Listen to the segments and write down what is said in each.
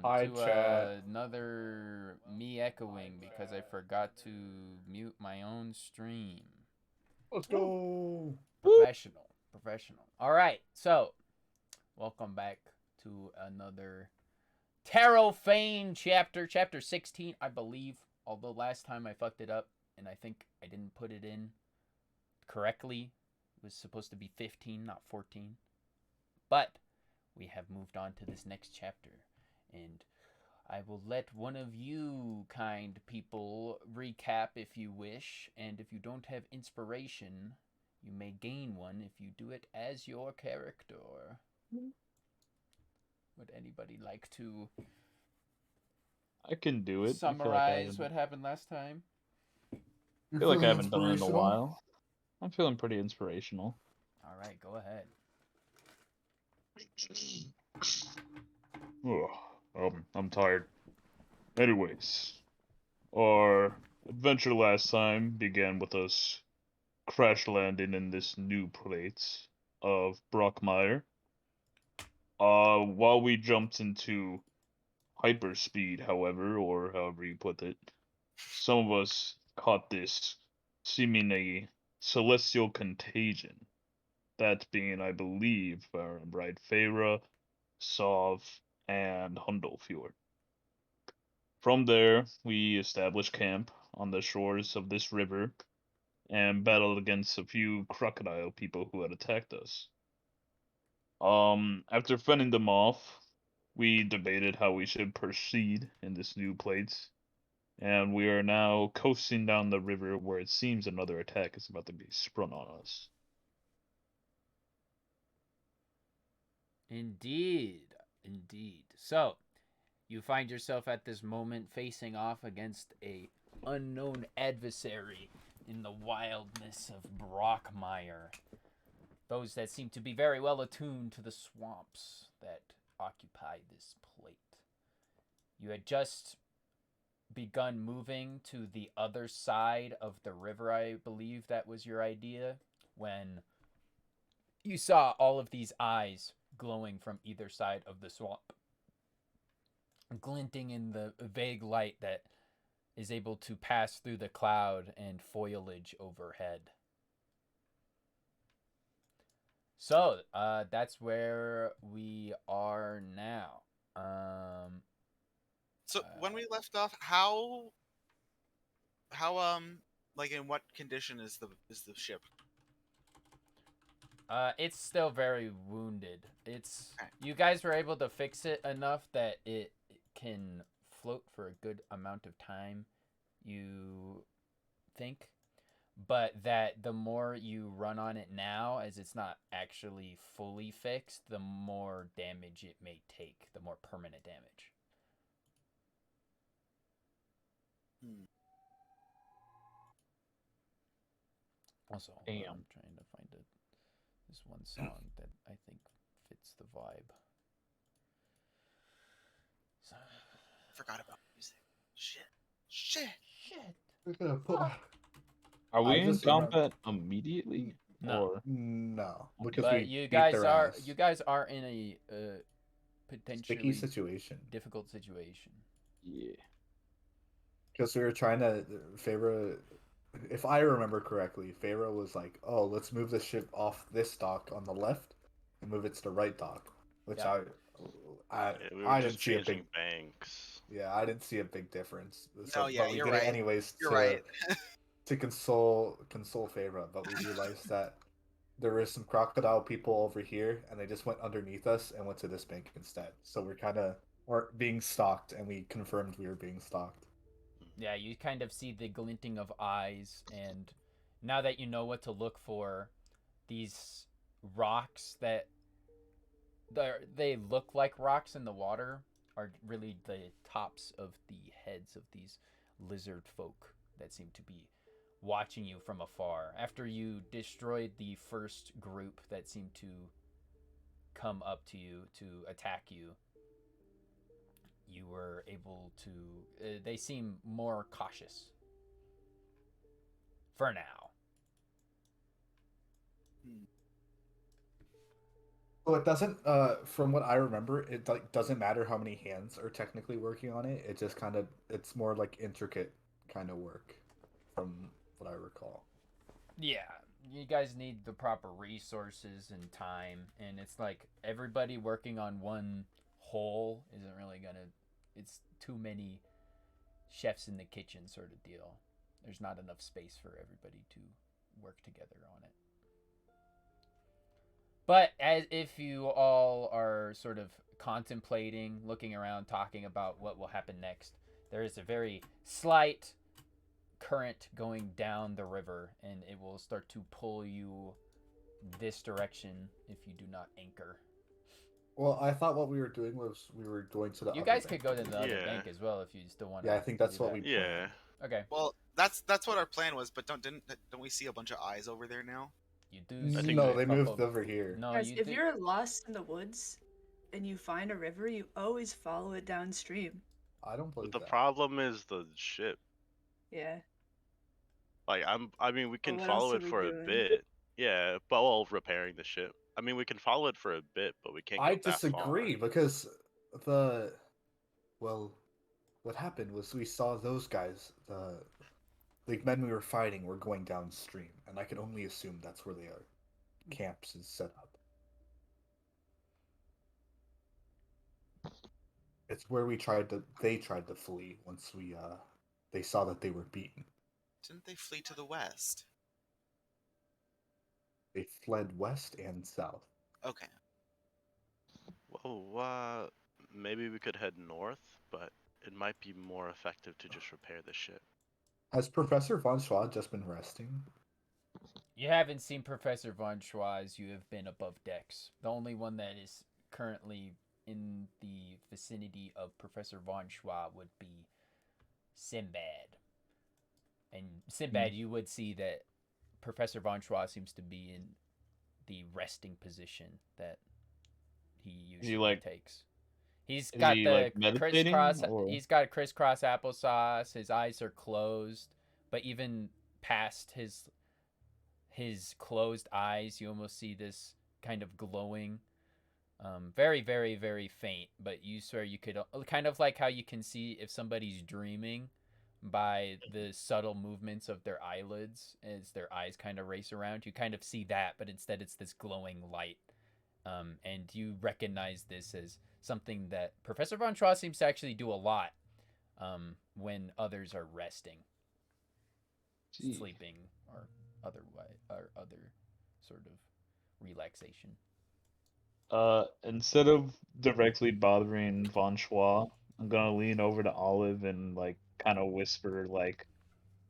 Hi, to chat. another me echoing because I forgot to mute my own stream. Let's go. Professional, professional. All right, so welcome back to another Terofane chapter 16, I believe. Although last time I fucked it up and I think I didn't put it in correctly. It was supposed to be 15, not 14. But we have moved on to this next chapter, and I will let one of you kind people recap if you wish, and if you don't have inspiration, you may gain one if you do it as your character. Would anybody like to I can do it. summarize what happened last time? You're I feeling haven't done it in a inspirational? while. I'm feeling pretty inspirational. All right, go ahead. I'm tired. Anyways, our adventure last time began with us crash landing in this new place of Brockmire. While we jumped into hyperspeed, however, or however you put it, some of us caught this seemingly celestial contagion. That being, I believe, if I remember right, Feyre, Sov, and Hundlefjord. From there, we established camp on the shores of this river and battled against a few crocodile people who had attacked us. After fending them off, we debated how we should proceed in this new place, and we are now coasting down the river where it seems another attack is about to be sprung on us. Indeed, indeed. So, you find yourself at this moment facing off against a unknown adversary in the wildness of Brockmire. Those that seem to be very well attuned to the swamps that occupy this plate. You had just begun moving to the other side of the river, I believe that was your idea, when you saw all of these eyes glowing from either side of the swamp, glinting in the vague light that is able to pass through the cloud and foliage overhead. So, that's where we are now. So when we left off, how like in what condition is the ship? It's still very wounded. It's Okay. you guys were able to fix it enough that it can float for a good amount of time, you think, but that the more you run on it now, as it's not actually fully fixed, the more damage it may take, the more permanent damage. Also, hold on, Damn. I'm trying to find this one song that I think fits the vibe. So, Forgot about music. Shit. Are we I in just remember- combat immediately? No. Or No, Okay. because but we you beat guys their are ass. you guys are in a potentially Sticky situation. difficult situation. yeah. Because we were trying to Feyre, if I remember correctly, Feyre was like, "Oh, let's move the ship off this dock on the left and move it to the right dock," which Yeah. I We were I just didn't see a changing big banks. I didn't see a big difference. So, No, yeah, but we you're did right. it anyways You're to right. to console Feyre, but we realized that there were some crocodile people over here, and they just went underneath us and went to this bank instead. So we're being stalked, and we confirmed we were being stalked. Yeah, you kind of see the glinting of eyes, and now that you know what to look for, these rocks that they look like rocks in the water are really the tops of the heads of these lizard folk that seem to be watching you from afar. After you destroyed the first group that seemed to come up to you to attack you, you were able to. They seem more cautious. For now. So it doesn't. From what I remember, it like doesn't matter how many hands are technically working on it. It just kind of it's more like intricate kind of work, from what I recall. Yeah, you guys need the proper resources and time, and it's like everybody working on one whole isn't really gonna. It's too many chefs in the kitchen sort of deal. There's not enough space for everybody to work together on it. But as if you all are sort of contemplating, looking around, talking about what will happen next, there is a very slight current going down the river, and it will start to pull you this direction if you do not anchor. Well, I thought what we were doing was we were going to the. You other guys bank. could go to the other Yeah. bank as well if you still want to. Yeah, I think that's do what that. we. Yeah. planned. Okay, Well, that's what our plan was, but don't we see a bunch of eyes over there now? you do. I See think No, a they couple- moved over here. No, Guys, you if do. you're lost in the woods and you find a river, you always follow it downstream. I don't believe But the that. problem is the ship. Yeah. Like I mean, we can what follow else are it we for doing? a bit. Yeah, but while repairing the ship. I mean, we can follow it for a bit, but we can't go I that disagree because well, what happened was we saw those guys, the men we were fighting were going downstream, and I can only assume that's where their camps is set up. It's where they tried to flee once they saw that they were beaten. Didn't they flee to the west? They fled west and south. Okay. Well, maybe we could head north, but it might be more effective to just repair the ship. Has Professor Von Schwa just been resting? You haven't seen Professor Von Schwaz. You have been above decks. The only one that is currently in the vicinity of Professor Von Schwa would be Sinbad. And Sinbad, you would see that Professor Von Schwa seems to be in the resting position that he usually takes. He's got he, the like, meditating, crisscross. or- He's got crisscross applesauce. His eyes are closed, but even past his closed eyes, you almost see this kind of glowing, very, very, very faint. But you swear you could kind of like how you can see if somebody's dreaming by the subtle movements of their eyelids as their eyes kind of race around. You kind of see that, but instead it's this glowing light. And you recognize this as something that Professor Von Schwa seems to actually do a lot when others are resting, sleeping, or other sort of relaxation. Instead of directly bothering Von Schwa, I'm gonna lean over to Olive and like kind of whisper like,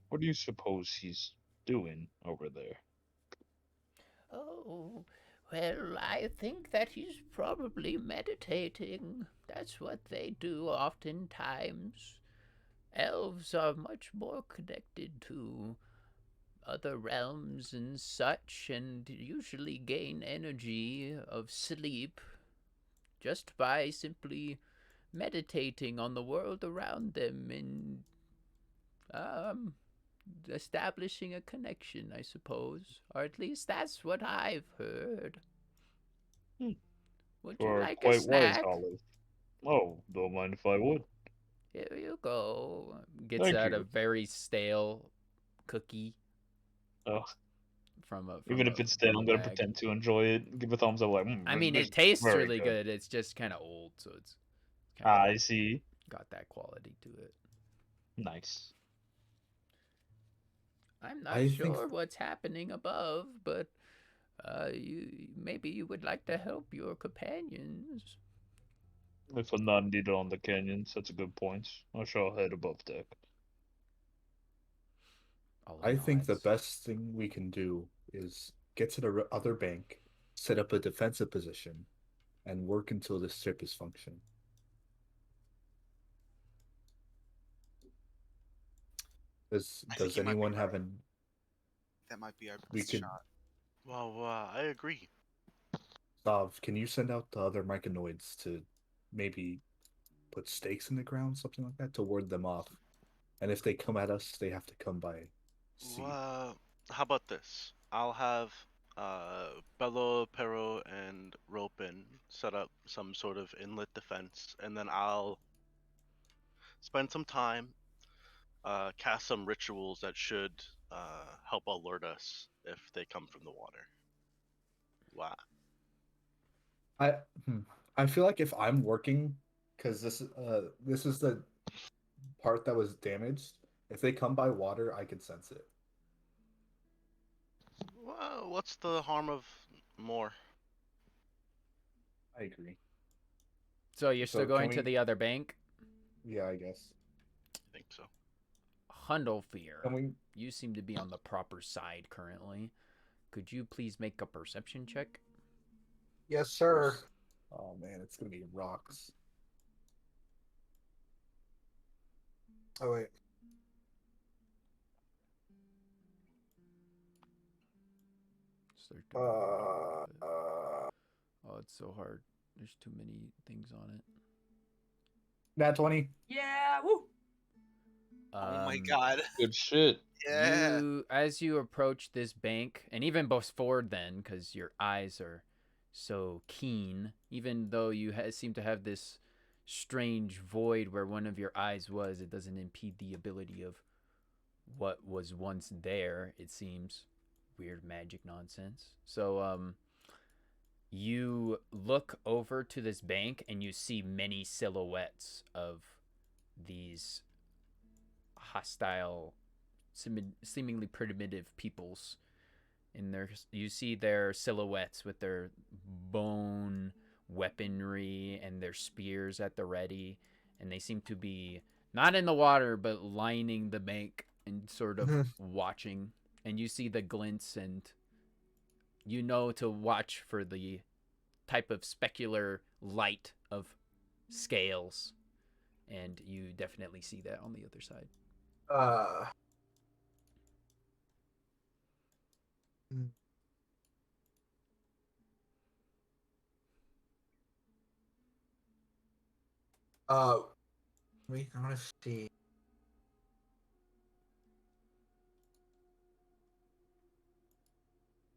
"What do you suppose he's doing over there?" Oh, well, I think that he's probably meditating. That's what they do oftentimes. Elves are much more connected to other realms and such, and usually gain energy of sleep just by simply meditating on the world around them and establishing a connection, I suppose. Or at least that's what I've heard. Hmm. Would you Or like a quite wise, snack? Olive. Oh, don't mind if I would. Here you go. Gets Thank out you. a very stale cookie Oh, from even if it's stale, I'm gonna bag. pretend to enjoy it. Give a thumbs up, like. I mean, This it tastes very really good. It's just kind of old, so it's I see. got that quality to it. Nice. I'm not I sure think- what's happening above, but maybe you would like to help your companions. If I'm not needed on the canyons, that's a good point. I shall head above deck. I think the best thing we can do is get to the other bank, set up a defensive position, and work until this ship is functioning. Does I think does you might be anyone right. have an? That might be our We best could- shot. Well, I agree. Stav, can you send out the other myconoids to maybe put stakes in the ground, something like that, to ward them off? And if they come at us, they have to come by sea. How about this? I'll have Bello, Pero, and Ropin set up some sort of inlet defense, and then I'll spend some time, cast some rituals that should help alert us if they come from the water. Wow. I I feel like if I'm working, because this is the part that was damaged. If they come by water, I can sense it. Well, what's the harm of more? I agree. So you're still So going can to we- the other bank? Yeah, I guess. I think so. Hundlefear, Can we? you seem to be on the proper side currently. Could you please make a perception check? Yes, sir. Oh man, it's gonna be rocks. Oh wait. Start doing it a bit. Uh, Oh, it's so hard. There's too many things on it. Nat 20. Yeah, woo! Oh my Um, god. Good shit. Yeah. As you approach this bank, and even before then, because your eyes are so keen, even though you seem to have this strange void where one of your eyes was, it doesn't impede the ability of what was once there, it seems. Weird magic nonsense. So, you look over to this bank and you see many silhouettes of these hostile, seemingly primitive peoples. In their, you see their silhouettes with their bone weaponry and their spears at the ready, and they seem to be not in the water but lining the bank and sort of watching. And you see the glints, and you know to watch for the type of specular light of scales, and you definitely see that on the other side. Wait, I want to see.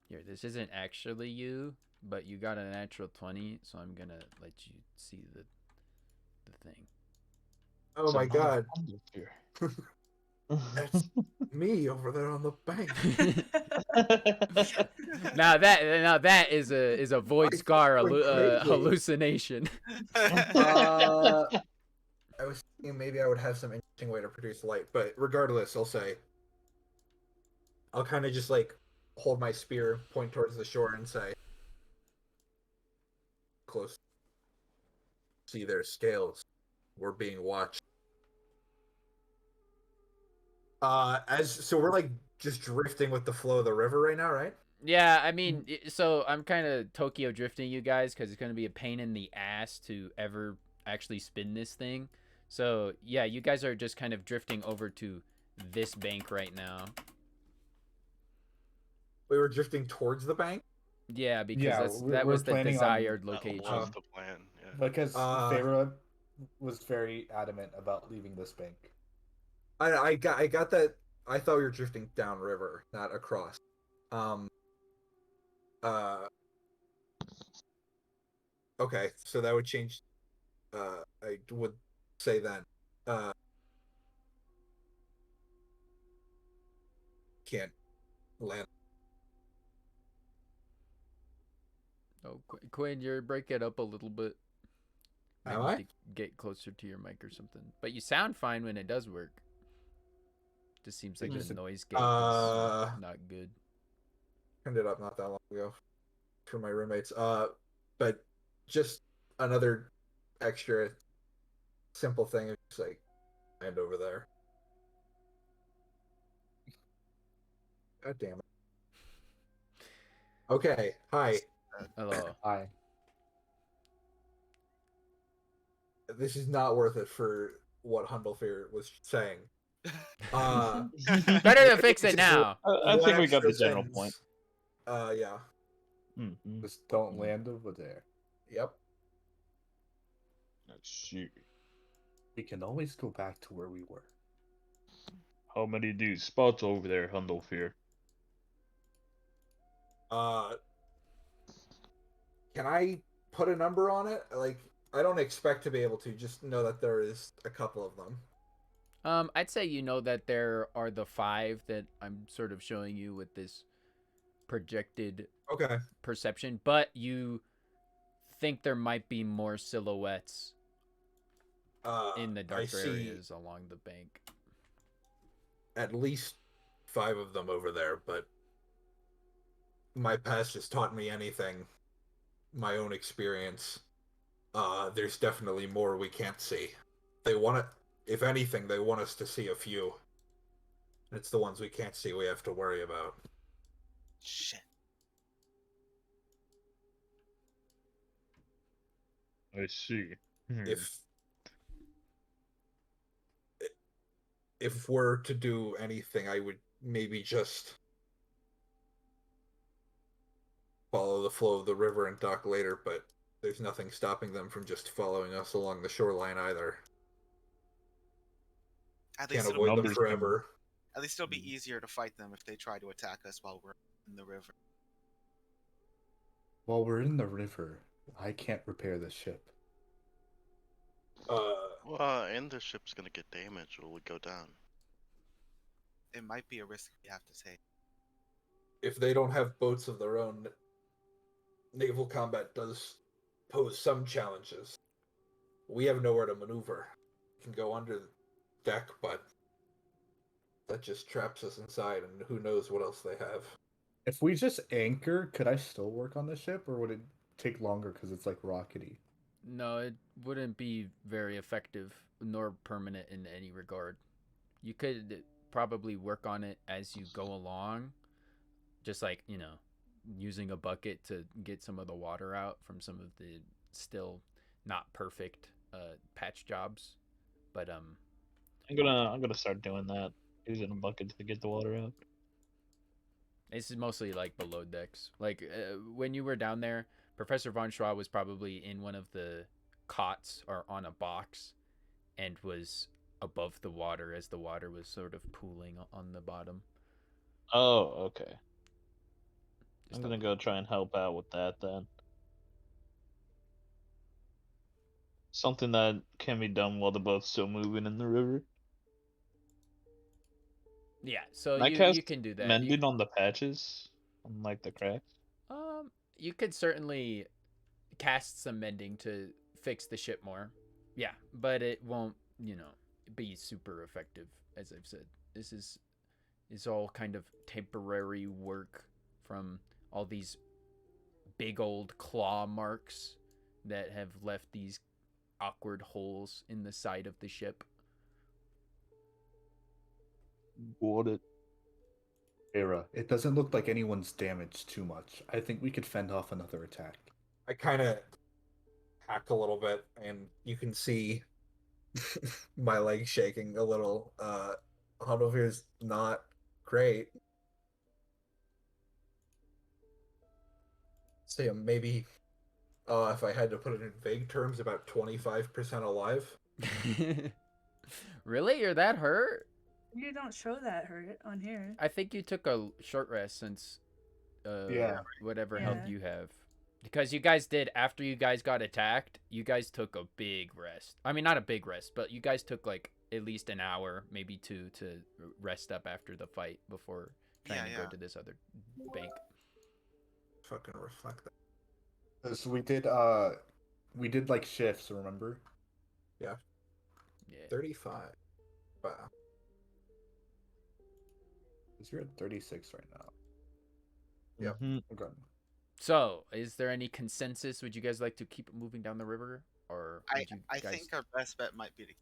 Here, this isn't actually you, but you got a natural 20, so I'm gonna let you see the thing. Oh It's my another god, Humble that's me over there on the bank. now that is a void I scar went crazy. hallucination. I was thinking maybe I would have some interesting way to produce light, but regardless, I'll kind of just like hold my spear, point towards the shore, and say, "Close. See their scales. We're being watched." So we're like just drifting with the flow of the river right now, right? Yeah, I mean, so I'm kind of Tokyo drifting you guys because it's going to be a pain in the ass to ever actually spin this thing. So yeah, you guys are just kind of drifting over to this bank right now. We were drifting towards the bank. Yeah, because Yeah, that we're was the planning on- desired That location. was the plan. Yeah. Because Feyre was very adamant about leaving this bank. I got that. I thought we were drifting downriver, not across. Okay, so that would change. I would say then. Can't land. Oh, Quinn, you're breaking up a little bit. Am Maybe I? to get closer to your mic or something. But you sound fine when it does work. Just seems like Just- the noise gate is not good. Turned it up not that long ago for my roommates. But just another extra simple thing is just like land over there. God damn it. Okay, hi. Hello. Hi. This is not worth it for what Hundlefear was saying. Better to fix it now. I One think we got the extra general sentence. point. Yeah. Mm-hmm. Just don't land over there. Yep. Let's see. We can always go back to where we were. How many do you spot over there, Hundlefear? Uh, can I put a number on it? Like, I don't expect to be able to. Just know that there is a couple of them. I'd say you know that there are the 5 that I'm sort of showing you with this projected Okay. perception, but you think there might be more silhouettes in the I darker see areas along the bank. at least 5 of them over there, but my past has taught me anything. My own experience. There's definitely more we can't see. They want it. If anything, they want us to see a few. It's the ones we can't see we have to worry about. Shit. I see. If we're to do anything, I would maybe just follow the flow of the river and dock later, but there's nothing stopping them from just following us along the shoreline either. At least Can't it'll, avoid them numbers can- forever. at least it'll be easier to fight them if they try to attack us while we're in the river. While we're in the river, I can't repair the ship. Well, and the ship's gonna get damaged or would go down. It might be a risk we have to take. If they don't have boats of their own, naval combat does pose some challenges. We have nowhere to maneuver. We can go under the deck, but that just traps us inside, and who knows what else they have. If we just anchor, could I still work on the ship, or would it take longer because it's like rockety? No, it wouldn't be very effective nor permanent in any regard. You could probably work on it as you go along, just like, you know, using a bucket to get some of the water out from some of the still not perfect patch jobs. But I'm gonna start doing that. Using a bucket to get the water out. this is mostly like below decks. Like when you were down there, Professor Von Schwa was probably in one of the cots or on a box and was above the water as the water was sort of pooling on the bottom. Oh, okay. Just I'm gonna go try and help out with that then. Something that can be done while the boat's still moving in the river. Yeah, so Can I you cast can do that. Mending on the patches, on like the cracks. You could certainly cast some mending to fix the ship more. Yeah, but it won't, you know, be super effective, as I've said. This is all kind of temporary work from all these big old claw marks that have left these awkward holes in the side of the ship. Got it. Era, it doesn't look like anyone's damaged too much. I think we could fend off another attack. I kind of hack a little bit, and you can see my leg shaking a little. Hanover's not great. So maybe, if I had to put it in vague terms, about 25% alive. Really? You're that hurt? You don't show that hurt on here. I think you took a short rest since Yeah. whatever Yeah. health you have. Because you guys did, after you guys got attacked, you guys took a big rest. I mean, not a big rest, but you guys took like at least an hour, maybe 2 to rest up after the fight before trying to go to this other bank. Fucking reflect that. So we did like shifts, remember? Yeah. 35. Wow. Because you're at 36 right now. Yep. Okay. So, is there any consensus? Would you guys like to keep moving down the river, or would you I guys... think our best bet might be to.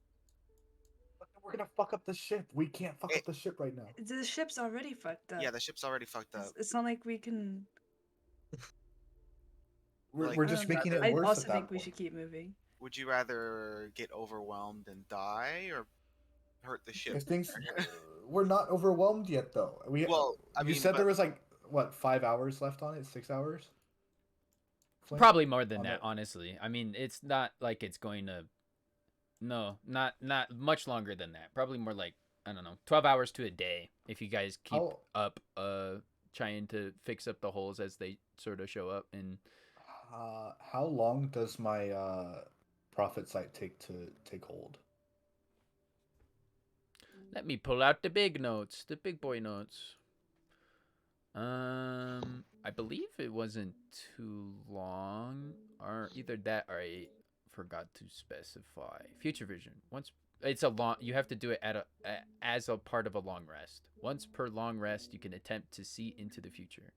We're gonna fuck up the ship. We can't fuck up the ship right now. The ship's already fucked up. Yeah, the ship's already fucked up. It's not like we can. We're just making it I worse. also at that think we point. should keep moving. Would you rather get overwhelmed and die, or hurt the ship? If things, we're not overwhelmed yet, though. Well, I you mean, said but- there was like what 5 hours left on it? 6 hours? Flint? Probably more than On that, it. honestly. I mean, it's not like it's going to... No, not much longer than that. Probably more like, I don't know, 12 hours to a day if you guys keep up trying to fix up the holes as they sort of show up. And How long does my prophet sight take to take hold? let me pull out the big notes, the big boy notes. I believe it wasn't too long, or either that or I forgot to specify. Future vision. Once it's a long, you have to do it as a part of a long rest. Once per long rest, you can attempt to see into the future.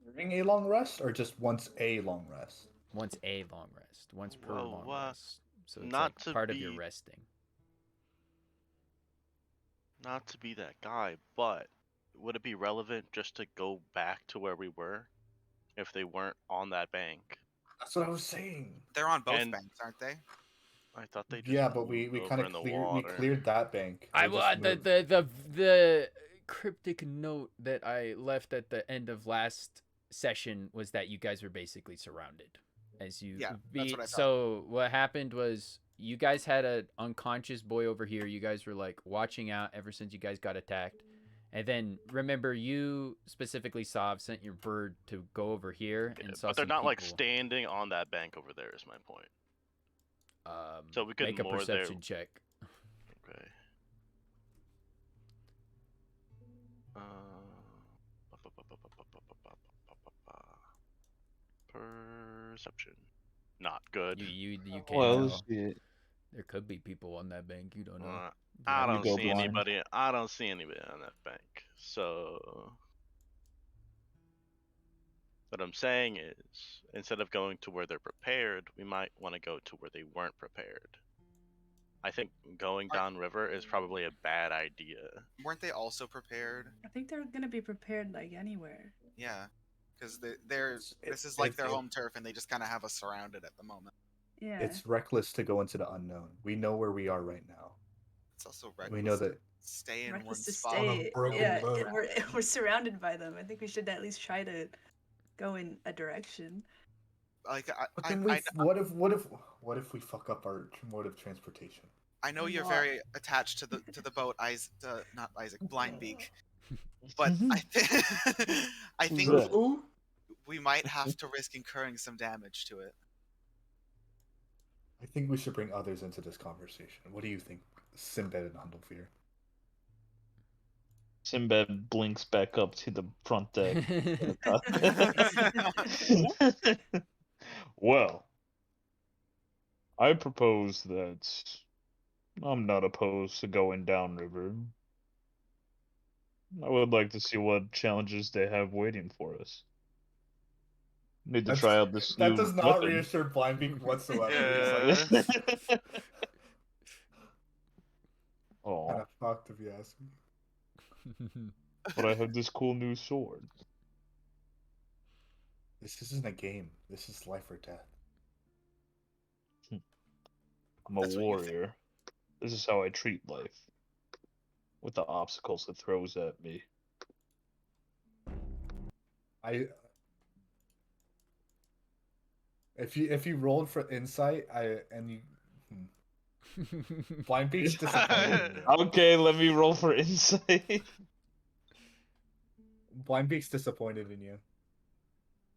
During a long rest, or just once a long rest? Once a long rest. Once per Whoa, long rest. So it's not like to part of your be- resting. Not to be that guy, but would it be relevant just to go back to where we were if they weren't on that bank? That's what I was saying. They're on both And- banks, aren't they? I thought they just Yeah, but we moved kind over of in the water. cleared that bank. I They just moved. the cryptic note that I left at the end of last session was that you guys were basically surrounded as you Yeah, that's what I thought. So what happened was you guys had an unconscious boy over here. You guys were like watching out ever since you guys got attacked. And then remember, you specifically sent your bird to go over here and saw But they're some not like people. standing on that bank over there. Is my point. So we could make a moor perception there. check. Okay. Perception. Not good. You can't Well, tell. shit. There could be people on that bank. You don't know. I You don't go see blind. anybody. I don't see anybody on that bank. So, what I'm saying is, instead of going to where they're prepared, we might want to go to where they weren't prepared. I think going downriver is probably a bad idea. Weren't they also prepared? I think they're gonna be prepared like anywhere. Yeah, because they're It's- this is like it's- their it- home turf, and they just kind of have us surrounded at the moment. Yeah. It's reckless to go into the unknown. We know where we are right now. It's also reckless. We know to that. stay in one Reckless to spot. stay. broken Yeah, boat. we're surrounded by them. I think we should at least try to go in a direction. Like But then what if we fuck up our mode of transportation? I know Why you're not? very attached to the boat, not Isaac, Blindbeak. But I think that? Ooh. we might have to risk incurring some damage to it. I think we should bring others into this conversation. What do you think, Sinbad and Hundlefier? Sinbad blinks back up to the front deck. Well, I propose that I'm not opposed to going downriver. I would like to see what challenges they have waiting for us. Need to try out this That new does not weapon. reassure Blindbeak whatsoever. Yeah. He's like, Oh, kind of fucked if you ask me. but I have this cool new sword. This isn't a game. This is life or death. I'm a That's what you think. warrior. This is how I treat life. With the obstacles it throws at me. If you rolled for insight, Blindbeak's disappointed in you. Okay, let me roll for insight. Blindbeak's disappointed in you.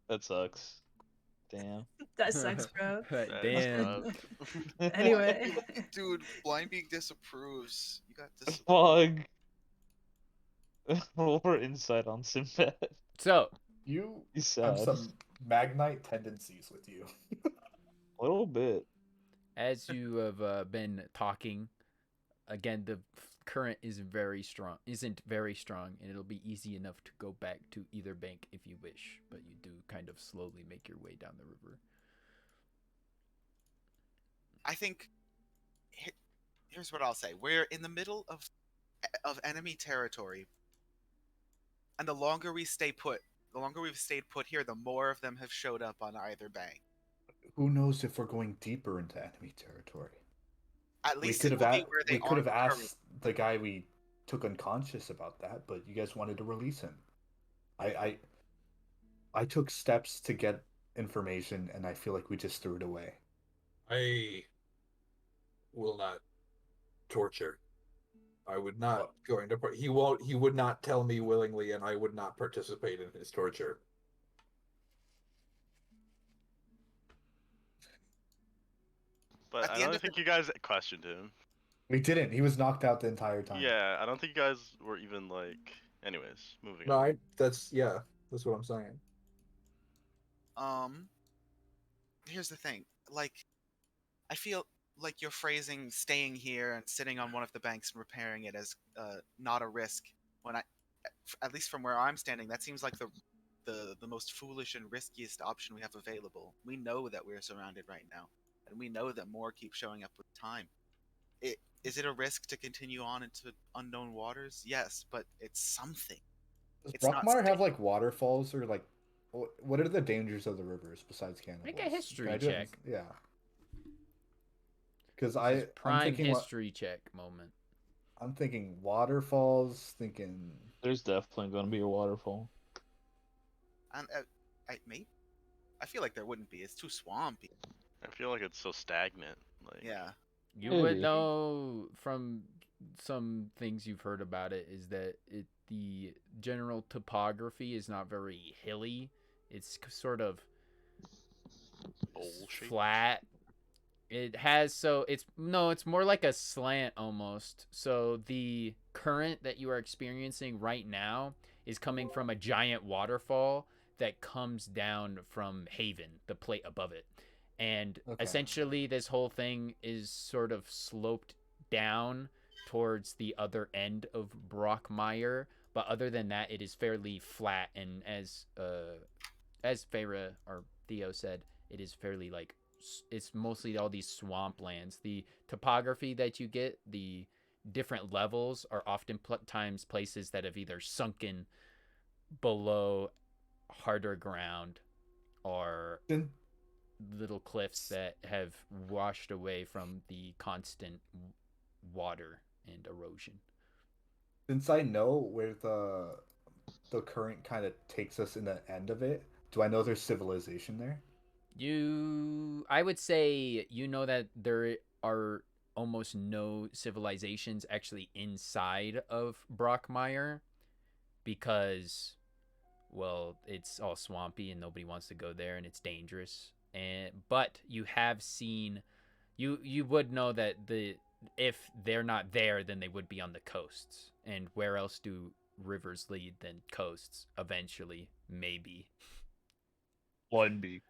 That sucks. Damn. That sucks, bro. Damn. Anyway. Dude, Blindbeak disapproves. You got this. Fuck. Roll for insight on Sinbad. So, You He's have sad. some Magnite tendencies with you. A little bit. as you have been talking, again, the current isn't very strong, and it'll be easy enough to go back to either bank if you wish, but you do kind of slowly make your way down the river. I think here's what I'll say: we're in the middle of enemy territory, and the longer we've stayed put here, the more of them have showed up on either bank. Who knows if we're going deeper into enemy territory? At We least could it have will be where they asked currently. the guy we took unconscious about that, but you guys wanted to release him. I took steps to get information, and I feel like we just threw it away. I will not torture I would not going to. He won't. He would not tell me willingly, and I would not participate in his torture. But At I the end don't of think you guys questioned him. We didn't. He was knocked out the entire time. Yeah, I don't think you guys were even like. Anyways, moving No, on. that's what I'm saying. Here's the thing. Like, I feel like you're phrasing staying here and sitting on one of the banks and repairing it as not a risk. When at least from where I'm standing, that seems like the most foolish and riskiest option we have available. We know that we're surrounded right now, and we know that more keep showing up with time. Is it a risk to continue on into unknown waters? Yes, but it's something. Does It's not Brockmire have safe. like waterfalls or like what are the dangers of the rivers besides cannibals? Make a history Can I do it? check. Yeah. Because This is I'm prime thinking history check moment. I'm thinking waterfalls. Thinking There's definitely going to be a waterfall. And maybe I feel like there wouldn't be. It's too swampy. I feel like it's so stagnant. Like, Yeah. You would Maybe. know from some things you've heard about it is that the general topography is not very hilly. It's sort of bowl-shaped. flat. It has it's more like a slant almost. So the current that you are experiencing right now is coming from a giant waterfall that comes down from Haven, the plate above it. And Okay. essentially this whole thing is sort of sloped down towards the other end of Brockmire, but other than that it is fairly flat, and as Feyre or Theo said, it is fairly like it's mostly all these swamplands. The topography that you get, the different levels are often times places that have either sunken below harder ground or Then little cliffs that have washed away from the constant water and erosion. since I know where the current kind of takes us in the end of it, do I know there's civilization there? I would say you know that there are almost no civilizations actually inside of Brockmire because, well, it's all swampy and nobody wants to go there and it's dangerous. But you have seen, you would know that if they're not there, then they would be on the coasts. And where else do rivers lead than coasts? Eventually, maybe. Blindbeak.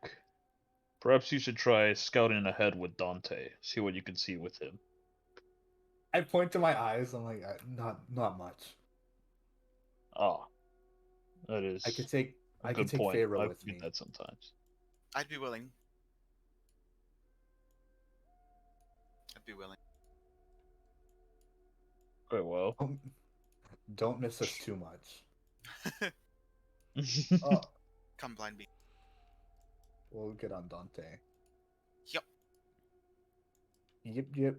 Perhaps you should try scouting ahead with Dante. See what you can see with him. I point to my eyes. I'm like, not much. Ah, that is. I could take a good point. Pharaoh I with forget me. that sometimes. I'd be willing. I'd be willing. Very well. Don't miss us too much. Oh, Come blind me. we'll get on Dante. Yep. Yep.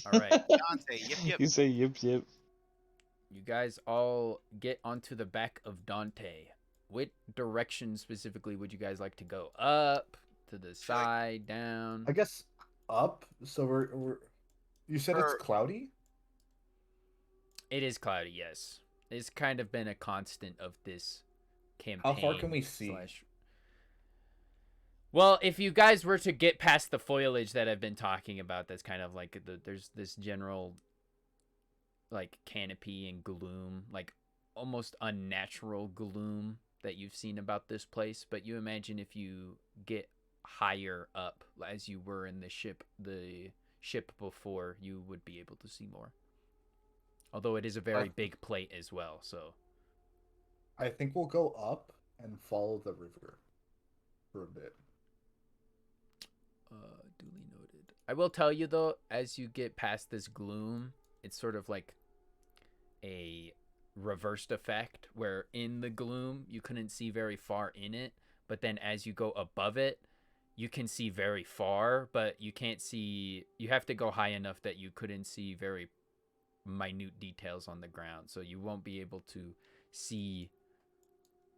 All right. Dante, yip. You say yip. You guys all get onto the back of Dante. What direction specifically would you guys like to go? Up, to the side, down? I guess up. So we're. You said it's cloudy. It is cloudy, yes. It's kind of been a constant of this campaign. How far can we see? Well, if you guys were to get past the foliage that I've been talking about, that's kind of like there's this general like canopy and gloom, like almost unnatural gloom that you've seen about this place. But you imagine if you get higher up, as you were in the ship before, you would be able to see more. Although it is a very big plate as well, so. I think we'll go up and follow the river for a bit. Duly noted. I will tell you though, as you get past this gloom, it's sort of like a reversed effect where in the gloom you couldn't see very far in it, but then as you go above it, you can see very far, but you can't see. You have to go high enough that you couldn't see very minute details on the ground, so you won't be able to see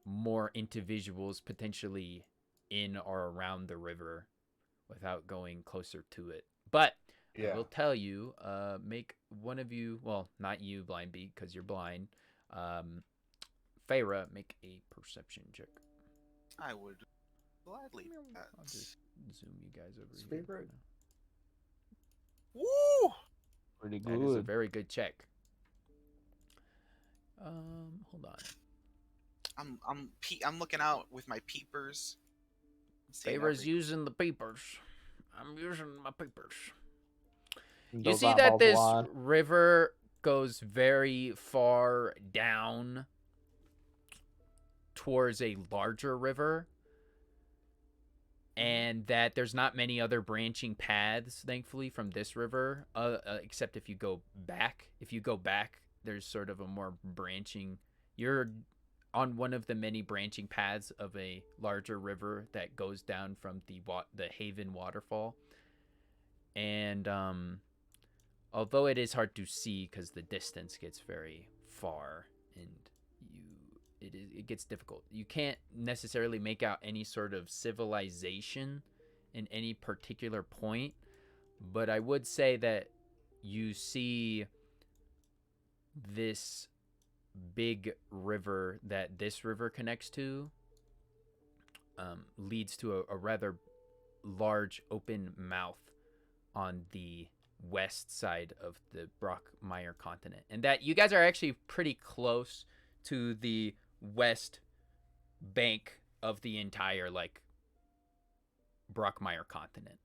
more individuals potentially in or around the river without going closer to it. But Yeah. I will tell you, make one of you, well, not you, Blind Beat, because you're blind. Feyre, make a perception check. I would gladly. I'll just zoom you guys over It's here. favorite. Woo! Pretty That is a good. very good check. Hold on. I'm looking out with my peepers. Seeing Feyre's every- using the peepers. I'm using my peepers. You Those see that eyeballs this wide. river goes very far down towards a larger river, and that there's not many other branching paths, thankfully, from this river, except if you go back. If you go back, there's sort of a more branching. You're on one of the many branching paths of a larger river that goes down from the Haven waterfall, and although it is hard to see because the distance gets very far and it gets difficult. You can't necessarily make out any sort of civilization in any particular point, but I would say that you see this big river that this river connects to leads to a rather large open mouth on the west side of the Brockmire continent, and that you guys are actually pretty close to the west bank of the entire Brockmire continent,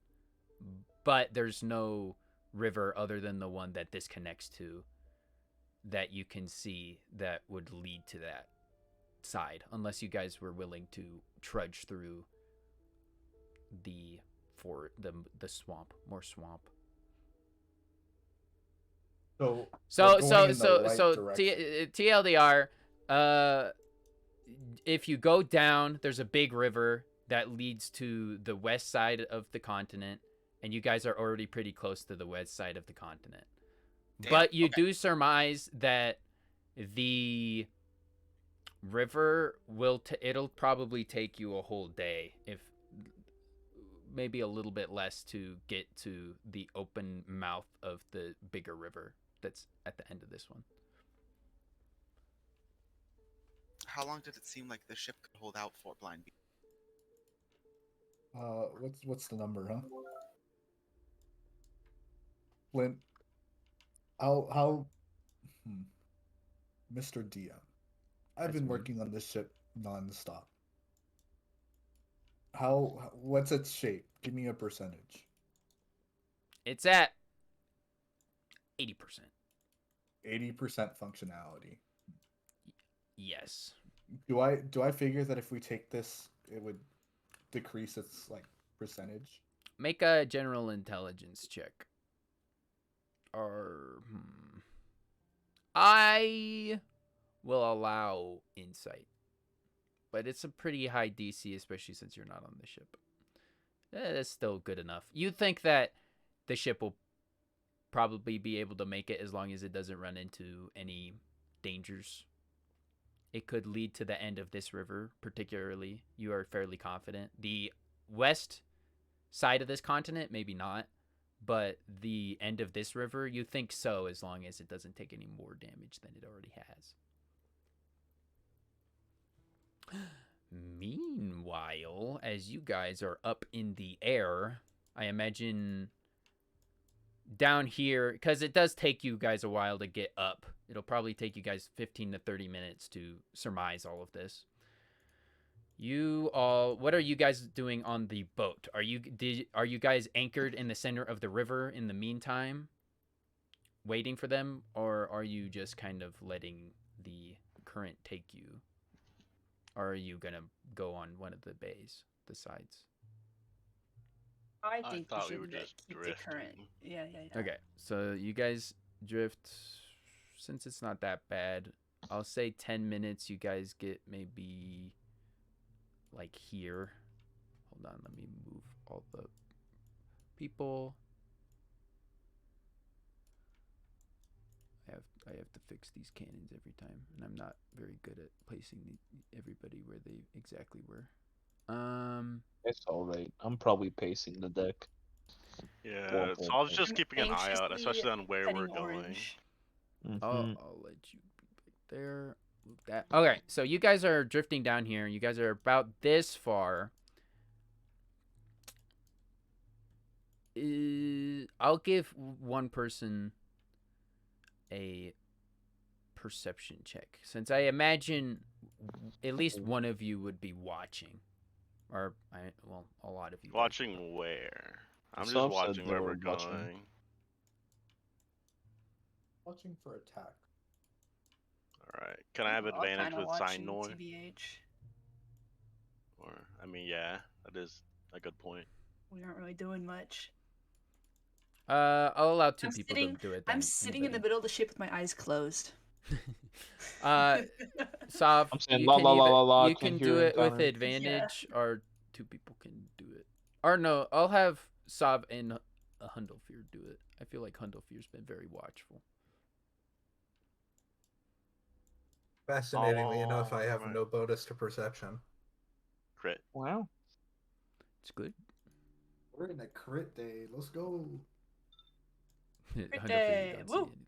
but there's no river other than the one that this connects to that you can see that would lead to that side, unless you guys were willing to trudge through the swamp, more swamp. So So we're going in the right direction. TLDR, if you go down, there's a big river that leads to the west side of the continent, and you guys are already pretty close to the west side of the continent. Damn, But you okay. do surmise that the river it'll probably take you a whole day, if maybe a little bit less, to get to the open mouth of the bigger river that's at the end of this one. How long did it seem like the ship could hold out for, Blind Beat? What's the number, huh? Flint, how Mr. DM, I've That's been me. working on this ship nonstop. What's its shape? Give me a percentage. It's at 80%. 80% functionality. Yes. Do I figure that if we take this, it would decrease its percentage? Make a general intelligence check. Or I will allow insight, but it's a pretty high DC, especially since you're not on the ship. That's still good enough. You think that the ship will probably be able to make it as long as it doesn't run into any dangers. It could lead to the end of this river, particularly. You are fairly confident. The west side of this continent, maybe not, but the end of this river, you think so, as long as it doesn't take any more damage than it already has. Meanwhile, as you guys are up in the air, I imagine down here, because it does take you guys a while to get up. It'll probably take you guys 15 to 30 minutes to surmise all of this. What are you guys doing on the boat? Are you guys anchored in the center of the river in the meantime, waiting for them, or are you just kind of letting the current take you? Or are you gonna go on one of the bays, the sides? I think thought we should were just keep the current. drifting. Yeah. Okay, so you guys drift. Since it's not that bad, I'll say 10 minutes. You guys get maybe here. Hold on, let me move all the people. I have to fix these cannons every time, and I'm not very good at placing everybody where they exactly were. It's alright. I'm probably pacing the deck. Yeah, so I was just keeping an eye out, Anxiously especially on where we're petting going. Orange. I'll let you be back there. Move that. Okay, so you guys are drifting down here. You guys are about this far. I'll give one person a perception check, since I imagine at least one of you would be watching, or a lot of you. Watching where? I'm just Some said watching they where were we're watching. going. Watching for attack. All right. Can I have We're all advantage kinda with watching sign noise? TBH. Or I mean, yeah, that is a good point. We aren't really doing much. I'll allow two I'm people sitting- to do it. I'm then. sitting in the middle of the ship with my eyes closed. Sav, I'm saying you la can la la either- la la. you Can't can hear do it with encounter. advantage, or two people can do it. Or no, I'll have Sav and Hundlefear do it. I feel like Hundlefear's been very watchful. Fascinatingly enough, I have Alright. no bonus to perception. Crit. Wow. It's good. We're in a crit day. Let's go. Hundlefear, day, you don't see woo. anything.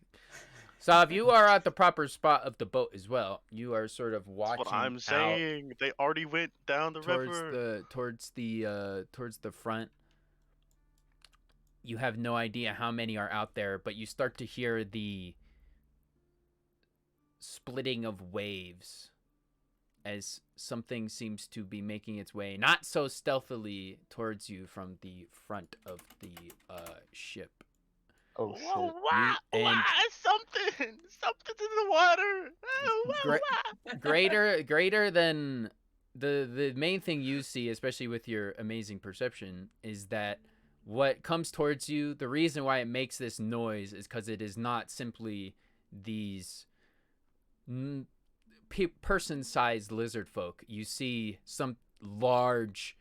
Sav, you are at the proper spot of the boat as well. You are sort of watching That's what I'm out saying. They already went down the towards river. towards the front. You have no idea how many are out there, but you start to hear the splitting of waves as something seems to be making its way, not so stealthily, towards you from the front of the ship. Oh shit. Whoa, wow, and- wow, something's in the water. Oh, Gra- wow. greater than the main thing you see, especially with your amazing perception, is that what comes towards you, the reason why it makes this noise is because it is not simply these person-sized lizard folk. You see some large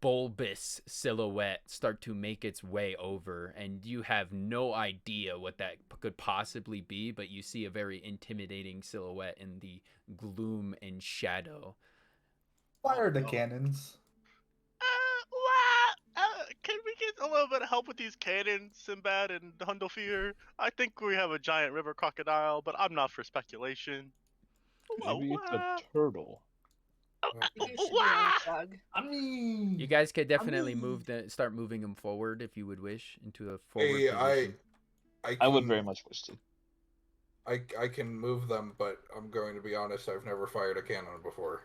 bulbous silhouette start to make its way over, and you have no idea what that could possibly be, but you see a very intimidating silhouette in the gloom and shadow. Fire the cannons. Can we get a little bit of help with these cannons, Sinbad and Hundlefear? I think we have a giant river crocodile, but I'm not for speculation. Maybe it's a turtle. I think it should be a frog. I mean, You guys could definitely start moving them forward if you would wish into a forward Hey, position. I would very much wish to. I can move them, but I'm going to be honest, I've never fired a cannon before.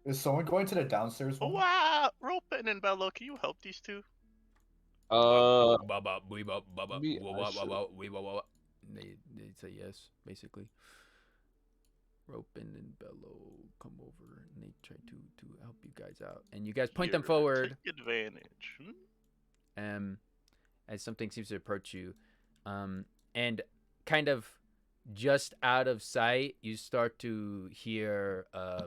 is someone going to the downstairs one? Wow, Ropen and Bello, can you help these two? They say yes, basically. Ropen and Bello come over and they try to help you guys out, and you guys point them Here, forward. Take advantage. As something seems to approach you, and kind of just out of sight, you start to hear a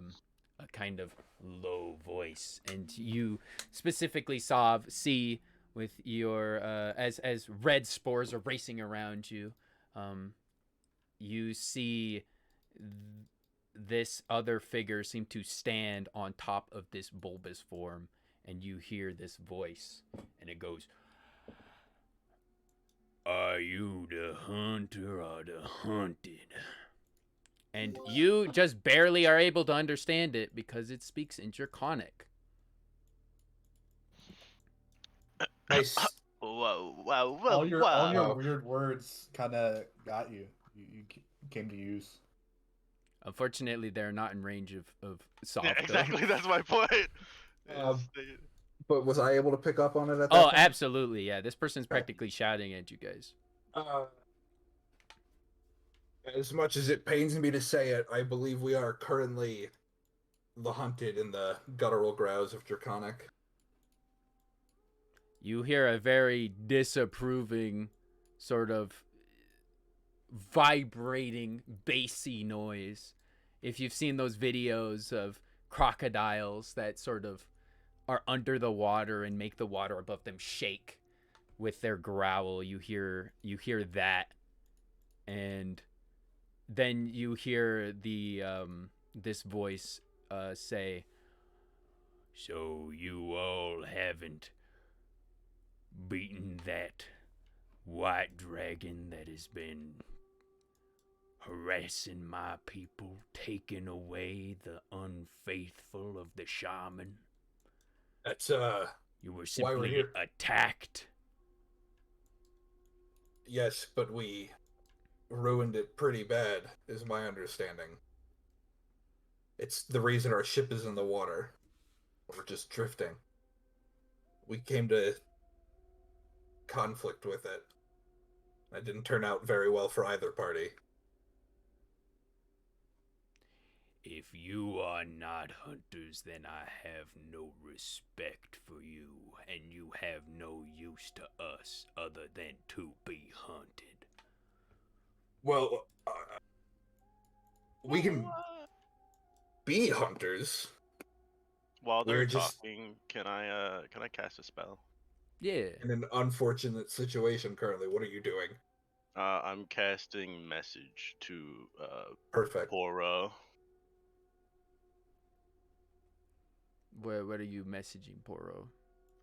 kind of low voice, and you specifically see with your as red spores are racing around you, you see this other figure seem to stand on top of this bulbous form, and you hear this voice, and it goes, "Are you the hunter or the hunted?" And you just barely are able to understand it because it speaks in Draconic. Nice. Whoa, All your weird words kind of got you. You came to use. Unfortunately, they're not in range of soft. Yeah, exactly, that's my point. But was I able to pick up on it at that Oh, point? absolutely, yeah. This person's practically shouting at you guys. As much as it pains me to say it, I believe we are currently the hunted in the guttural growls of Draconic. You hear a very disapproving, sort of vibrating, bassy noise. If you've seen those videos of crocodiles that sort of are under the water and make the water above them shake with their growl, you hear that, and then you hear the this voice say, "So you all haven't beating that white dragon that has been harassing my people, taking away the unfaithful of the shaman. That's You were why we're simply here. attacked. Yes, but we ruined it pretty bad, is my understanding. It's the reason our ship is in the water. We're just drifting. We came to conflict with it. That didn't turn out very well for either party. If you are not hunters, then I have no respect for you, and you have no use to us other than to be hunted. Well, we can be hunters. While they're We're just talking, can I cast a spell? Yeah. in an unfortunate situation currently. What are you doing? I'm casting message to Perfect. Poro. What are you messaging, Poro?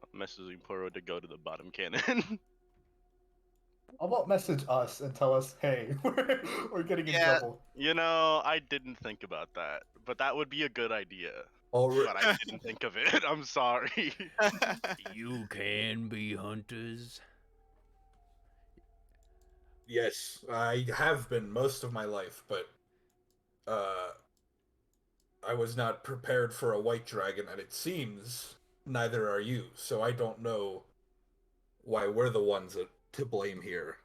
I'm messaging Poro to go to the bottom cannon. How about message us and tell us, hey, we're getting in Yeah. trouble. You know, I didn't think about that, but that would be a good idea. Already, But I didn't think of it. I'm sorry. You can be hunters. yes, I have been most of my life, but I was not prepared for a white dragon, and it seems neither are you. So I don't know why we're the ones to blame here.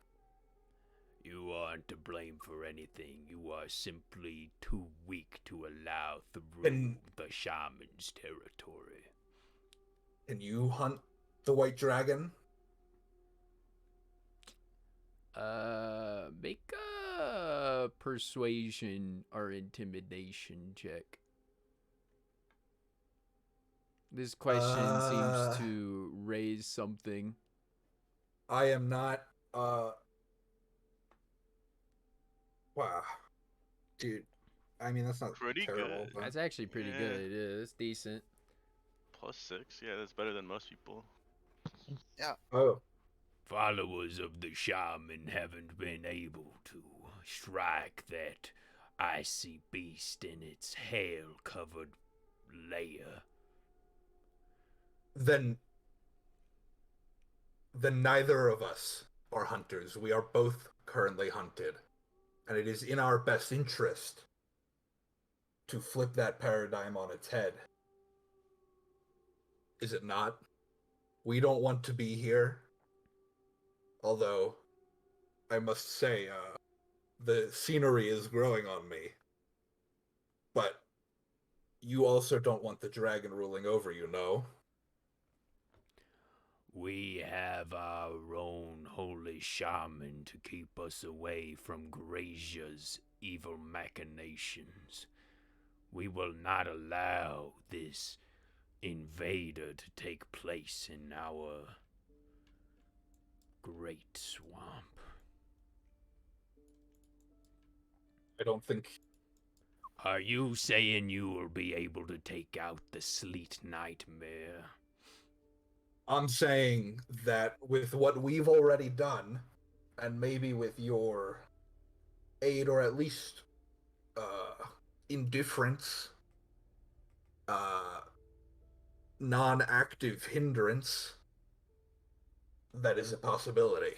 You aren't to blame for anything. You are simply too weak to allow through the shaman's territory. Can you hunt the white dragon? Make a persuasion or intimidation check. This question seems to raise something. I am not. Wow, dude. I mean, that's not Pretty terrible. good. But... That's actually pretty Yeah. good. Yeah, it's decent. +6. Yeah, that's better than most people. Oh, Followers of the shaman haven't been able to strike that icy beast in its hail-covered lair. then neither of us are hunters. We are both currently hunted, and it is in our best interest to flip that paradigm on its head. Is it not? We don't want to be here. Although, I must say, the scenery is growing on me. But you also don't want the dragon ruling over you, no? We have our own holy shaman to keep us away from Grazia's evil machinations. We will not allow this invader to take place in our great swamp. I don't think... Are you saying you will be able to take out the sleet nightmare? I'm saying that with what we've already done, and maybe with your aid or at least indifference, non-active hindrance, that is a possibility.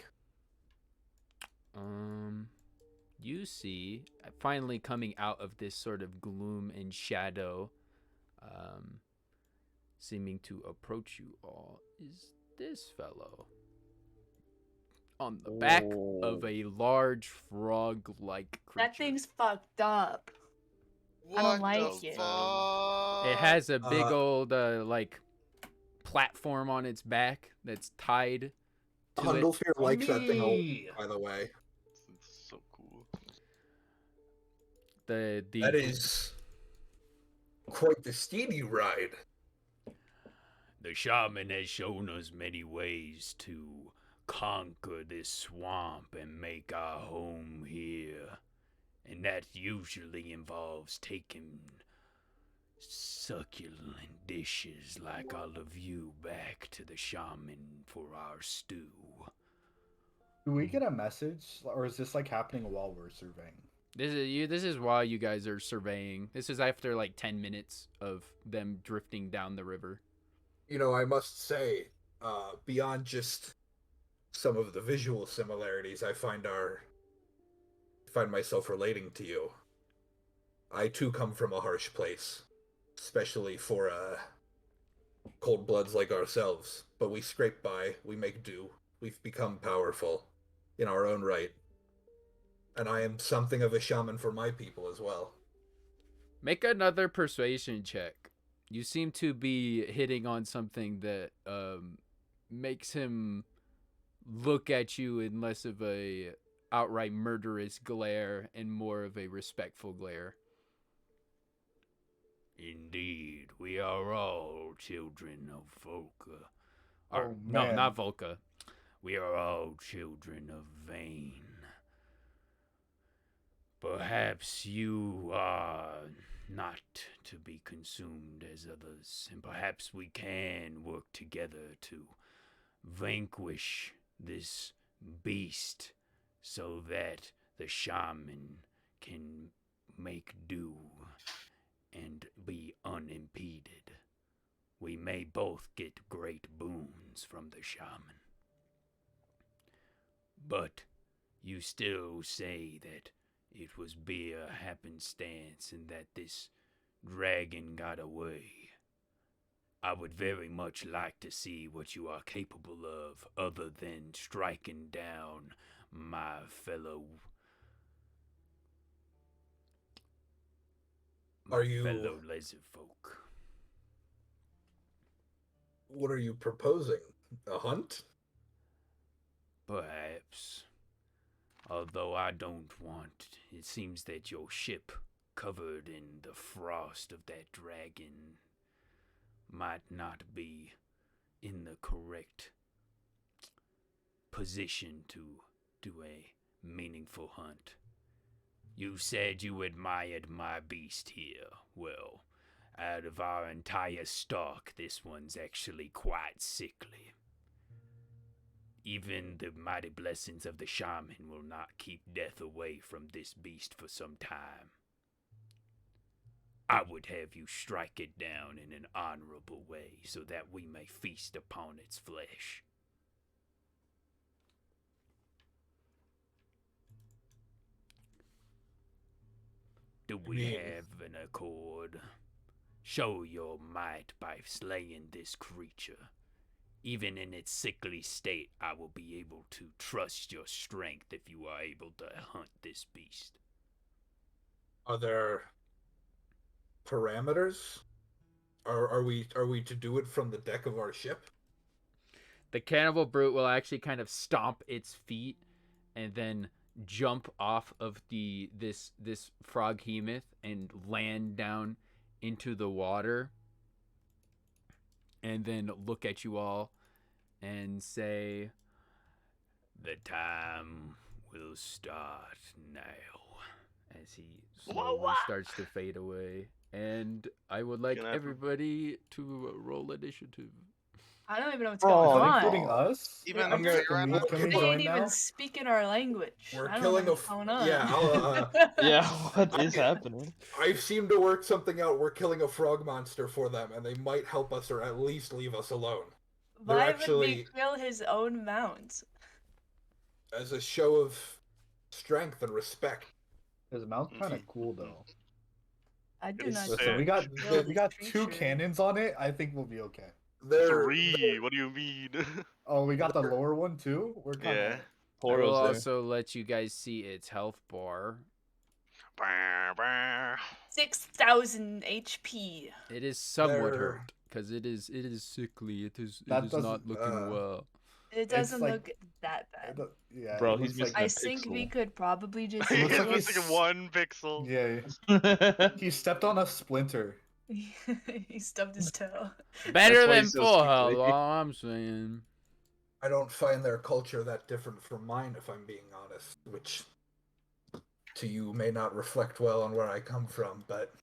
You see, finally coming out of this sort of gloom and shadow, seeming to approach you all, is this fellow. On the back of a large frog-like creature. That thing's fucked up. I don't like it. It has a big old, platform on its back that's tied to it. Hundlefear likes that thing a lot, by the way. It's so cool. That is quite the steedy ride. The shaman has shown us many ways to conquer this swamp and make our home here. And that usually involves taking succulent dishes like all of you back to the shaman for our stew. Do we get a message, or is this like happening while we're surveying? This is while you guys are surveying. This is after like 10 minutes of them drifting down the river. You know, I must say, beyond just some of the visual similarities, I find myself relating to you. I too come from a harsh place, especially for cold bloods like ourselves. But we scrape by, we make do, we've become powerful in our own right. And I am something of a shaman for my people as well. Make another persuasion check. You seem to be hitting on something that makes him look at you in less of a outright murderous glare and more of a respectful glare. Indeed, we are all children of Volca. Oh, No, man. not Volca. We are all children of Vane. Perhaps you are not to be consumed as others, and perhaps we can work together to vanquish this beast so that the shaman can make do and be unimpeded. We may both get great boons from the shaman. But you still say that it was mere happenstance and that this dragon got away. I would very much like to see what you are capable of other than striking down my fellow lizard folk. What are you proposing? A hunt? Perhaps. Although I don't want, it seems that your ship, covered in the frost of that dragon, might not be in the correct position to do a meaningful hunt. You said you admired my beast here. Well, out of our entire stock, this one's actually quite sickly. Even the mighty blessings of the shaman will not keep death away from this beast for some time. I would have you strike it down in an honorable way so that we may feast upon its flesh. Do we have an accord? Show your might by slaying this creature. Even in its sickly state, I will be able to trust your strength if you are able to hunt this beast. Are there parameters? Are we to do it from the deck of our ship? The cannibal brute will actually kind of stomp its feet and then jump off of this frog hemoth and land down into the water, and then look at you all and say, "The time will start now," as he slowly starts to fade away. And I would like everybody to roll initiative. I don't even know what's going on. Including us? Even Can we They join ain't even now? speaking our language. We're I don't killing know a what's going on. yeah. Yeah, what is happening? I seem to work something out. We're killing a frog monster for them, and they might help us or at least leave us alone. Why actually- would we kill his own mount? As a show of strength and respect. His mount's kind of cool though. I do It's not. Listen, we got kill we got this 2 creature. cannons on it. I think we'll be okay. They're 3. What do you mean? Oh, we got the lower one too. We're kind Yeah. of. I will Poro's there. also let you guys see its health bar. Brr, brr. 6,000 HP. It is somewhat They're- hurt because it is sickly. It is That not doesn't, looking well. It doesn't like- look that bad. Yeah, Bro, it he's looks missing like I a think we pixel. could probably just. It looks It's like missing he's- 1 pixel. yeah. He stepped on a splinter. He stubbed his toe. Better That's why than he's so full health, sickly. all I'm saying. I don't find their culture that different from mine, if I'm being honest, which to you may not reflect well on where I come from, but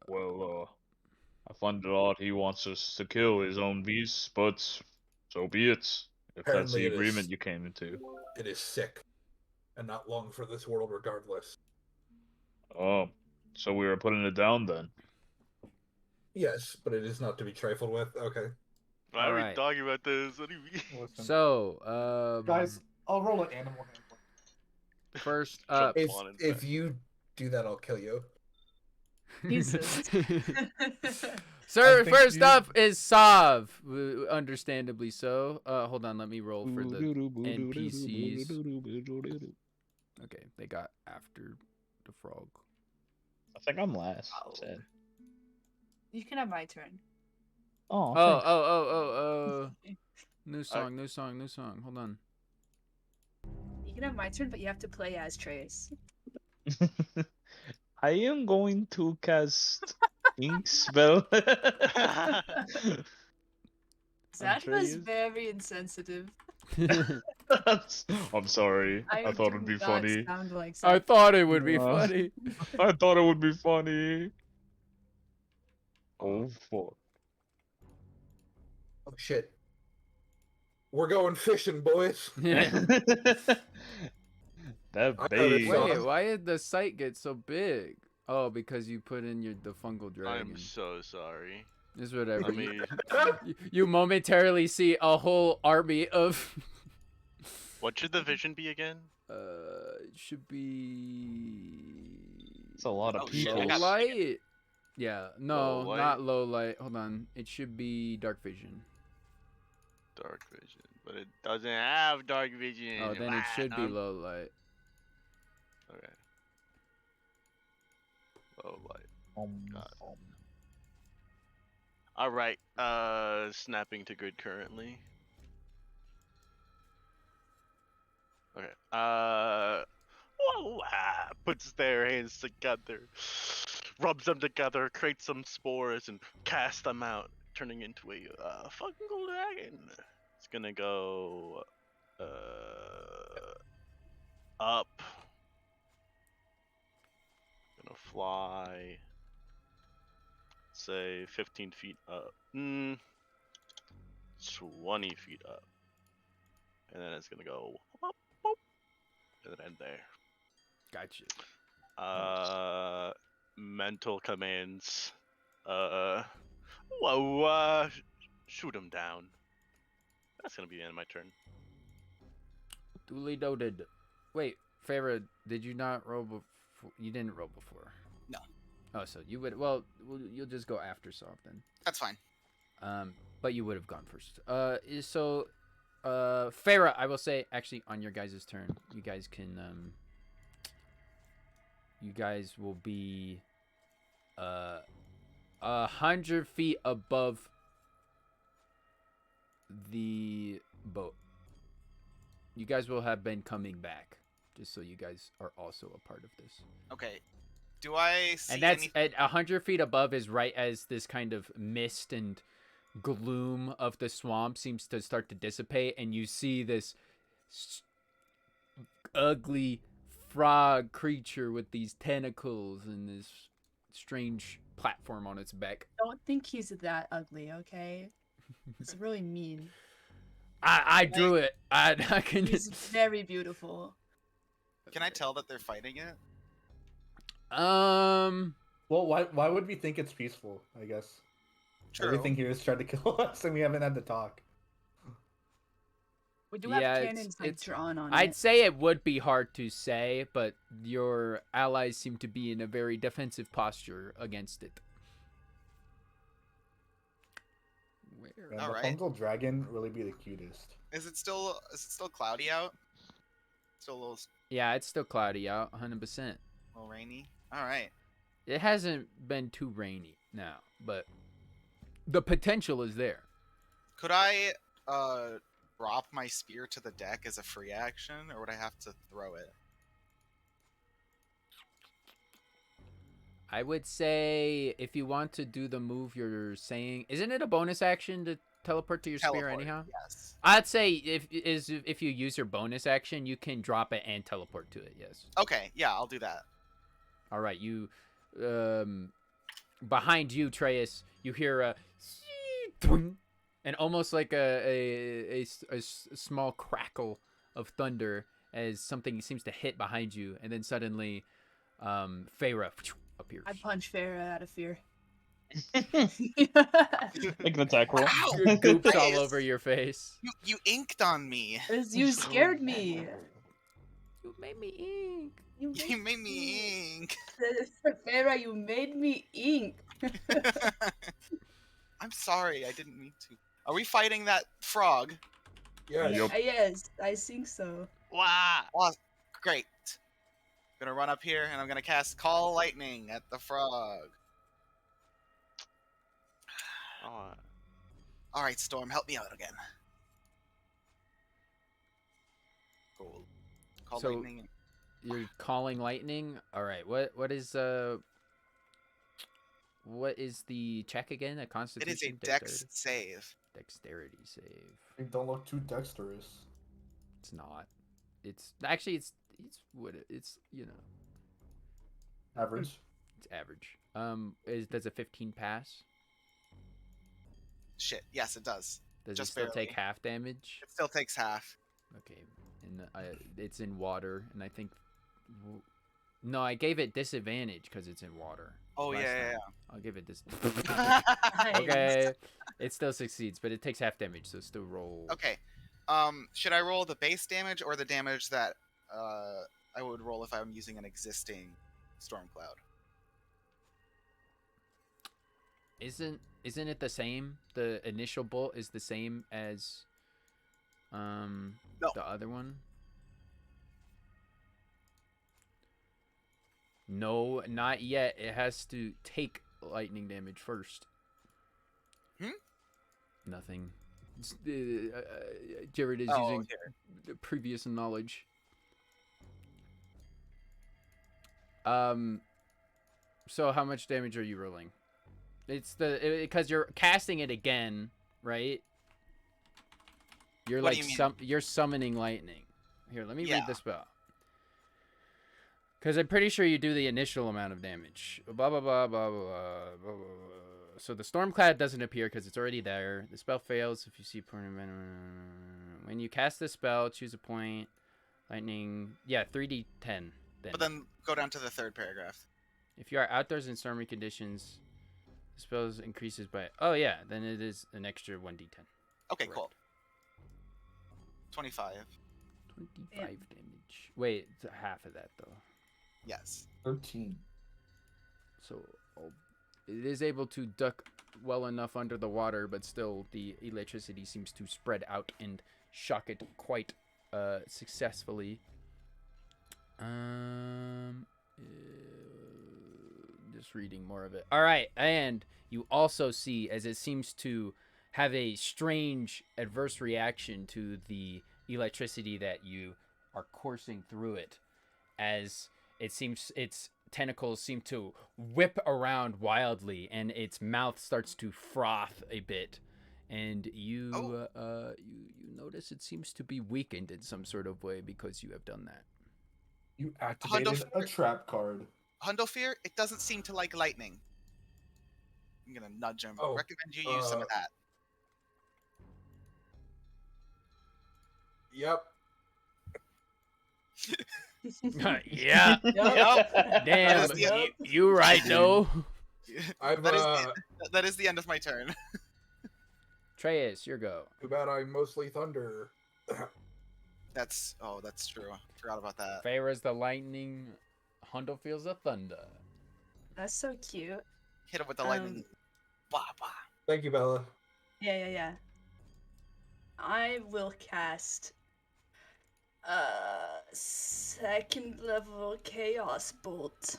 Well, I find it odd he wants us to kill his own beasts, but so be it. If that's Apparently the it is. agreement you came into. It is sick, and not long for this world regardless. Oh, so we were putting it down then. Yes, but it is not to be trifled with. Okay. Why are we Alright. talking about this? What do you mean? Listen, So, guys, I'll roll an animal handling. first Jump up, on and If back. you do that, I'll kill you. Jesus. Sir, think first you- up is Sav. Understandably so. Hold on, let me roll for the NPCs. Okay, they got after the frog. I think I'm last. Oh. Sad. You can have my turn. Oh, Oh. New song. Hold on. You can have my turn, but you have to play as Trace. I am going to cast ink spell. That was Andreas? very insensitive. I'm sorry. I thought it'd do be not funny. sound like I thought it would be Uh, funny. I thought it would be funny. Oh fuck. Oh shit. We're going fishing, boys. That I know this bait. song. Wait, why did the site get so big? Oh, because you put in the Fungal Dragon. I'm so sorry. It's whatever. Let me. You momentarily see a whole army of. What should the vision be again? It should be. It's a lot of Oh, shit, I people. Low got- light. Yeah, no, Low light? not low light. Hold on, it should be dark vision. Dark vision, but it doesn't have dark vision. Oh, then it should be man. low light. Okay. Low light. God. Um, All right. Snapping to good currently. Okay. Whoa, puts their hands together, rubs them together, creates some spores, and casts them out, turning into a fungal dragon. It's gonna go up. Gonna fly. Say 15 feet up. 20 feet up. And then it's gonna go whoop, whoop, and then end there. Gotcha. Mental commands. Shoot him down. That's gonna be the end of my turn. Duly noted. Wait, Farah, did you not roll before? You didn't roll before. No. Oh, so you would. Well, you'll just go after Sav then. That's fine. But you would have gone first. Farah, I will say, actually, on your guys' turn, you guys can, you guys will be, 100 feet above the boat. You guys will have been coming back, just so you guys are also a part of this. Okay. Do I see And that's any... at 100 feet above is right as this kind of mist and gloom of the swamp seems to start to dissipate, and you see this ugly frog creature with these tentacles and this strange platform on its back. Don't think he's that ugly, okay? It's really mean. I drew it. I can He's very beautiful. Can I tell that they're fighting it? Well, why would we think it's peaceful? I guess True. everything here is trying to kill us, and we haven't had to talk. We do Yeah, have it's- cannons it's- drawn on I'd it. say it would be hard to say, but your allies seem to be in a very defensive posture against it. Where? And All the right. Fungal Dragon really be the cutest. Is it still cloudy out? Still a little Yeah, it's still cloudy out, 100%. rainy. All right. It hasn't been too rainy now, but the potential is there. Could I drop my spear to the deck as a free action, or would I have to throw it? I would say if you want to do the move you're saying, isn't it a bonus action to teleport to your spear Teleport, anyhow? Yes. I'd say if you use your bonus action, you can drop it and teleport to it. Yes. Okay. Yeah, I'll do that. All right, you behind you, Treyas, you hear a thwing, and almost like a small crackle of thunder as something seems to hit behind you, and then suddenly, Feyre appears. I punch Farah out of fear. Make an attack roll. Ow! Goops all Treyas, over your face. You inked on me. You scared me. You made me ink. You made me ink. Farah, you made me ink. I'm sorry, I didn't mean to. Are we fighting that frog? Yeah. Yup. Yes, I think so. Wow. Great. Gonna run up here and I'm gonna cast Call Lightning at the frog. Oh, Alright, Storm, help me out again. Cool. Call So- Lightning. You're calling lightning. All right. What is the check again? A It Constitution. is a Dexterity? dex save. Dexterity save. You don't look too dexterous. It's not. It's actually it's what it's Average. it's average. Does a 15 pass? Shit, yes, it does. Does Just it still take barely. half damage? It still takes half. Okay, and it's in water, and I think no, I gave it disadvantage because it's in water. Oh, last yeah, time. I'll give it this. yeah. Okay, it still succeeds, but it takes half damage, so still roll. Okay. Should I roll the base damage or the damage that I would roll if I'm using an existing storm cloud? Isn't it the same? The initial bolt is the same as No. the other one? No, not yet. It has to take lightning damage first. Nothing. Jared is using here. the previous knowledge. So how much damage are you rolling? It's because you're casting it again, right? You're What do like you mean? you're summoning lightning. Here, let me read Yeah. the spell. Because I'm pretty sure you do the initial amount of damage. Blah blah blah blah blah blah blah. blah. So the storm cloud doesn't appear because it's already there. The spell fails if you see point of when you cast the spell, choose a point. Lightning, yeah, 3d10. Then. But then go down to the third paragraph. If you are outdoors in stormy conditions, the spell increases by. Oh yeah, then it is an extra 1d10. Okay, Correct. cool. 25. 25 damage. Wait, it's half of that though. Yes. 13. So it is able to duck well enough under the water, but still the electricity seems to spread out and shock it quite successfully. Just reading more of it. All right, and you also see as it seems to have a strange adverse reaction to the electricity that you are coursing through it, as it seems its tentacles seem to whip around wildly, and its mouth starts to froth a bit, and you you notice it seems to be weakened in some sort of way because you have done that. You activated a trap card. Hundofear, it doesn't seem to like lightning. I'm gonna nudge him. Oh, Recommend you use some of that. Yep. Yeah. Yup. Damn. Yep. You right, no. I've That is the end of my turn. Treyas, your go. too bad I'm mostly thunder. That's true. I forgot about that. Feyre's the lightning. Hundo feels the thunder. That's so cute. Hit him with the lightning. Bah, bah. Thank you, Bella. Yeah. I will cast second level chaos bolt.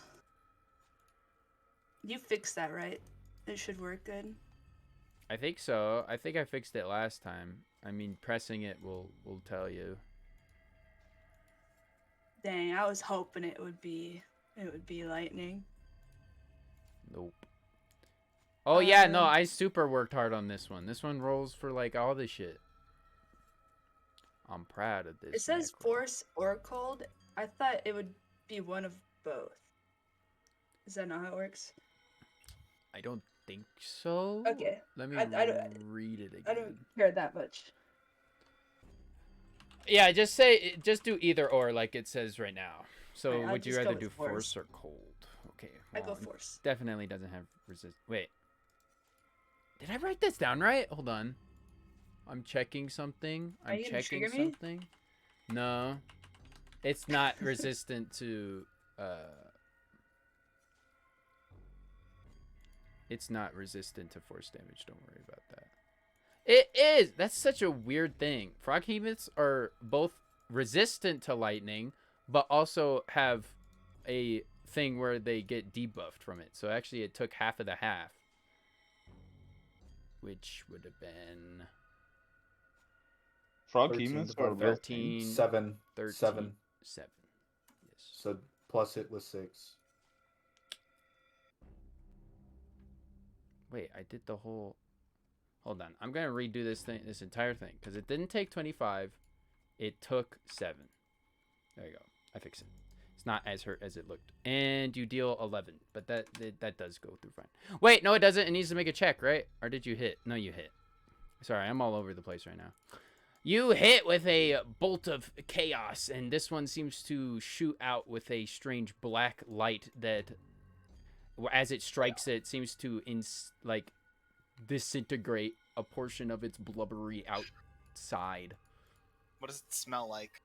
You fixed that, right? It should work good. I think so. I think I fixed it last time. I mean, pressing it will tell you. Dang, I was hoping it would be lightning. Nope. Oh yeah, no, Um, I super worked hard on this one. This one rolls for like all the shit. I'm proud of this. It says macro. force or cold. I thought it would be one of both. Is that not how it works? I don't think so. Okay. Let me I don't- read it again. I don't care that much. Yeah, just do either or, like it says right now. So Alright, I'll would you just go rather with do force. force or cold? Okay. I go it force. Definitely doesn't have resist. Wait. Did I write this down right? Hold on. I'm checking something. Are I'm you gonna checking trigger me? something. No. It's not resistant to it's not resistant to force damage. Don't worry about that. It is. That's such a weird thing. Froghemoths are both resistant to lightning, but also have a thing where they get debuffed from it. So actually, it took half of the half, which would have been Froghemoths are real 13, 7. 13, 7. 7. Yes. So plus it was 6. Wait, I did the whole. Hold on. I'm gonna redo this entire thing, because it didn't take 25. It took 7. There you go. I fixed it. It's not as hurt as it looked. And you deal 11, but that does go through fine. Wait, no, it doesn't. It needs to make a check, right? Or did you hit? No, you hit. Sorry, I'm all over the place right now. You hit with a bolt of chaos, and this one seems to shoot out with a strange black light that, as it strikes it, seems to disintegrate a portion of its blubbery outside. What does it smell like?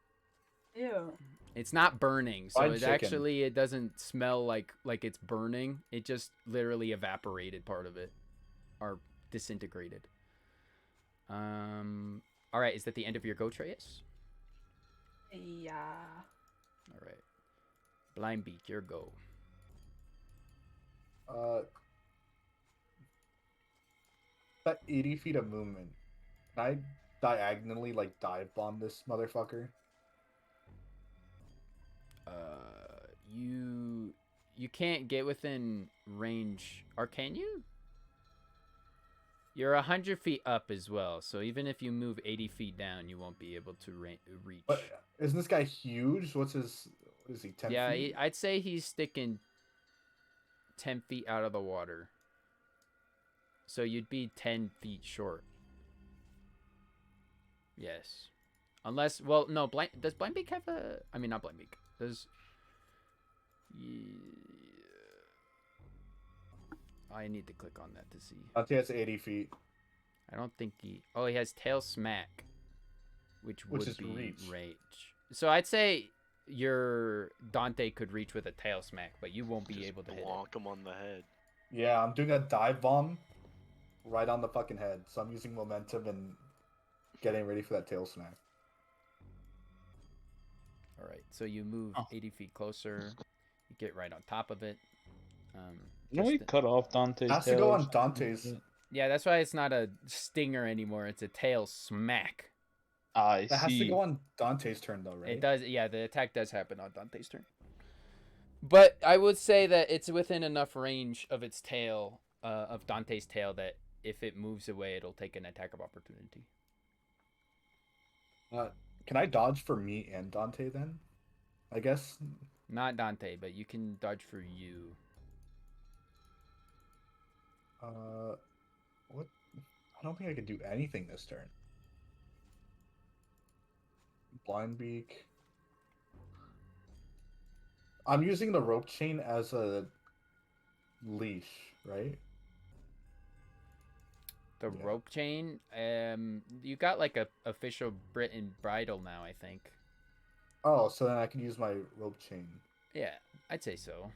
Ew. It's not burning, so Fried it chicken. actually it doesn't smell like it's burning. It just literally evaporated part of it, or disintegrated. All right, is that the end of your go, Treyas? Yeah. All right, Blind Beak, your go. That 80 feet of movement. Can I diagonally like dive bomb this motherfucker? You can't get within range, or can you? You're 100 feet up as well, so even if you move 80 feet down, you won't be able to reach. But isn't this guy huge? What is he, 10 Yeah, feet? I'd say he's sticking 10 feet out of the water. So you'd be 10 feet short. Yes. Unless, well, no, does Blind Beak have a... I mean, not Blind Beak. Does... I need to click on that to see. I'd say it's 80 feet. I don't think he... Oh, he has Tail Smack. Which would is be reach. range. So I'd say your Dante could reach with a Tail Smack, but you won't be Just able to hit it. Bonk him on the head. Yeah, I'm doing a dive bomb right on the fucking head. So I'm using momentum and getting ready for that tail smack. All right, so you move 80 feet closer. You get right on top of it. Can we cut off Dante's Has to tail go or on something? Dante's. Yeah, that's why it's not a stinger anymore. It's a tail smack. I That has to see. go on Dante's turn though, right? It does. Yeah, the attack does happen on Dante's turn. But I would say that it's within enough range of its tail, of Dante's tail, that if it moves away, it'll take an attack of opportunity. Can I dodge for me and Dante then? I guess. Not Dante, but you can dodge for you. What? I don't think I can do anything this turn. Blind Beak. I'm using the rope chain as a leash, right? The Yeah. rope chain. You got like a official Britain bridle now, I think. Oh, so then I can use my rope chain. Yeah, I'd say so.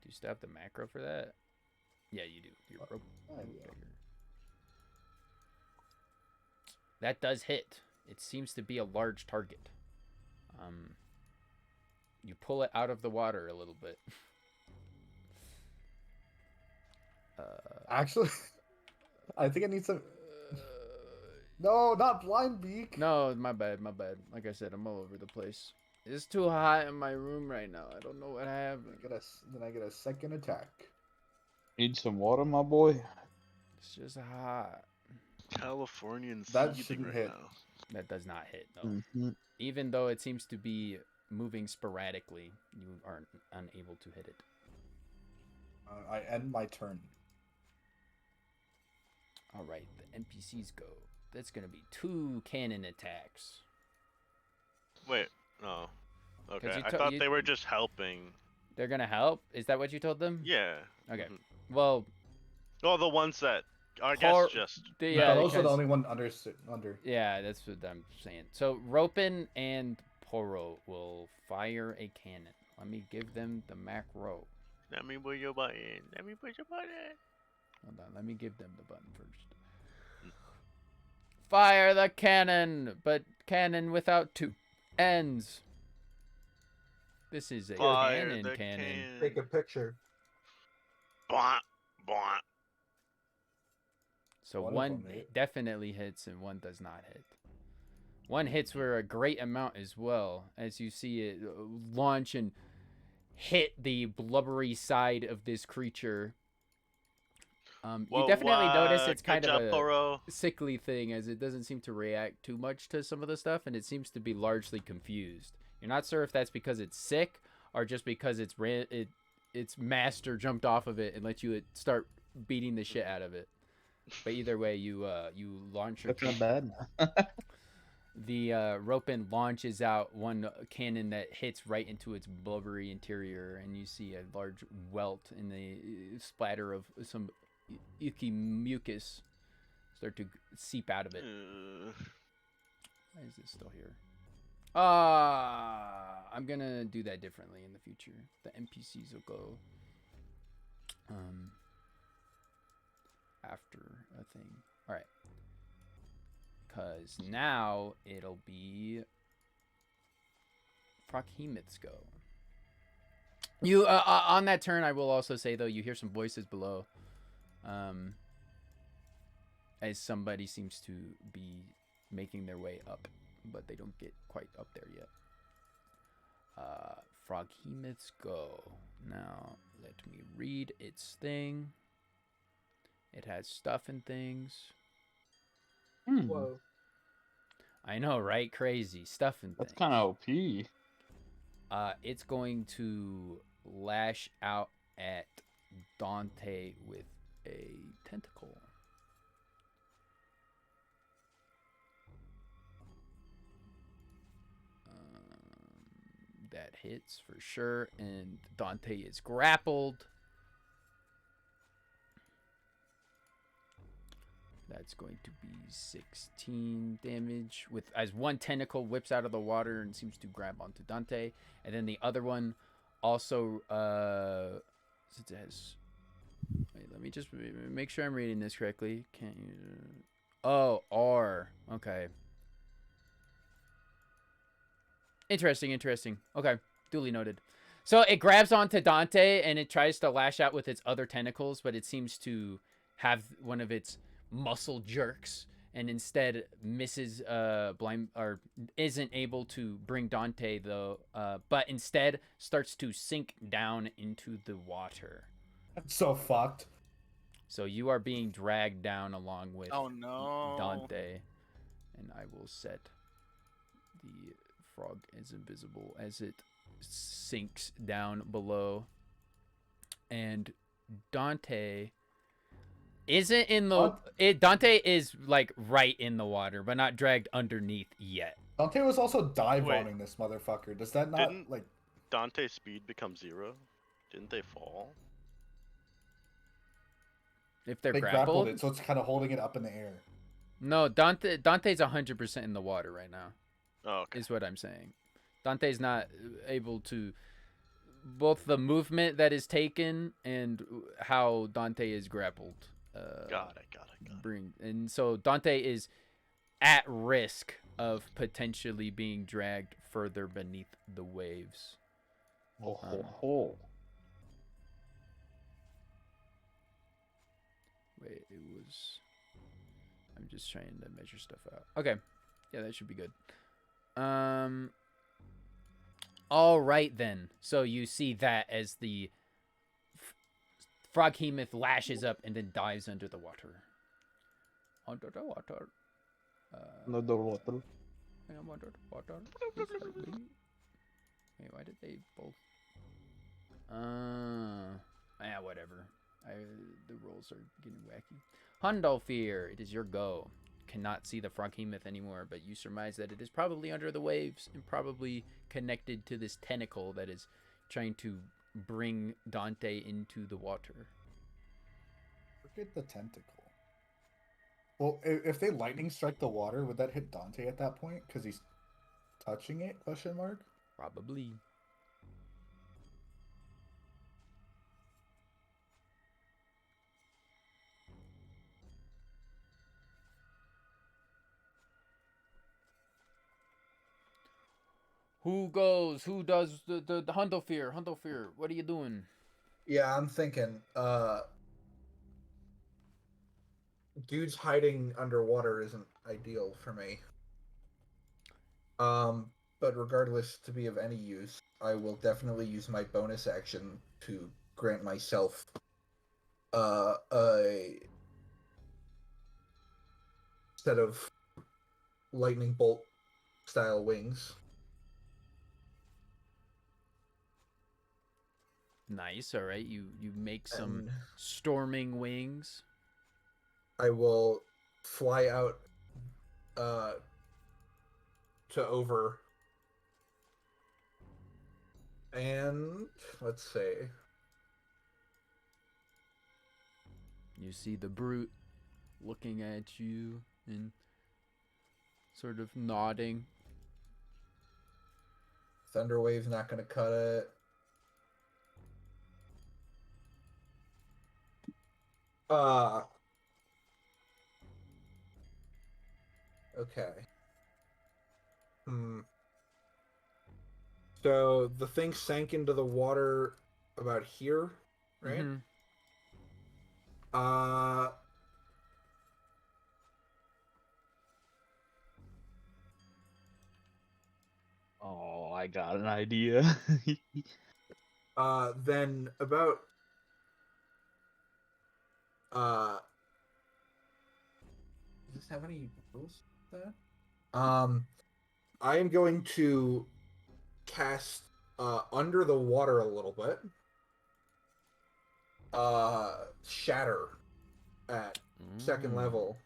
Do you still have the macro for that? Yeah, you do. Your rope. I do. dagger. That does hit. It seems to be a large target. You pull it out of the water a little bit. Actually, I think I need some. No, not Blind Beak. No, my bad, my bad. Like I said, I'm all over the place. It's too hot in my room right now. I don't know what happened. Then I get a second attack. Need some water, my boy? It's just hot. Californian That seething shouldn't right hit. now. That does not hit, no. Mm-hmm. Even though it seems to be moving sporadically, you are unable to hit it. I end my turn. All right, the NPCs go. That's gonna be 2 cannon attacks. Wait, no. 'Cause Okay, you I to- thought you- they were just helping. They're gonna help. Is that what you told them? Yeah. Okay. mhm. Well, Well, the ones that I Por- guess just yeah, Those are the because- only one under. Yeah, that's what I'm saying. So Ropin and Poro will fire a cannon. Let me give them the macro. let me push your button. Let me push your button. Hold on, let me give them the button first. Fire the cannon, but cannon without 2 ends. This is a Fire cannon the cannon. Take a picture. Blah, blah. So One of one them hit. definitely hits and one does not hit. One hits for a great amount as well, as you see it launch and hit the blubbery side of this creature. You Whoa, definitely notice it's good kind job, of a Poro. sickly thing, as it doesn't seem to react too much to some of the stuff, and it seems to be largely confused. You're not sure if that's because it's sick or just because its master jumped off of it and let you start beating the shit out of it. But either way, you launch your. That's not bad. The Ropin launches out one cannon that hits right into its blubbery interior, and you see a large welt in the splatter of some icky mucus start to seep out of it. Why is this still here? I'm gonna do that differently in the future. The NPCs will go after a thing. All right. Because now it'll be Froghemoth's go. You on that turn, I will also say though, you hear some voices below, as somebody seems to be making their way up, but they don't get quite up there yet. Froghemoth's go. Now let me read its thing. It has stuff and things. Whoa. I know, right? Crazy stuff and That's things. kind of OP. It's going to lash out at Dante with a tentacle. That hits for sure, and Dante is grappled. That's going to be 16 damage with as one tentacle whips out of the water and seems to grab onto Dante, and then the other one also since it has. Wait, let me just make sure I'm reading this correctly. Can't you? Oh, R. Okay. Interesting. Okay, duly noted. So it grabs onto Dante and it tries to lash out with its other tentacles, but it seems to have one of its muscle jerks and instead misses blind or isn't able to bring Dante though, but instead starts to sink down into the water. That's so fucked. So you are being dragged down along with Oh no. Dante, and I will set the frog as invisible as it sinks down below. And Dante isn't in the Dante is like right in the water, but not dragged underneath yet. Dante was also dive bombing this motherfucker. Does that not Didn't- like Dante's speed becomes 0? Didn't they fall? If they're they grappled, grappled it, so it's kind of holding it up in the air? no, Dante's 100% in the water right now. Oh, okay. Is what I'm saying. Dante's not able to both the movement that is taken and how Dante is grappled. Got it. And so Dante is at risk of potentially being dragged further beneath the waves. Wait, it was. I'm just trying to measure stuff out. Okay, yeah, that should be good. All right then. So you see that as the Froghemoth lashes up and then dives under the water. Under the water. I am under the water. Wait, why did they both? Whatever. The rolls are getting wacky. Hundalfir, it is your go. Cannot see the Froghemoth anymore, but you surmise that it is probably under the waves and probably connected to this tentacle that is trying to bring Dante into the water. Look at the tentacle. Well, if they lightning strike the water, would that hit Dante at that point? Because he's touching it? Question mark. Probably. Who goes? Who does the Hundalfir? Hundalfir, what are you doing? Yeah, I'm thinking. Dudes hiding underwater isn't ideal for me. But regardless, to be of any use, I will definitely use my bonus action to grant myself a set of lightning bolt style wings. Nice. All right. You make some And storming wings. I will fly out to over, and let's see. You see the brute looking at you and sort of nodding. Thunderwave's not gonna cut it. Okay. So the thing sank into the water about here, right? Mm-hmm. Oh, I got an idea. Then about does this have any rules for that? I am going to cast under the water a little bit. Shatter at second level.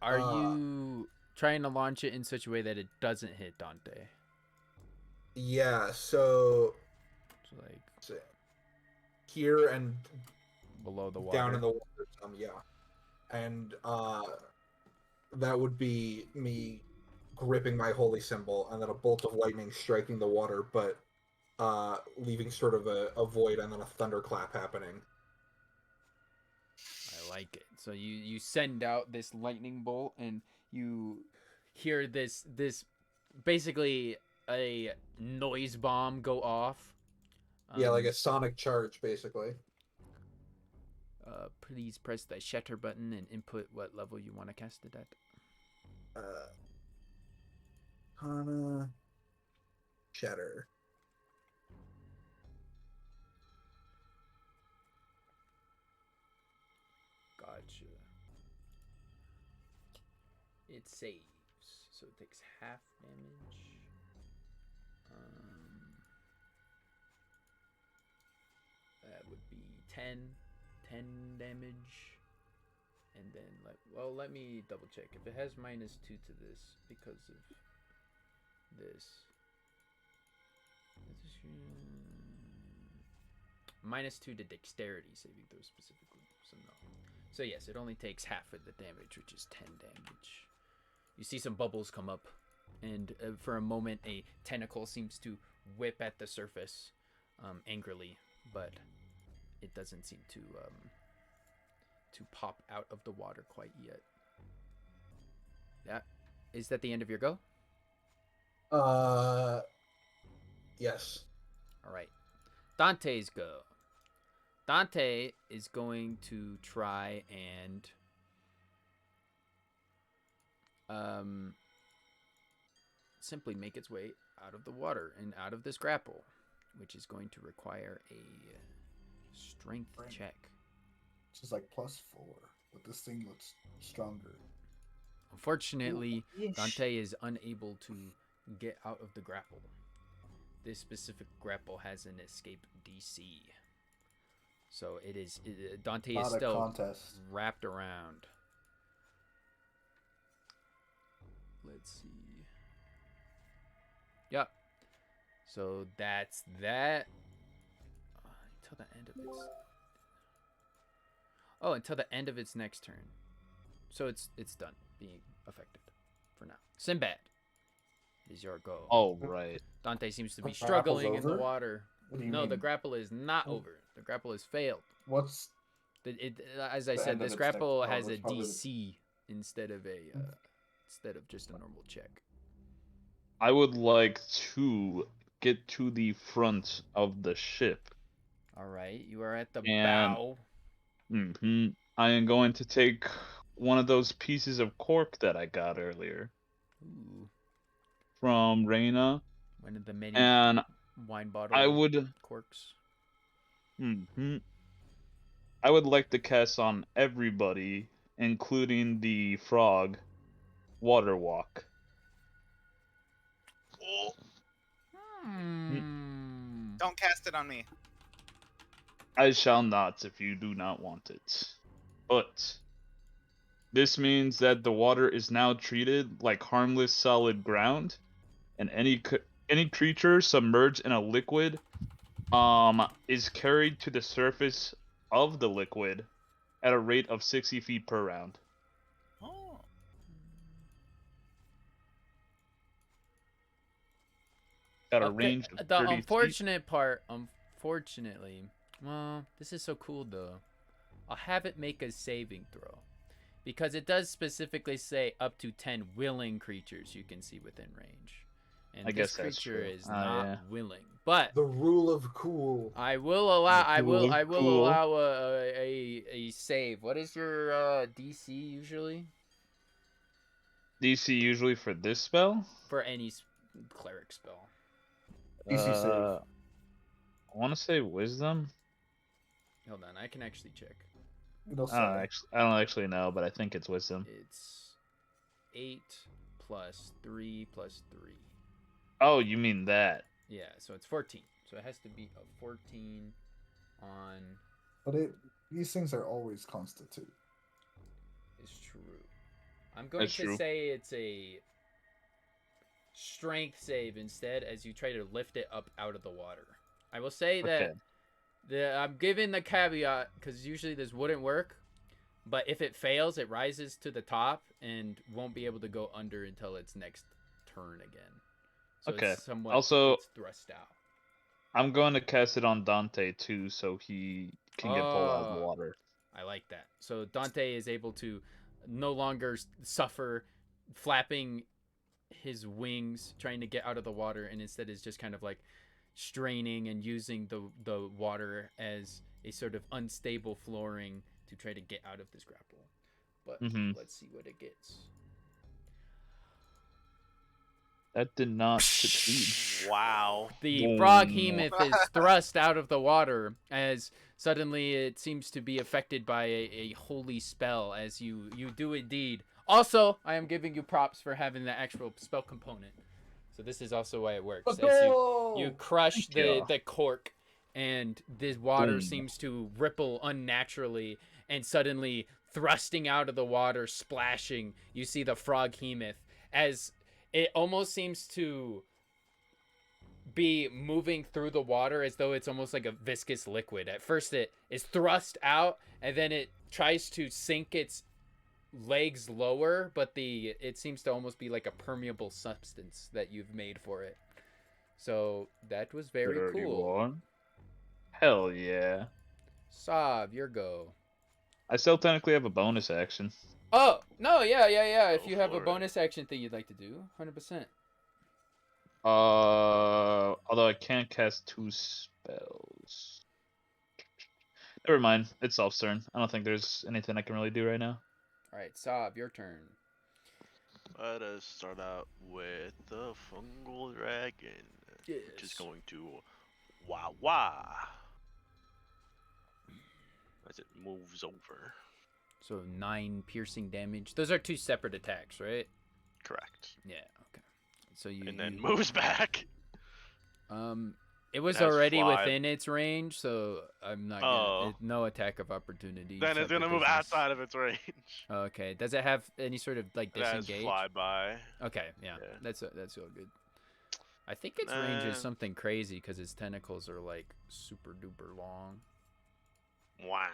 Are you trying to launch it in such a way that it doesn't hit Dante? Yeah, so like here and below the water. Down in the water some, yeah. And that would be me gripping my holy symbol and then a bolt of lightning striking the water, but leaving sort of a void and then a thunderclap happening. I like it. So you send out this lightning bolt and you hear this basically a noise bomb go off. Yeah, like a sonic charge, basically. Please press the shatter button and input what level you want to cast it at. Hana shatter. Gotcha. It saves, so it takes half damage. That would be 10 damage. And then, let me double check. If it has -2 to this because of this. -2 to dexterity saving throw specifically. So no. So yes, it only takes half of the damage, which is 10 damage. You see some bubbles come up, and for a moment, a tentacle seems to whip at the surface angrily, but it doesn't seem to pop out of the water quite yet. Is that the end of your go? Yes. All right. Dante's go. Dante is going to try and simply make its way out of the water and out of this grapple, which is going to require a strength check. Which is like +4, but this thing looks stronger. Unfortunately, Dante is unable to get out of the grapple. this specific grapple has an escape DC. So it is Dante Not is a still contest. wrapped around. Let's see. Yep. So that's that. Until the end of its. Oh, until the end of its next turn. So it's done being affected for now. Sinbad, it is your go. Oh, right. Dante seems to be The grapple's struggling in the over? water. What do you No, mean? the grapple is not Oh. over. The grapple has failed. What's As I The said, end of this its grapple next- oh, has a which part was it? DC instead of just a normal check. I would like to get to the front of the ship. All right, you are at the And- bow. I am going to take one of those pieces of cork that I got earlier Ooh, from Reina, one of the many and wine bottle I would corks. I would like to cast on everybody, including the frog, Water Walk. Oh. Don't cast it on me. I shall not if you do not want it. But this means that the water is now treated like harmless solid ground, and any creature submerged in a liquid is carried to the surface of the liquid at a rate of 60 feet per round. Oh. At a Okay, range of the 30 feet. unfortunate part, unfortunately, well, this is so cool though. I'll have it make a saving throw, because it does specifically say up to 10 willing creatures you can see within range, and I this guess that's creature true. is Oh, not yeah. willing. But The rule of cool. I will allow. I will Cool. allow a save. What is your DC usually DC usually for this spell? for any cleric spell? DC save? I want to say wisdom. Hold on, I can actually check. It'll I say. don't actually know, but I think it's wisdom. It's 8 plus 3 plus 3. Oh, you mean that? Yeah, so it's 14. So it has to be a 14 on. But these things are always constitute. Is true. I'm going That's to true. say it's a strength save instead, as you try to lift it up out of the water. I will say that I'm giving the caveat because usually this wouldn't work, but if it fails, it rises to the top and won't be able to go under until its next turn again. So Okay. It's somewhat Also- gets thrust out. I'm going to cast it on Dante too, so he can get pulled out of the Oh. water. I like that. So Dante is able to no longer suffer flapping his wings trying to get out of the water, and instead is just kind of like straining and using the water as a sort of unstable flooring to try to get out of this grapple. But let's see what it gets. That did not succeed. Wow. The Boom. frog hemoth is thrust out of the water as suddenly it seems to be affected by a holy spell as you do indeed. Also, I am giving you props for having the actual spell component. So this is also why it works. Let's As go! you crush Thank you. the cork and this water Boom. seems to ripple unnaturally and suddenly thrusting out of the water, splashing. You see the frog hemoth as it almost seems to be moving through the water as though it's almost like a viscous liquid. At first it is thrust out and then it tries to sink its legs lower, but it seems to almost be like a permeable substance that you've made for it. So that was very cool. 31. Hell yeah. Sav, your go. I still technically have a bonus action. Oh, no, yeah. If Go you have a for it. bonus action thing you'd like to do, 100%. Although I can't cast 2 spells. Never mind. It's Elf's turn. I don't think there's anything I can really do right now. All right, Sav, your turn. Let us start out with the Fungal Dragon, which is going to wah as it moves over. So 9 piercing damage. Those are 2 separate attacks, right? Correct. Yeah, okay. So you And then you- moves back. It was It has already fly. within its range, so I'm not gonna. No attack of opportunity. Then it's gonna move outside of its range. Okay. Does it have any sort of like It has disengage? flyby. Okay. Yeah. Yeah. That's all good. I think its range is something crazy because its tentacles are like super duper long. Wow.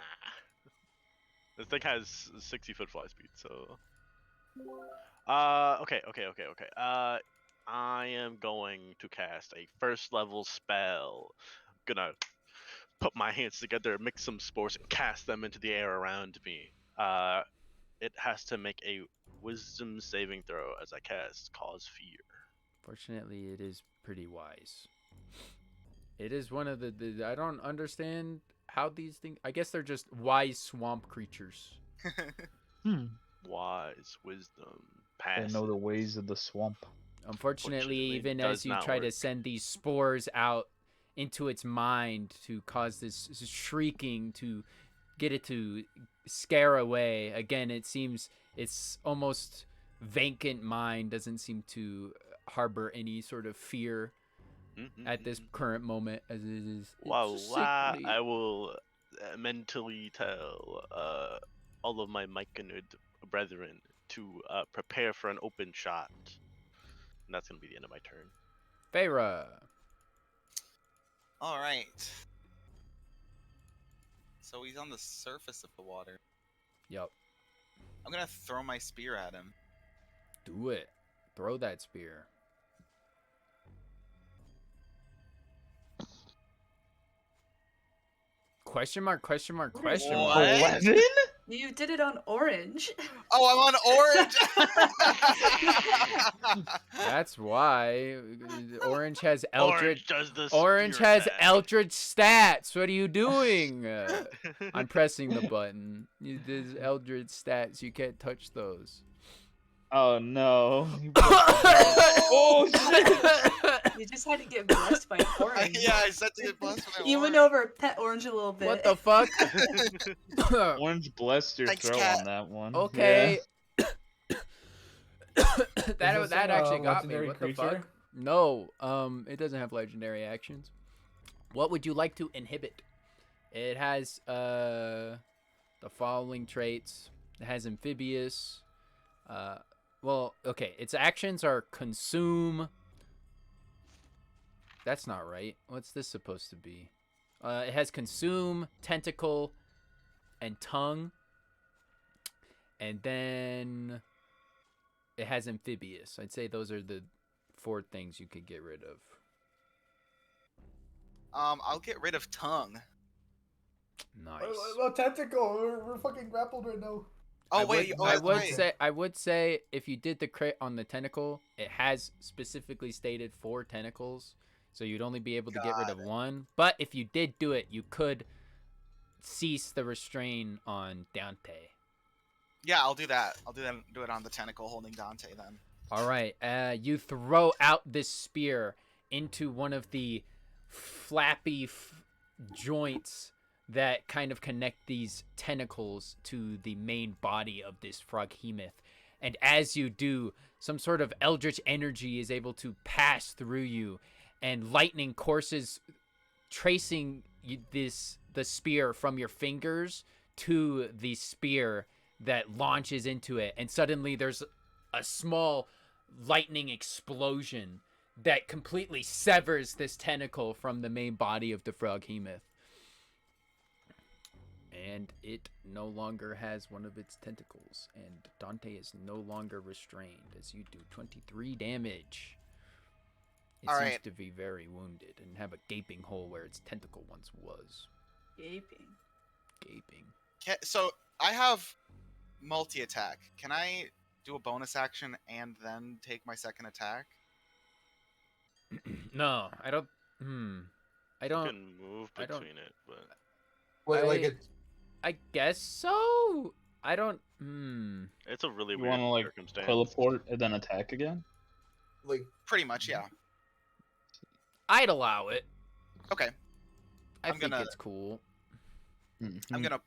This thing has 60-foot fly speed, so. Okay. I am going to cast a first level spell. Gonna put my hands together, mix some spores, and cast them into the air around me. It has to make a wisdom saving throw as I cast Cause Fear. Fortunately, it is pretty wise. It is one of the I don't understand how these things. I guess they're just wise swamp creatures. Wise wisdom. They Passive. know the ways of the swamp. Unfortunately, even does as you not try to work. send these spores out into its mind to cause this shrieking to get it to scare away, again, it seems it's almost vacant mind, doesn't seem to harbor any sort of fear at this current moment as it is. Well, sickly. I will mentally tell all of my Myconid brethren to prepare for an open shot. And that's going to be the end of my turn. Feyre. All right. So he's on the surface of the water. Yup. I'm gonna throw my spear at him. Do it. Throw that spear. Question mark, question mark, question mark. What? 11? You did it on orange. Oh, I'm on orange. That's why Orange has Eldritch. Orange does the Orange spear has attack. Eldritch stats. What are you doing? I'm pressing the button. There's Eldritch stats. You can't touch those. Oh no. Oh shit! You just had to get blessed by orange. Yeah, I said to get blessed by You went orange. over pet orange a little bit. What the fuck? Orange blessed your Thanks, throw cat. on that one. Okay. Is that this that a actually got me. legendary What the creature? fuck? No, it doesn't have legendary actions. What would you like to inhibit? It has the following traits. It has amphibious. Well, okay. Its actions are consume. That's not right. What's this supposed to be? It has consume, tentacle, and tongue. And then it has amphibious. I'd say those are the 4 things you could get rid of. I'll get rid of tongue. Nice. Tentacle. We're fucking grappled right now. Oh I wait, would, oh, I that's would right. say I would say if you did the crit on the tentacle, it has specifically stated 4 tentacles, so you'd only be able to get rid of 1. But if you did do it, you could cease the restrain on Dante. Yeah, I'll do that. I'll do it on the tentacle holding Dante then. All right. You throw out this spear into one of the flappy joints that kind of connect these tentacles to the main body of this froghemoth. And as you do, some sort of eldritch energy is able to pass through you, and lightning courses, tracing the spear from your fingers to the spear that launches into it. And suddenly there's a small lightning explosion that completely severs this tentacle from the main body of the froghemoth. And it no longer has one of its tentacles, and Dante is no longer restrained as you do 23 damage. It All seems right. to be very wounded and have a gaping hole where its tentacle once was. Gaping. So I have multi-attack. Can I do a bonus action and then take my second attack? No, I don't. I You don't. can move I don't- between it, but Wait, like I- it's I guess so. I don't. it's a really You weird want to like circumstance. teleport and then attack again? like Pretty much, yeah. I'd allow it. Okay. I I'm think gonna- it's cool. I'm gonna.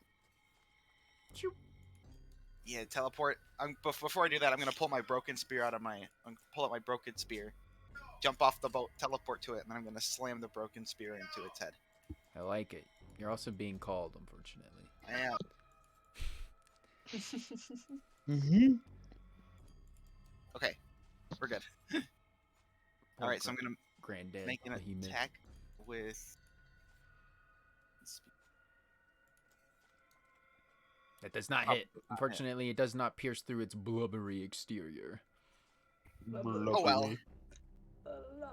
Shoot. Yeah, teleport. Before I do that, I'm gonna pull my broken spear out of my. Pull out my broken spear. jump off the boat, teleport to it, and then I'm gonna slam the broken spear into its head. I like it. You're also being called, unfortunately. I am. Mm-hmm. Okay, we're good. All right, so I'm gonna Granddad make an behemoth. attack with. That does not hit. Unfortunately, it does not pierce through its blubbery exterior. Oh well.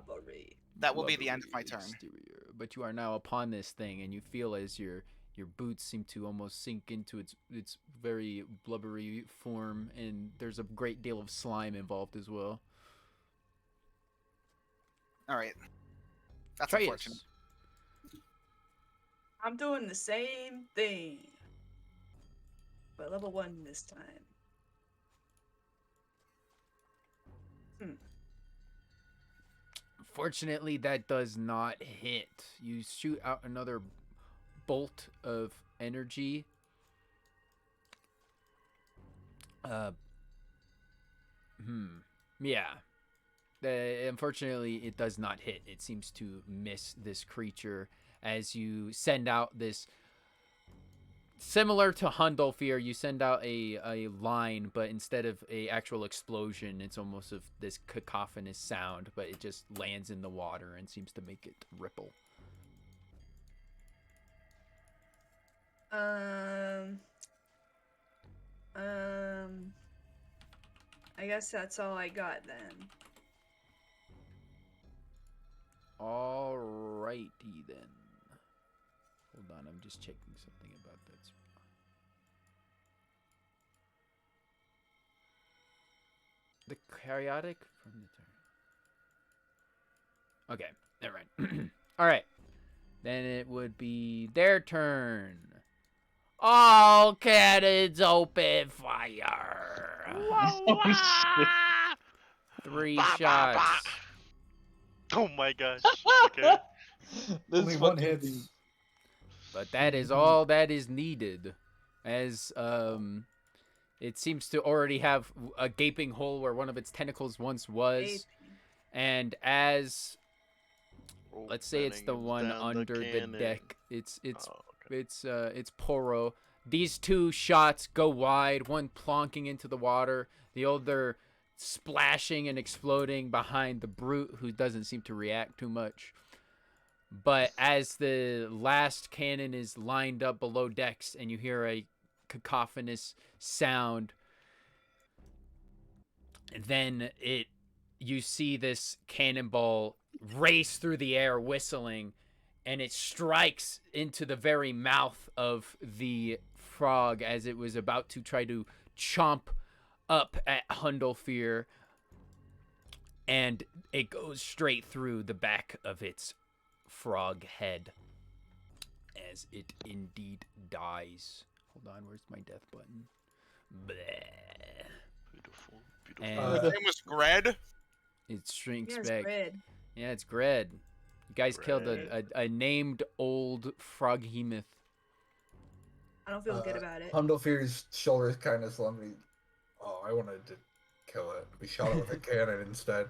Blubbery. That will be the end of my turn. Exterior. But you are now upon this thing, and you feel as your boots seem to almost sink into its very blubbery form, and there's a great deal of slime involved as well. All right. That's Atreus. unfortunate. I'm doing the same thing. But level 1 this time. Fortunately, that does not hit. You shoot out another bolt of energy. Yeah. Unfortunately, it does not hit. It seems to miss this creature as you send out this. Similar to Hundolfir, you send out a line, but instead of a actual explosion, it's almost of this cacophonous sound, but it just lands in the water and seems to make it ripple. I guess that's all I got then. Alrighty then. Hold on, I'm just checking something about that. The chaotic from the turn. Okay, never mind. Alright. Then it would be their turn. All cannons open fire. Oh, shit. 3 shots. Oh my gosh. Okay. This Only one fucking hits. thing. But that is all that is needed. As it seems to already have a gaping hole where one of its tentacles once was. Gaping. And as let's say it's the one under the deck. It's Poro. These 2 shots go wide, one plonking into the water, the other splashing and exploding behind the brute who doesn't seem to react too much. But as the last cannon is lined up below decks and you hear a cacophonous sound, then you see this cannonball race through the air whistling, and it strikes into the very mouth of the frog as it was about to try to chomp up at Hundolfir, and it goes straight through the back of its frog head as it indeed dies. Hold on, where's my death button? Bleh. Beautiful. And His name was Gred. it shrinks Yeah, it's back. red. Yeah, it's Gred. You guys killed Gred. a named old froghemoth. I don't feel good about it. Hundolfir's shoulders kind of slump. Oh, I wanted to kill it. We shot it with a cannon instead.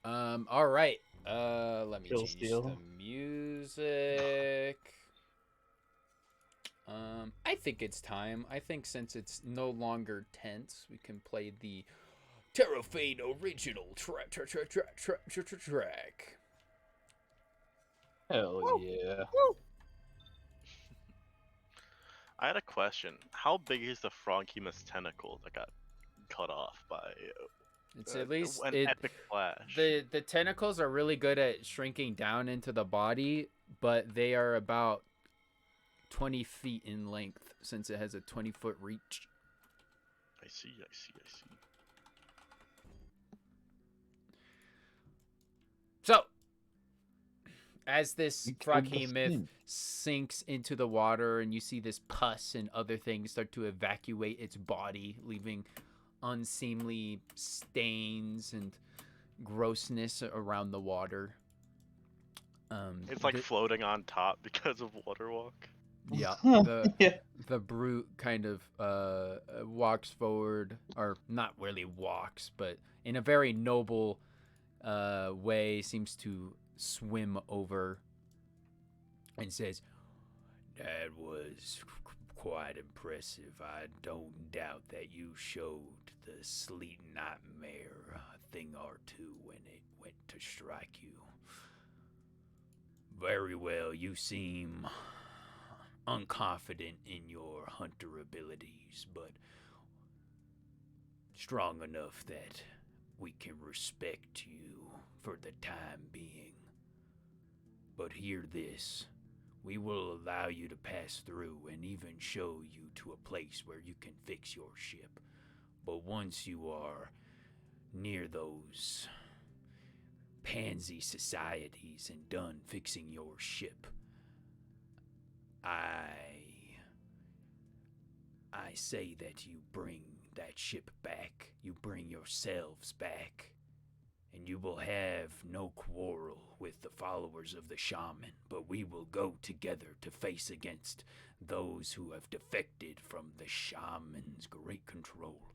All right. Let me Kill change steal. the music. I think it's time. I think since it's no longer tense, we can play the Terofane original track. Hell Woo. yeah. I had a question. How big is the froghemoth's tentacle that got cut off by It's at least an epic flash? the tentacles are really good at shrinking down into the body, but they are about 20 feet in length since it has a 20-foot reach. I see. So, as this You killed the froghemoth thing. sinks into the water and you see this pus and other things start to evacuate its body, leaving unseemly stains and grossness around the water. It's like floating on top because of water walk. Yeah, the Yeah. the brute kind of walks forward, or not really walks, but in a very noble way seems to swim over and says, "That was quite impressive. I don't doubt that you showed the sleet nightmare a thing or two when it went to strike you. Very well, you seem unconfident in your hunter abilities, but strong enough that we can respect you for the time being. But hear this. We will allow you to pass through and even show you to a place where you can fix your ship. But once you are near those pansy societies and done fixing your ship, I say that you bring that ship back. You bring yourselves back. And you will have no quarrel with the followers of the shaman, but we will go together to face against those who have defected from the shaman's great control,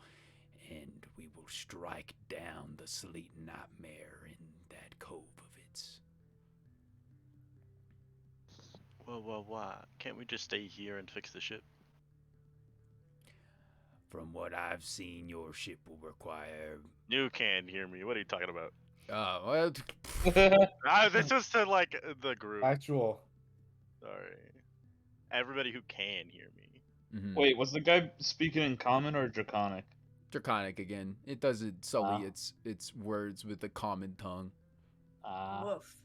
and we will strike down the sleet nightmare in that cove of its." Whoa. Can't we just stay here and fix the ship? From what I've seen, your ship will require... You can't hear me. What are you talking about? well... This was to, like, the group. Actual. Sorry. Everybody who can hear me. Mhm. Wait, was the guy speaking in common or draconic? Draconic again. It doesn't sully its words with the common tongue. Woof.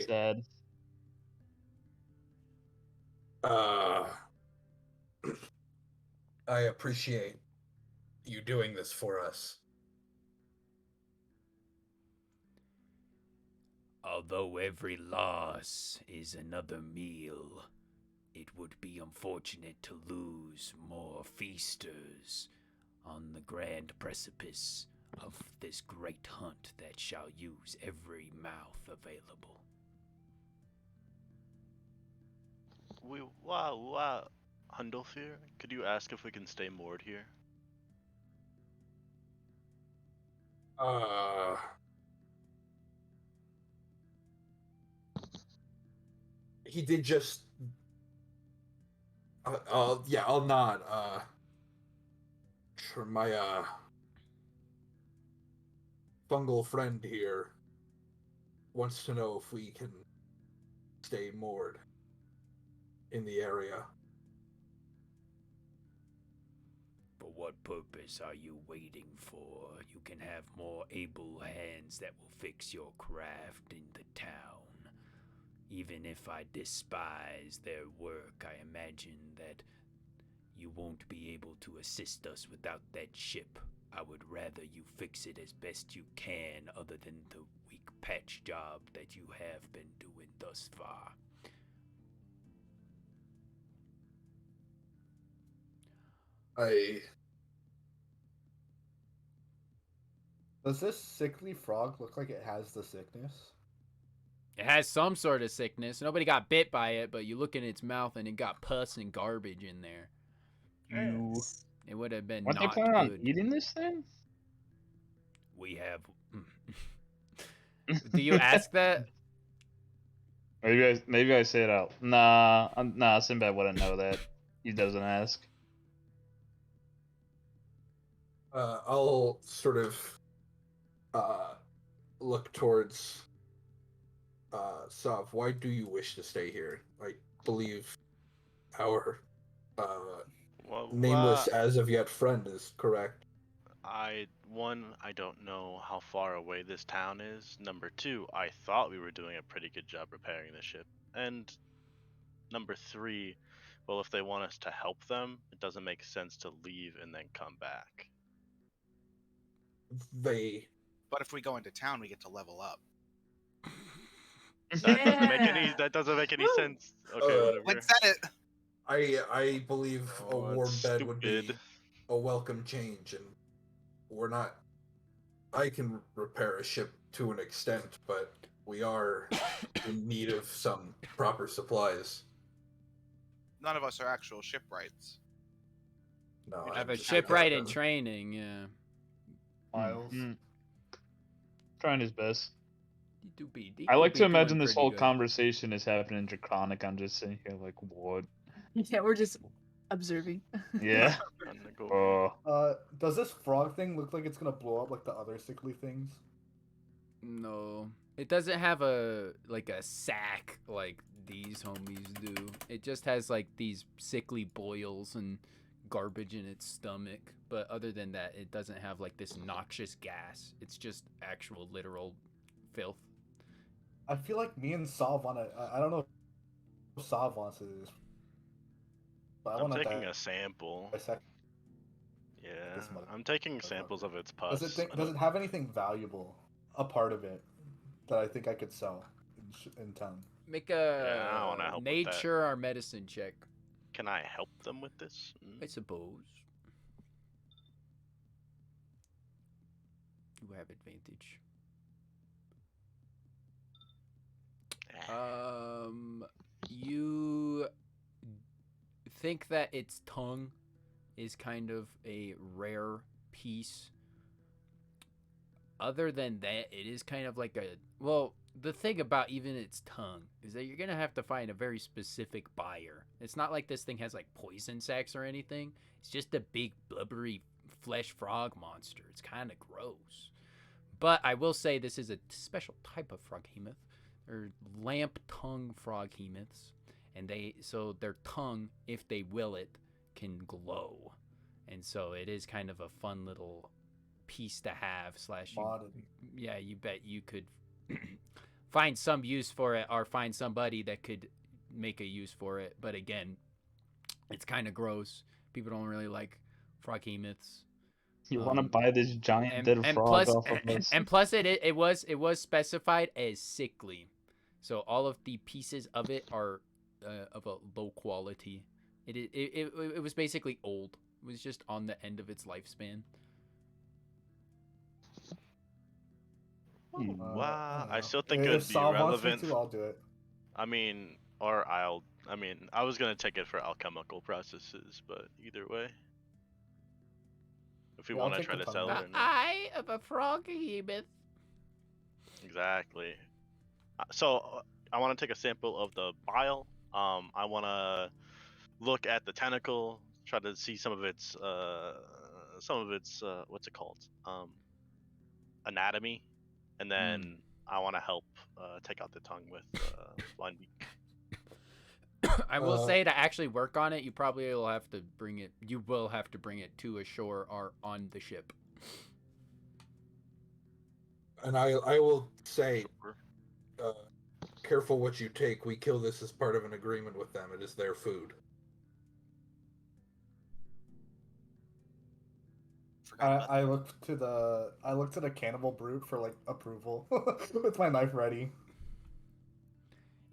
Sad. I appreciate you doing this for us. Although every loss is another meal, it would be unfortunate to lose more feasters on the grand precipice of this great hunt that shall use every mouth available. Wow. Hundolfir, could you ask if we can stay moored here? He did just. I'll nod. My fungal friend here wants to know if we can stay moored in the area. For what purpose are you waiting for? You can have more able hands that will fix your craft in the town. Even if I despise their work, I imagine that you won't be able to assist us without that ship. I would rather you fix it as best you can, other than the weak patch job that you have been doing thus far. Does this sickly frog look like it has the sickness? It has some sort of sickness. Nobody got bit by it, but you look in its mouth and it got pus and garbage in there. Yes. It would have been Weren't they not planning on good. eating this thing? We have... Do you ask that? Maybe I say it out. Nah, Sinbad wouldn't know that. He doesn't ask. I'll sort of look towards Sav. Why do you wish to stay here? I believe our nameless as of yet friend is correct. I don't know how far away this town is. Number two, I thought we were doing a pretty good job repairing the ship. And number three, well, if they want us to help them, it doesn't make sense to leave and then come back. But if we go into town, we get to level up. That doesn't make any sense. Okay, whatever. What said it? I believe a warm bed would be stupid. a welcome change, and we're not. I can repair a ship to an extent, but we are in need of some proper supplies. none of us are actual shipwrights. No, I I have I'm a just shipwright in captain. training, yeah. Miles. Trying his best. I like to imagine this whole conversation is happening in Draconic. I'm just sitting here like, what? Yeah, we're just observing. Yeah. I'm gonna go. Does this frog thing look like it's gonna blow up like the other sickly things? No. It doesn't have a sack like these homies do. It just has like these sickly boils and garbage in its stomach. But other than that, it doesn't have like this noxious gas. It's just actual literal filth. I feel like me and Sav wanna. I don't know if Sav wants to do this, but I I'm want to taking a sample. dissect. Yeah, This mother- I'm taking samples of its pus. Does it have anything valuable? A part of it that I think I could sell in town. Make Yeah, I wanna help with that. nature or medicine check, Can I help them with this? I suppose. You have advantage. You think that its tongue is kind of a rare piece. Other than that, it is kind of like the thing about even its tongue is that you're gonna have to find a very specific buyer. It's not like this thing has like poison sacs or anything. It's just a big blubbery flesh frog monster. It's kind of gross. But I will say this is a special type of froghemoth. They're lamp tongue froghemoths, and their tongue, if they will it, can glow, and so it is kind of a fun little piece to have. You bet you could find some use for it, or find somebody that could make a use for it. But again, it's kind of gross. People don't really like froghemoths. You want to buy this giant dead frog plus, off of us? And plus, it was specified as sickly, so all of the pieces of it are of a low quality. It was basically old. It was just on the end of its lifespan. Wow, I still think If it would be Sav wants me relevant. to, I'll do it. I mean, I was gonna take it for alchemical processes, but either way, if you Yeah, I'll want to take try the to sell tongue. it or not. Eye of a froghemoth. Exactly. So I want to take a sample of the bile. I want to look at the tentacle, try to see some of its what's it called? Anatomy, and then I want to help take out the tongue with blind beak. I will say to actually work on it, you probably will have to bring it. You will have to bring it to a shore or on the ship. And I will say, careful what you take. We kill this as part of an agreement with them. It is their food. I looked to the cannibal brute for like approval with my knife ready.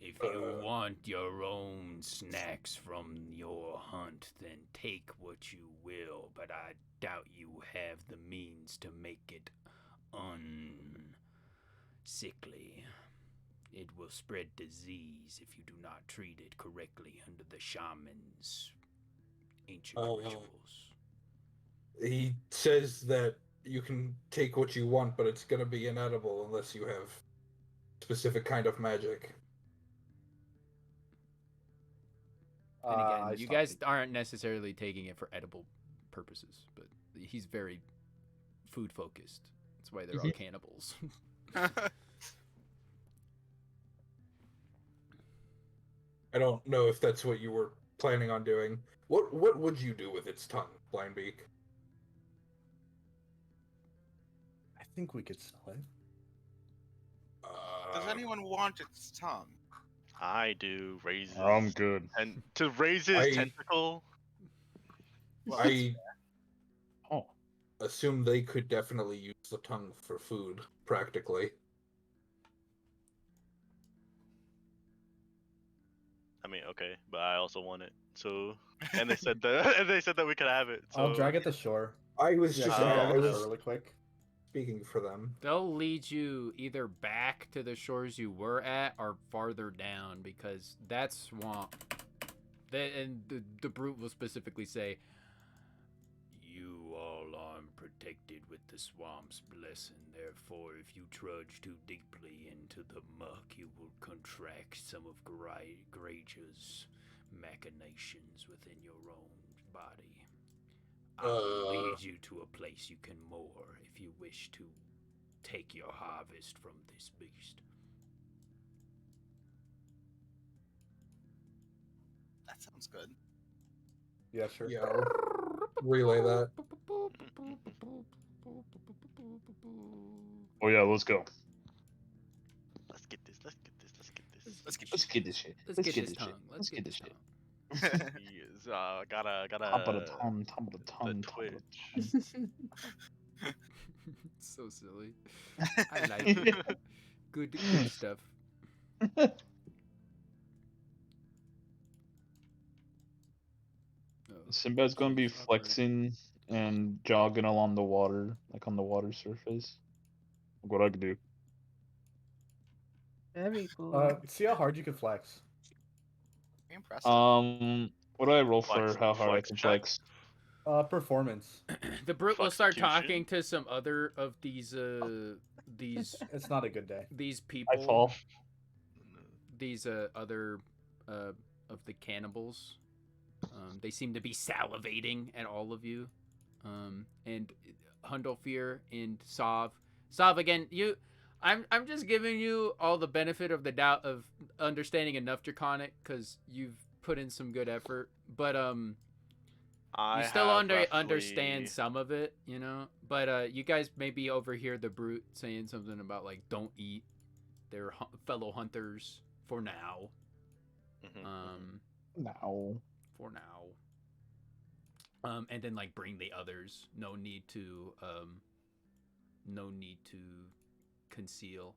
If you want your own snacks from your hunt, then take what you will, but I doubt you have the means to make it unsickly. It will spread disease if you do not treat it correctly under the shaman's ancient rituals. He says that you can take what you want, but it's gonna be inedible unless you have specific kind of magic. And again, you guys aren't necessarily taking it for edible purposes, but he's very food focused. That's why they're all cannibals. I don't know if that's what you were planning on doing. What would you do with its tongue, Blindbeak? I think we could sell it. Does anyone want its tongue? I do. Raises. I'm good. And to raise his tentacle. I assume they could definitely use the tongue for food, practically. I mean, okay, but I also want it. So, and they said that we could have it. So. I'll drag it to shore. I was just I was really quick. Speaking for them. They'll lead you either back to the shores you were at or farther down, because that swamp The brute will specifically say, "You all are protected with the swamp's blessing. Therefore, if you trudge too deeply into the muck, you will contract some of Grager's machinations within your own body. I will lead you to a place you can moor if you wish to take your harvest from this beast." That sounds good. Yeah, sure. Yeah, I'll relay that. Oh yeah, let's go. Let's get this. Let's get this. Let's get this. Let's get Let's get this shit. Let's get this shit. tongue. Let's get this shit. tongue. He is, gotta Top of the tongue, top of the the tongue, top of the Twitch. tongue. So silly. I like it. Good stuff. Sinbad's gonna be flexing and jogging along the water, like on the water surface. Look what I can do. Very cool. See how hard you can flex. Impressive. What do I roll for Flex- how hard I flex can check? flex? Performance. The brute will start Flexicution? talking to some other of these It's not a good day. these people. I fall. These other of the cannibals. They seem to be salivating at all of you. And Hundolfir and Sav. Sav, again, I'm just giving you all the benefit of the doubt of understanding enough Draconic because you've put in some good effort. But you still understand some of it, you know. But you guys maybe overhear the brute saying something about like don't eat their fellow hunters for now. No. For now. And then like bring the others. No need to conceal.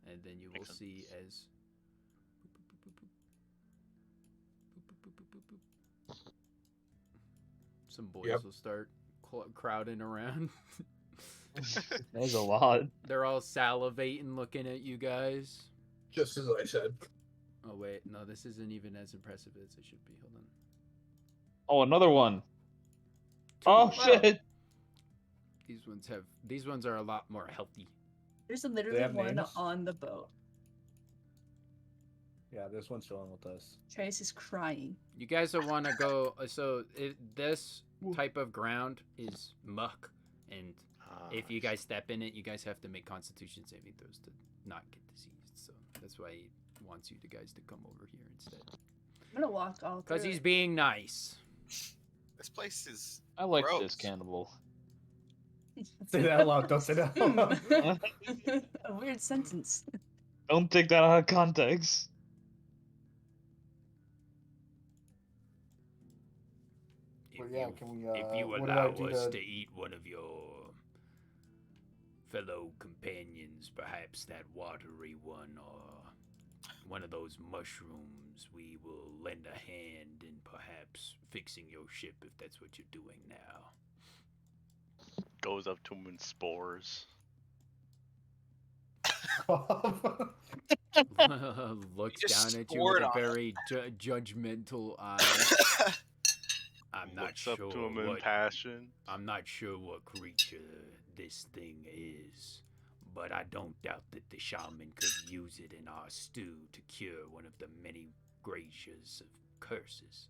And then you will Makes see sense. as some boys will start crowding around. There's a lot. They're all salivating looking at you guys. Just as I said. Oh wait, no, this isn't even as impressive as it should be. Hold on. Oh, another one. Oh shit! These ones are a lot more healthy. There's literally have one names? on the boat. Yeah, there's one chilling with us. Trace is crying. You guys will want to go. This type of ground is muck, and if you guys step in it, you guys have to make Constitution saving throws to not get diseased. So that's why he wants you guys to come over here instead. I'm gonna walk all through. Because he's being nice. This place is I like gross. this cannibal. Say that out loud. Don't say that out loud. A weird sentence. Don't take that out of context. But yeah, can we? If you what do I allow do us to- to eat one of your fellow companions, perhaps that watery one or one of those mushrooms, we will lend a hand in perhaps fixing your ship if that's what you're doing now. Goes up to him in spores. Looks You just down at you scored with a on him. very judgmental eye. I'm not Looks sure up to him in what passion. I'm not sure what creature this thing is, but I don't doubt that the shaman could use it in our stew to cure one of the many gracious of curses.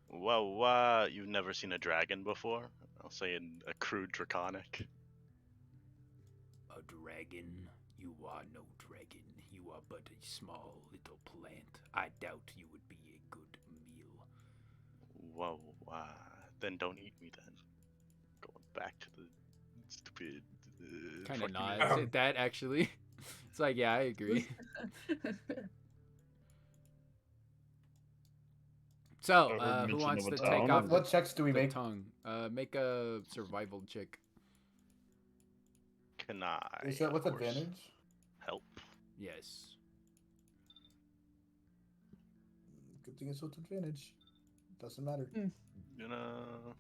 Well, you've never seen a dragon before? I'll say in a crude draconic. A dragon? You are no dragon. You are but a small little plant. I doubt you would be a good meal. Whoa, then don't eat me then. Going back to the stupid. Kind of fucking- nods at that, actually. It's like, yeah, I agree. So, I heard who mention wants of to a take tongue. off What checks do we the make? tongue? Make a survival check. Can I? Is that of with course, advantage? Help. Yes. Good thing it's with advantage. Doesn't matter. You know.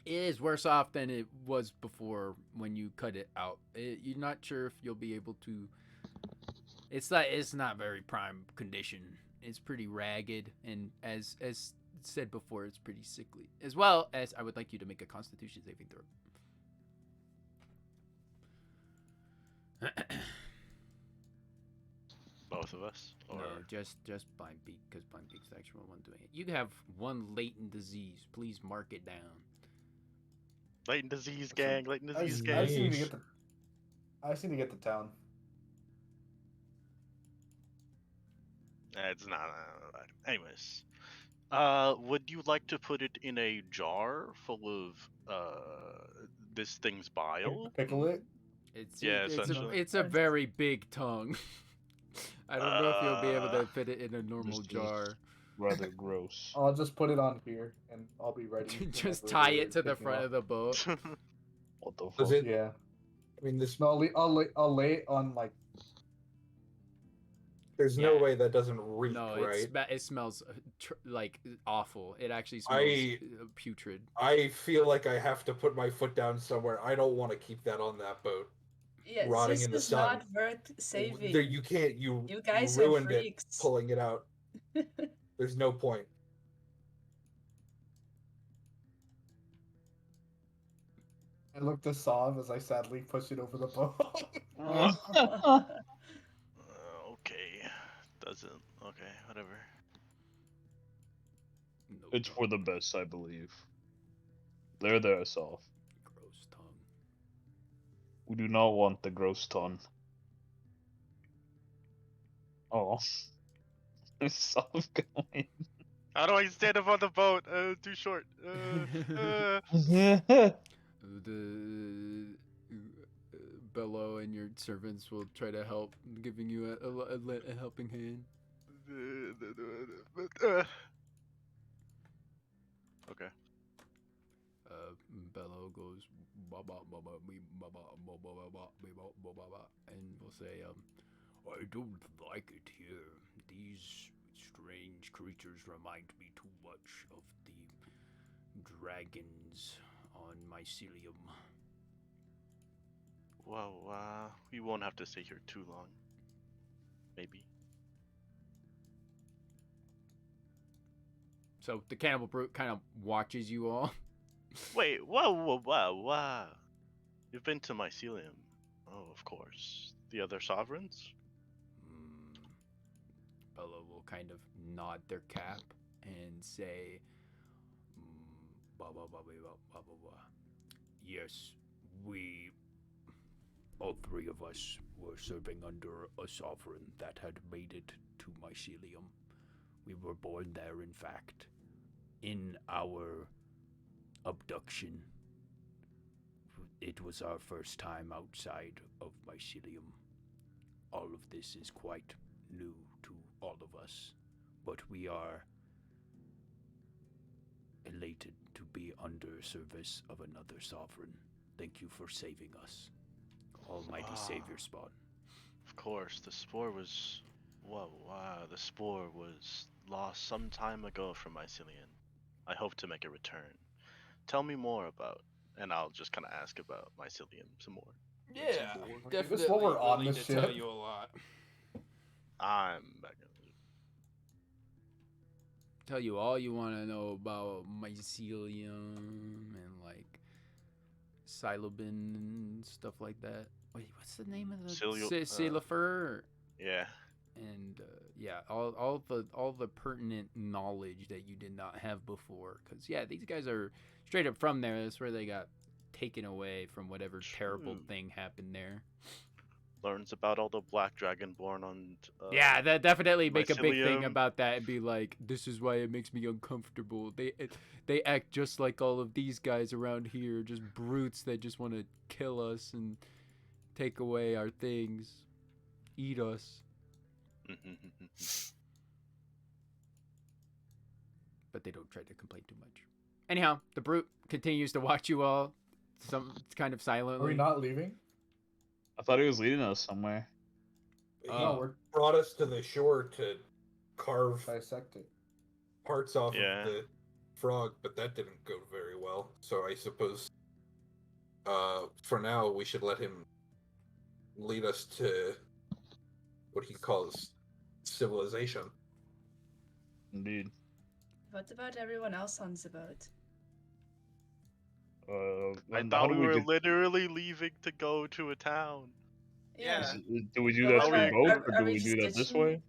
It is worse off than it was before when you cut it out. You're not sure if you'll be able to. It's not very prime condition It's pretty ragged, and as said before, it's pretty sickly. As well as I would like you to make a Constitution saving throw. Both of us? Or... No, just Blind Beak, because Blind Beak's the actual one doing it. You have one latent disease. Please mark it down. Latent disease, gang. Latent disease, I just gang. need to get to get to town. It's not. Anyways, would you like to put it in a jar full of this thing's bile? Pickle it. Essentially. It's a very big tongue. I don't know if you'll be able to fit it in a normal This is jar. rather gross. I'll just put it on here, and I'll be ready. Just whenever tie we're it to the picking front up. of the boat. What the fuck? Does it? Yeah. I mean, this. No, I'll lay it on like. There's no Yeah. way that doesn't reek, No, right? it smells like awful. It actually smells putrid. I feel like I have to put my foot down somewhere. I don't want to keep that on that boat. Yeah, Rotting this in the is sun. not worth saving. There, you can't. You guys are ruined it freaks. pulling it out. There's no point. I look to Sav as I sadly push it over the boat. Okay. Doesn't. Okay, whatever. No It's tongue. for the best, I believe. There, Soft. Gross tongue. We do not want the gross tongue. Oh. Is Soft going? How do I stand up on the boat? Too short. The Bello and your servants will try to help, giving you a helping hand. Okay. Bello goes and will say, I don't like it here. These strange creatures remind me too much of the dragons on mycelium. Well, we won't have to stay here too long. Maybe. So the cannibal brute kind of watches you all. Wait, whoa. You've been to mycelium. Oh, of course. The other sovereigns? Bello will kind of nod their cap and say, yes, we, all three of us, were serving under a sovereign that had made it to mycelium. We were born there, in fact. In our abduction, it was our first time outside of mycelium. All of this is quite new to all of us, but we are elated to be under service of another sovereign. Thank you for saving us, Almighty Savior Spawn. Of course, the spore was... the spore was lost some time ago from mycelium. I hope to make a return. Tell me more about... And I'll just kind of ask about mycelium some more. Yeah, definitely while we're on willing this to tell ship. you a lot. I'm back in the loop. Tell you all you want to know about mycelium and like Silobin and stuff like that. Wait, what's the name of the Cilifer? Yeah. And yeah, all the pertinent knowledge that you did not have before. Because yeah, these guys are straight up from there. That's where they got taken away from whatever terrible thing happened there. Learns about all the black dragon born on... yeah, that definitely make a big thing mycelium. about that and be like, this is why it makes me uncomfortable. They act just like all of these guys around here, just brutes that just want to kill us and take away our things, eat us. But they don't try to complain too much. Anyhow, the brute continues to watch you all, kind of silently. Are we not leaving? I thought he was leading us somewhere. No, we're Brought us to the shore to carve dissect it. parts off Yeah. of the frog, but that didn't go very well. So I suppose, for now, we should let him lead us to what he calls civilization. Indeed. What about everyone else on the boat? I And how thought do we we were get? literally leaving to go to a town. Yeah. Do we do So that what through about- boat, or are do we we do just that this ditching- way?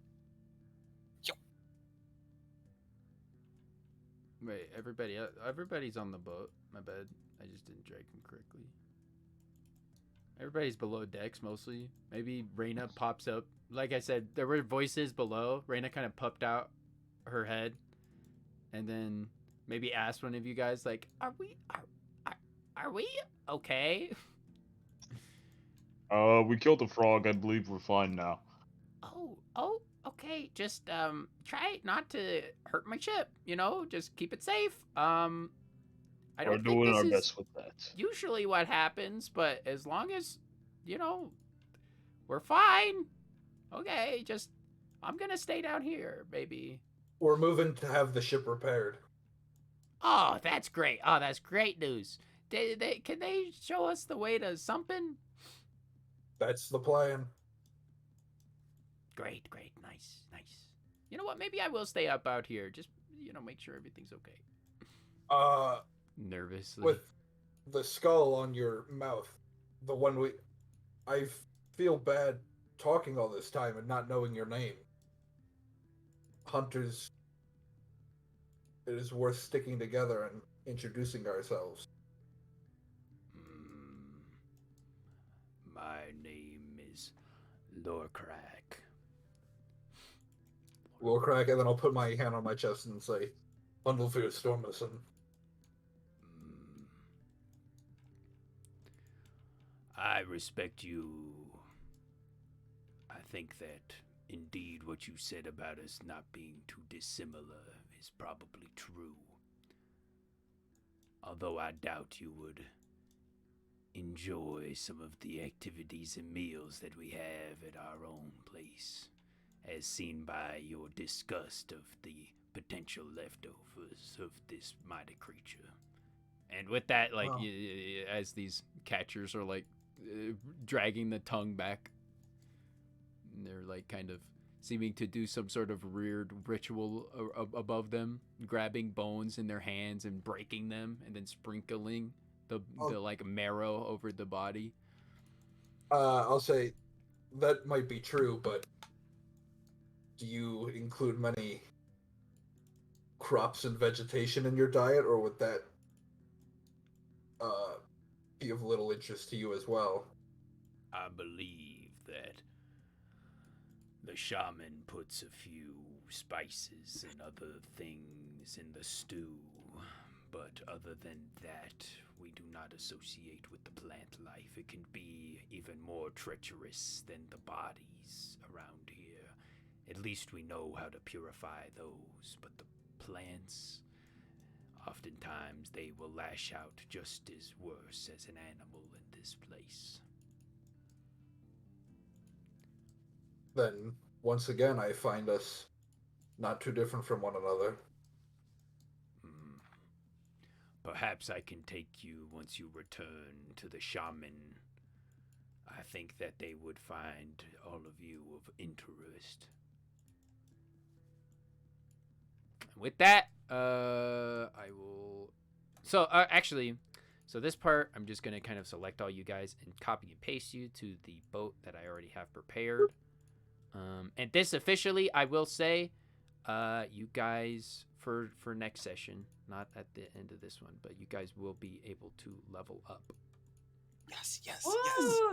Wait, everybody's on the boat. My bad. I just didn't drag them correctly. Everybody's below decks mostly. Maybe Reyna pops up. Like I said, there were voices below. Reyna kind of popped out her head, and then maybe asked one of you guys, like, "Are we okay?" We killed a frog. I believe we're fine now. Oh, okay. Just try not to hurt my ship. You know, just keep it safe. I We're don't think doing this our is best with that. usually what happens, but as long as we're fine. Okay, just I'm gonna stay down here, maybe. We're moving to have the ship repaired. Oh, that's great. Oh, that's great news. Can they show us the way to something? That's the plan. Great, nice. You know what? Maybe I will stay up out here. Just make sure everything's okay. Nervously. With the skull on your mouth, the one I feel bad talking all this time and not knowing your name. Hunters, it is worth sticking together and introducing ourselves. My name is Lorcrack. We'll crack, and then I'll put my hand on my chest and say, Hundlefield Stormison. I respect you. I think that indeed what you said about us not being too dissimilar is probably true. Although I doubt you would enjoy some of the activities and meals that we have at our own place, as seen by your disgust of the potential leftovers of this mighty creature. And with that, like, Wow. as these catchers are like dragging the tongue back, and they're like kind of seeming to do some sort of weird ritual above them, grabbing bones in their hands and breaking them, and then sprinkling the like marrow over the body. I'll say that might be true, but do you include many crops and vegetation in your diet, or would that be of little interest to you as well? I believe that the shaman puts a few spices and other things in the stew, but other than that, we do not associate with the plant life. It can be even more treacherous than the bodies around here. At least we know how to purify those, but the plants, oftentimes they will lash out just as worse as an animal in this place. Then, once again, I find us not too different from one another. Perhaps I can take you once you return to the shaman. I think that they would find all of you of interest. With that, I will. So actually, this part I'm just gonna kind of select all you guys and copy and paste you to the boat that I already have prepared. And this officially, I will say, you guys for next session, not at the end of this one, but you guys will be able to level up. Yes. Woo!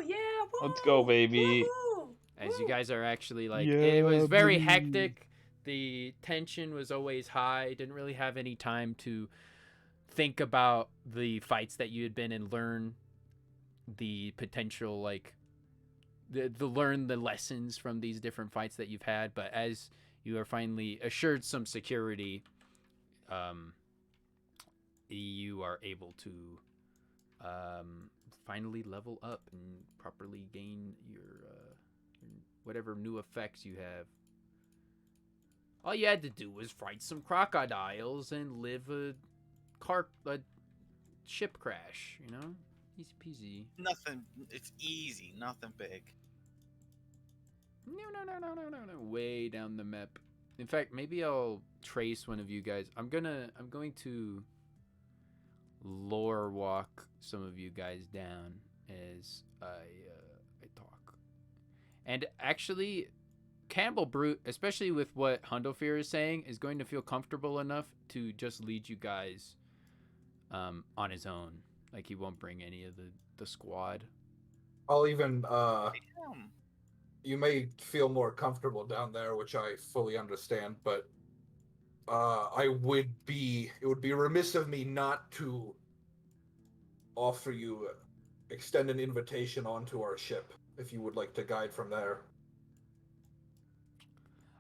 Yeah! Woo! Let's go, baby. Woo-hoo! As you Woo! guys are actually like, Yeah, it was very baby. hectic. The tension was always high. Didn't really have any time to think about the fights that you had been and learn the potential, like, learn the lessons from these different fights that you've had. But as you are finally assured some security, you are able to finally level up and properly gain your whatever new effects you have. All you had to do was fight some crocodiles and live a ship crash, you know? Easy peasy. Nothing. It's easy. Nothing big. No. Way down the map. In fact, maybe I'll trace one of you guys. I'm going to lore walk some of you guys down as I talk. And actually, Campbell Brute, especially with what Hundofear is saying, is going to feel comfortable enough to just lead you guys on his own. Like, he won't bring any of the squad. I'll even Damn. you may feel more comfortable down there, which I fully understand, but it would be remiss of me not to offer you extend an invitation onto our ship if you would like to guide from there.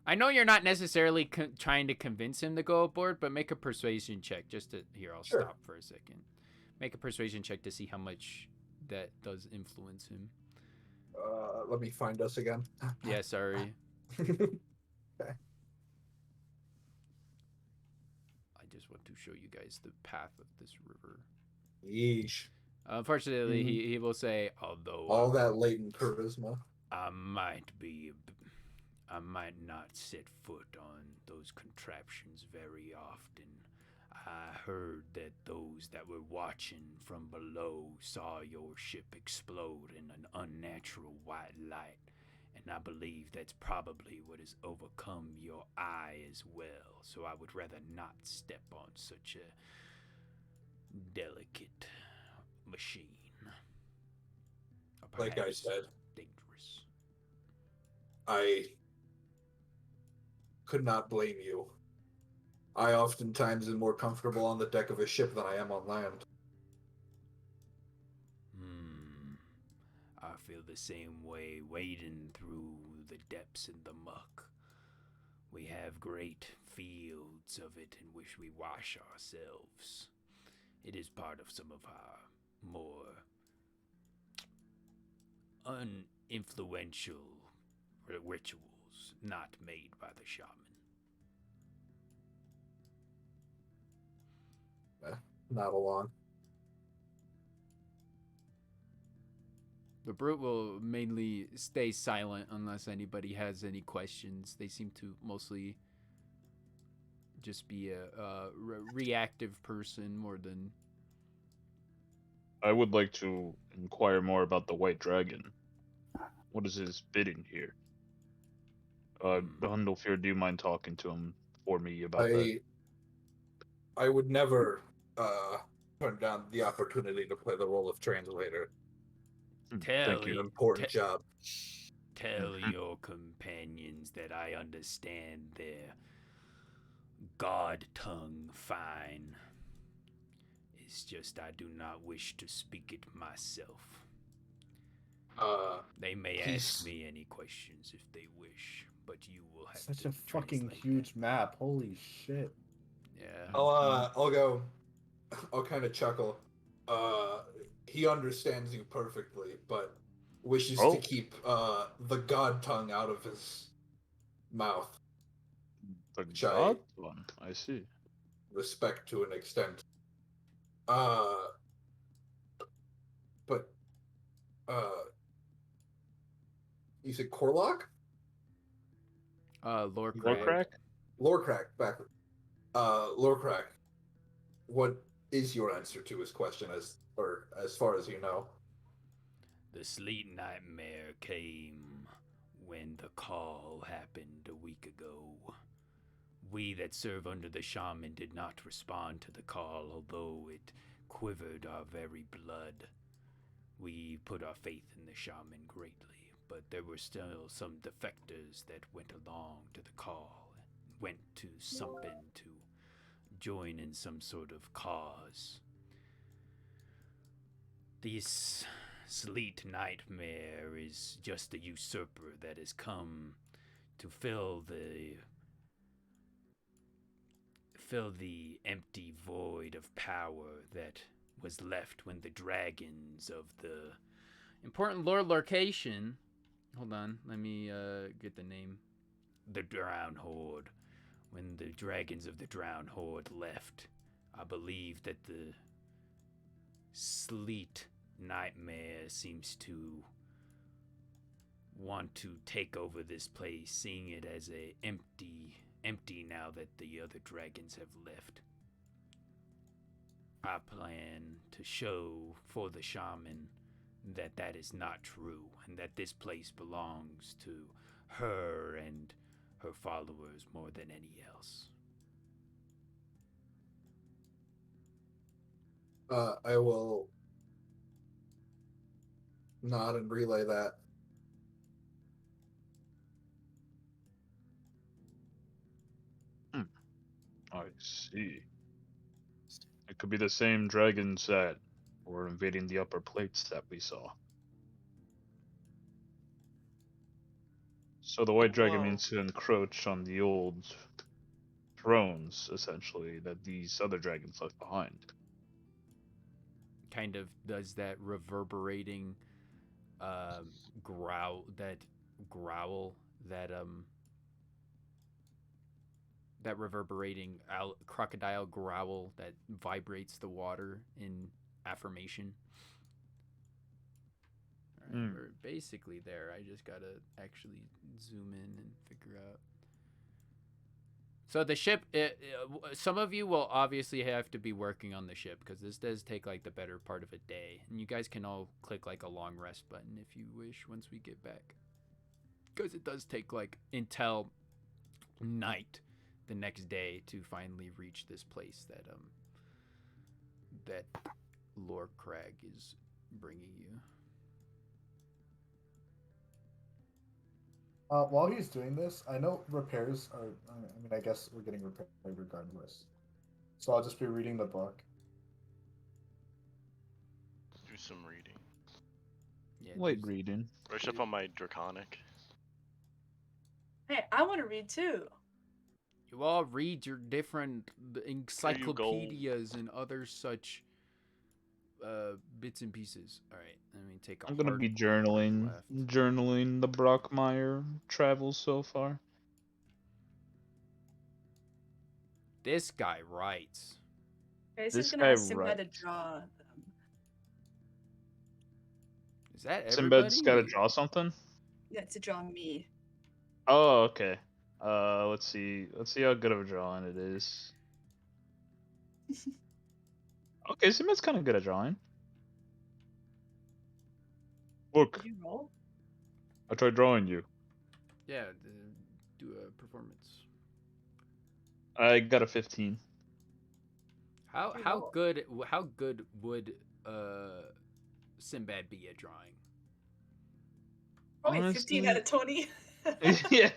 I know you're not necessarily trying to convince him to go aboard, but make a persuasion check. Just to here, I'll Sure. stop for a second. Make a persuasion check to see how much that does influence him. Let me find us again. Yeah, sorry. Okay. I just want to show you guys the path of this river. Yeesh. Unfortunately, he will say, although All that latent charisma. I might not set foot on those contraptions very often. I heard that those that were watching from below saw your ship explode in an unnatural white light, and I believe that's probably what has overcome your eye as well, so I would rather not step on such a delicate machine. Or Like I perhaps said, dangerous. I could not blame you. I oftentimes am more comfortable on the deck of a ship than I am on land. I feel the same way wading through the depths in the muck. We have great fields of it in which we wash ourselves. It is part of some of our more uninfluential rituals not made by the shaman. Not along. The brute will mainly stay silent unless anybody has any questions. They seem to mostly just be a reactive person more than... I would like to inquire more about the White Dragon. What is his bidding here? Hundofear, do you mind talking to him for me about that? I would never turn down the opportunity to play the role of translator. Thank An you. important job. Tell your companions that I understand their god tongue fine. It's just I do not wish to speak it myself. They may ask me any questions if they wish, but you will have Such to a fucking translate huge that. map. Holy shit. Yeah. I'll kind of chuckle. He understands you perfectly, but wishes to keep the god tongue out of his mouth. The god one, I see. Respect to an extent. But you said Corlock? Lorecrack. Lorecrack, backward. Lorecrack, what is your answer to his question as far as you know? The sleet nightmare came when the call happened a week ago. We that serve under the shaman did not respond to the call, although it quivered our very blood. We put our faith in the shaman greatly, but there were still some defectors that went along to the call, went to something to join in some sort of cause. This sleet nightmare is just a usurper that has come to fill the empty void of power that was left when the dragons of the important lore location, hold on, let me get the name, the Drown Horde. When the dragons of the Drown Horde left, I believe that the sleet nightmare seems to want to take over this place, seeing it as a empty now that the other dragons have left. I plan to show for the shaman that that is not true and that this place belongs to her and her followers more than any else. I will nod and relay that. I see. It could be the same dragons that were invading the upper plates that we saw. So the white dragon Well- means to encroach on the old thrones, essentially, that these other dragons left behind. Kind of does that reverberating growl that reverberating crocodile growl that vibrates the water in affirmation. All right, we're basically there. I just gotta actually zoom in and figure out. So the ship, some of you will obviously have to be working on the ship because this does take like the better part of a day. And you guys can all click like a long rest button if you wish once we get back. Because it does take like until night the next day to finally reach this place that Lord Crag is bringing you. While he's doing this, I know repairs are. I mean, I guess we're getting repaired regardless. So I'll just be reading the book. Do some reading. Yeah, Light there's- reading. Brush up on my draconic. Hey, I want to read too. You all read your different encyclopedias and other such bits and pieces. All right, let me take a I'm gonna hard be left. journaling the Brockmire travels so far. This guy writes. Jason's This gonna guy ask Sinbad to writes. draw them. Is that everybody? Sinbad's gotta draw something? Yeah, to draw me. Oh, okay. Let's see how good of a drawing it is. Okay, Sinbad's kind of good at drawing. Look, Did you roll? I tried drawing you. Yeah, do a performance. I got a 15. How Pretty how low. good would Sinbad be at drawing? Probably 15 out of 20. Yeah,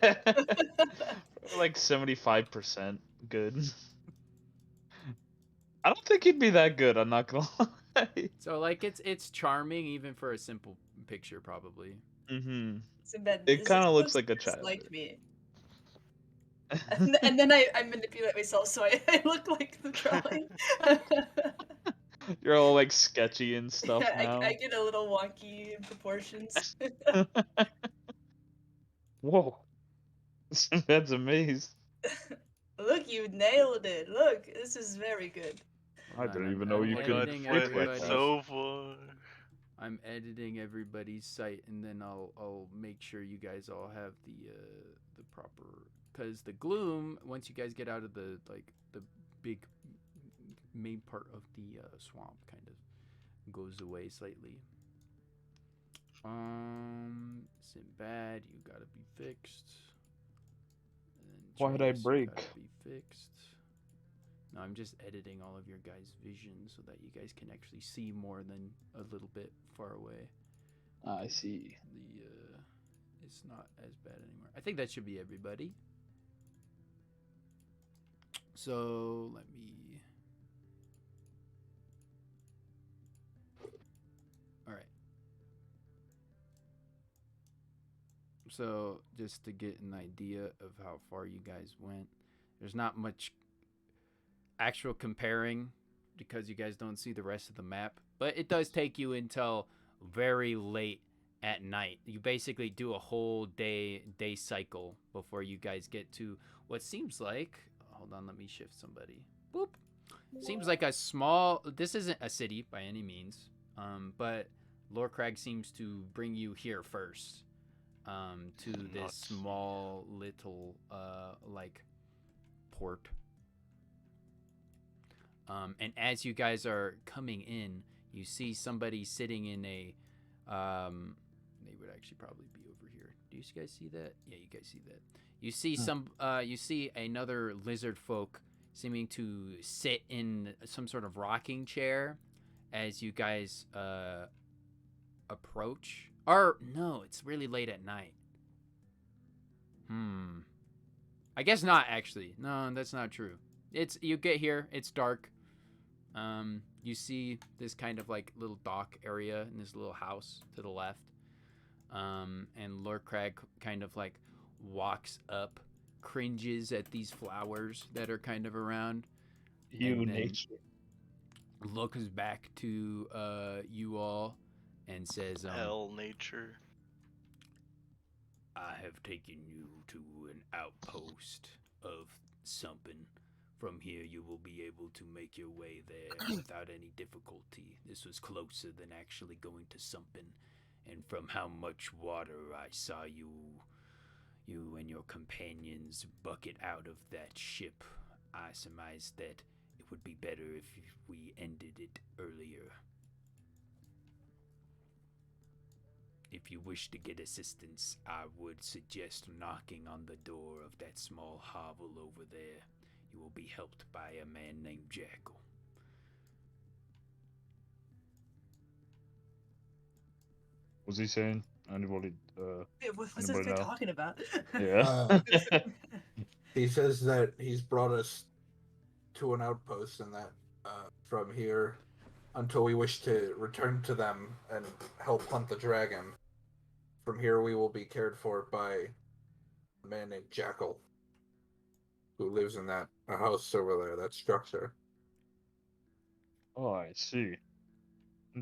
like 75% good. I don't think he'd be that good. I'm not gonna lie. So like it's charming even for a simple picture probably. Mm-hmm. Sinbad, It this kind of looks looks like a just child. like me. And then I manipulate myself so I look like the drawing. You're all like sketchy and stuff Yeah, now. I get a little wonky in proportions. Whoa, that's amazing. Look, you nailed it. Look, this is very good. I Hold on, didn't even I'm know you could editing click like everybody's- that. So far. I'm editing everybody's site and then I'll make sure you guys all have the proper, because the gloom, once you guys get out of the big main part of the swamp, kind of goes away slightly. Sinbad, you gotta be fixed. And then Why did I Trace, you break? gotta be fixed. No, I'm just editing all of your guys' vision so that you guys can actually see more than a little bit far away. I see. It's not as bad anymore. I think that should be everybody. So let me. All right. So just to get an idea of how far you guys went, there's not much actual comparing because you guys don't see the rest of the map, but it does take you until very late at night. You basically do a whole day cycle before you guys get to what seems like, hold on, let me shift somebody. Boop. Seems like a small, this isn't a city by any means, but Lord Crag seems to bring you here first, to this Nuts. small little like port. And as you guys are coming in, you see somebody sitting in a. They would actually probably be over here. Do you guys see that? Yeah, you guys see that. You see You see another lizard folk seeming to sit in some sort of rocking chair as you guys approach. Or no, it's really late at night. I guess not actually. No, that's not true. You get here, it's dark. You see this kind of like little dock area in this little house to the left. And Lord Crag kind of like walks up, cringes at these flowers that are kind of around, You and then nature. looks back to you all and says, Hell nature. I have taken you to an outpost of Sumpin. From here, you will be able to make your way there without any difficulty. This was closer than actually going to Sumpin. And from how much water I saw you and your companions bucket out of that ship, I surmised that it would be better if we ended it earlier. If you wish to get assistance, I would suggest knocking on the door of that small hovel over there. You will be helped by a man named Jackal. What's he saying? Anybody? What's this Anybody guy know? talking about? Yeah. He says that he's brought us to an outpost and that from here, until we wish to return to them and help hunt the dragon, from here we will be cared for by a man named Jackal, who lives in that house over there, that structure. Oh, I see.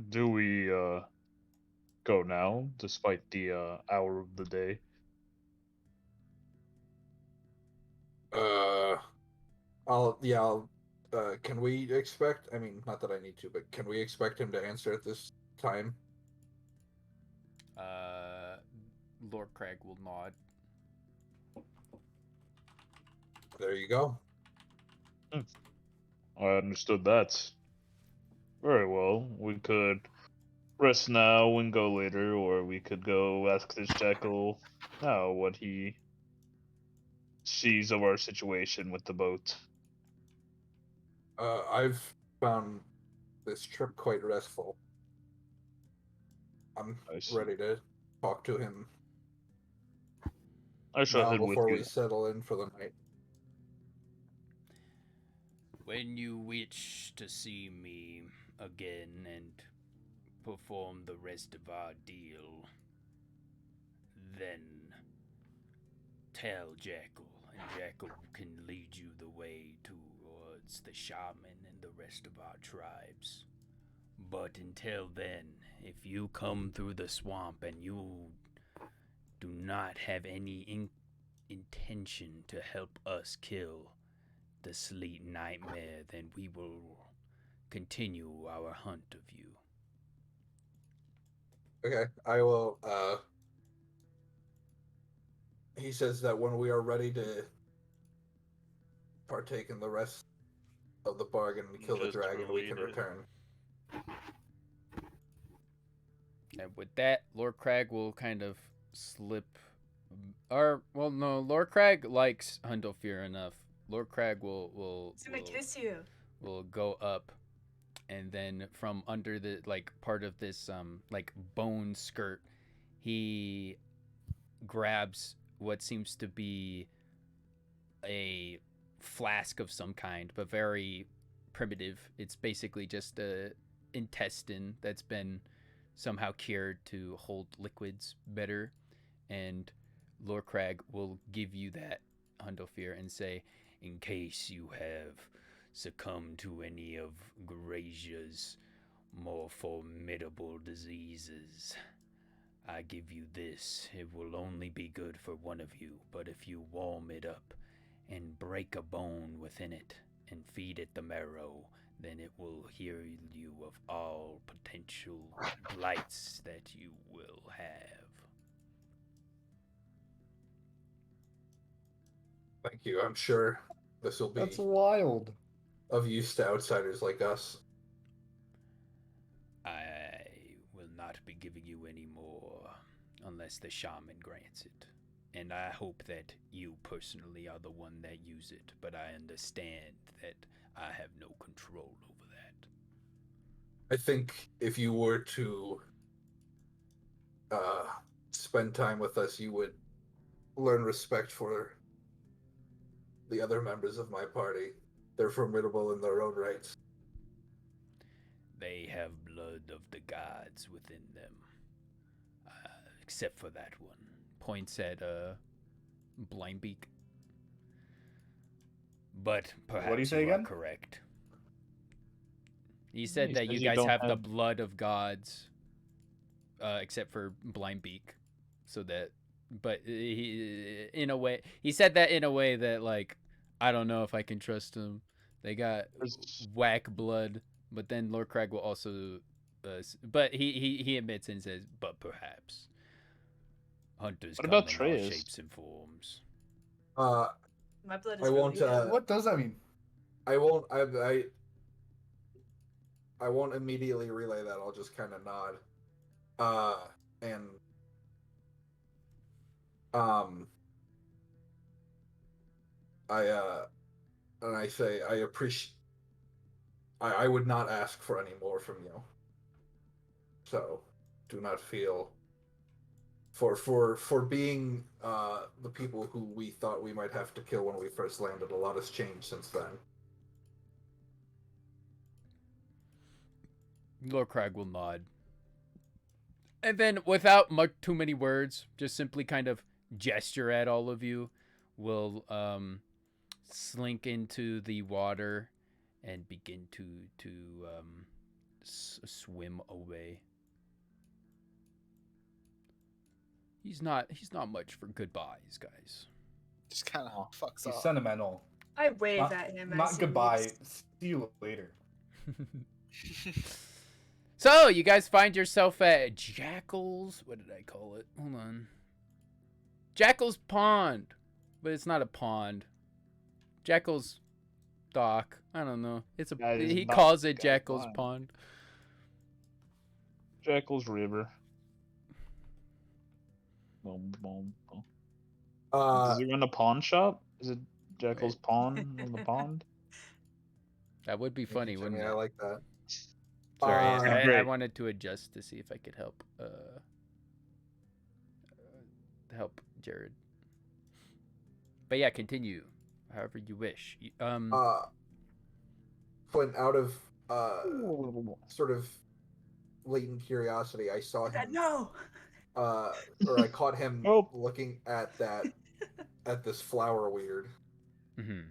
Do we go now, despite the hour of the day? Can we expect? I mean, not that I need to, but can we expect him to answer at this time? Lord Crag will nod. There you go. I understood that. Very well. We could rest now and go later, or we could go ask this jackal now what he sees of our situation with the boat. I've found this trip quite restful. I'm I see. ready to talk to him I shall now head with before you. we settle in for the night. When you wish to see me again and perform the rest of our deal, then tell Jackal, and Jackal can lead you the way towards the shaman and the rest of our tribes. But until then, if you come through the swamp and you do not have any intention to help us kill the Sleet Nightmare, then we will continue our hunt of you. Okay, I will. He says that when we are ready to partake in the rest of the bargain and kill the Just dragon, we can relate it. return. And with that, Lord Crag will kind of slip. Or, well, no, Lord Crag likes Hundolfir enough. Lord Crag He's gonna kiss you. will go up, and then from under the like part of this like bone skirt, he grabs what seems to be a flask of some kind, but very primitive. It's basically just a intestine that's been somehow cured to hold liquids better, and Lord Crag will give you that, Hundolfir, and say, in case you have succumbed to any of Grazia's more formidable diseases, I give you this. It will only be good for one of you, but if you warm it up and break a bone within it and feed it the marrow, then it will heal you of all potential blights that you will have. Thank you. I'm sure This will be That's wild. of use to outsiders like us. I will not be giving you any more unless the shaman grants it. And I hope that you personally are the one that use it, but I understand that I have no control over that. I think if you were to spend time with us, you would learn respect for the other members of my party. They're formidable in their own rights. They have blood of the gods within them. Except for that one. Points at Blindbeak. But perhaps What do you say are again? correct. He said He that says you you guys don't have the have- blood of gods, except for Blindbeak. So that, but he, in a way, he said that in a way that, like, I don't know if I can trust him. They got There's- whack blood, but then Lord Crag will also, but he admits and says, but perhaps. Hunters What come about in all Treyas? shapes and forms. My blood is I won't. really good. What does that mean? I won't. I won't immediately relay that. I'll just kind of nod. And I say I appreciate. I would not ask for any more from you. So, do not feel. For being the people who we thought we might have to kill when we first landed, a lot has changed since then. Lord Crag will nod. And then, without too many words, just simply kind of gesture at all of you, will slink into the water and begin to swim away. He's not much for goodbyes, guys. Just kind of fucks He's off. sentimental. I wave Not, at him. not as he goodbye. leaves. See you later. So, you guys find yourself at Jackal's... What did I call it? Hold on. Jackal's Pond. But it's not a pond. Jackal's Dock. I don't know. It's a... That is He not calls it a Jackal's pond. Pond. Jackal's River. Boom, boom, boom. Does he run a pawn shop? Is it Jackal's Wait. Pawn in the pond? That would be funny, Jimmy, wouldn't I it? like that. Sorry, I great. wanted to adjust to see if I could help Jared. But yeah, continue. However you wish. Flint, out of sort of latent curiosity, I saw him. No. Or I caught him Nope. looking at this flower weird. Mhm.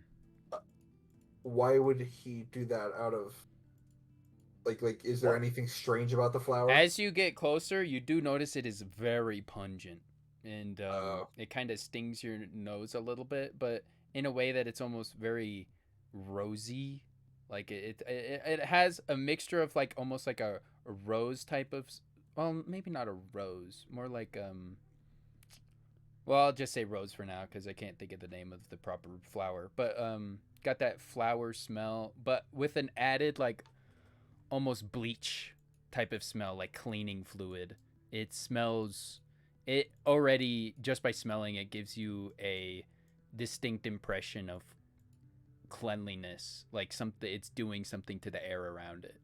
Why would he do that? Out of like, is there anything strange about the flower? As you get closer, you do notice it is very pungent, and it kind of stings your nose a little bit, but in a way that it's almost very rosy. Like it has a mixture of like almost like a rose type of, well, maybe not a rose, more like well, I'll just say rose for now because I can't think of the name of the proper flower, but got that flower smell, but with an added like almost bleach type of smell, like cleaning fluid. It smells, it already, just by smelling it, gives you a distinct impression of cleanliness, like something, it's doing something to the air around it.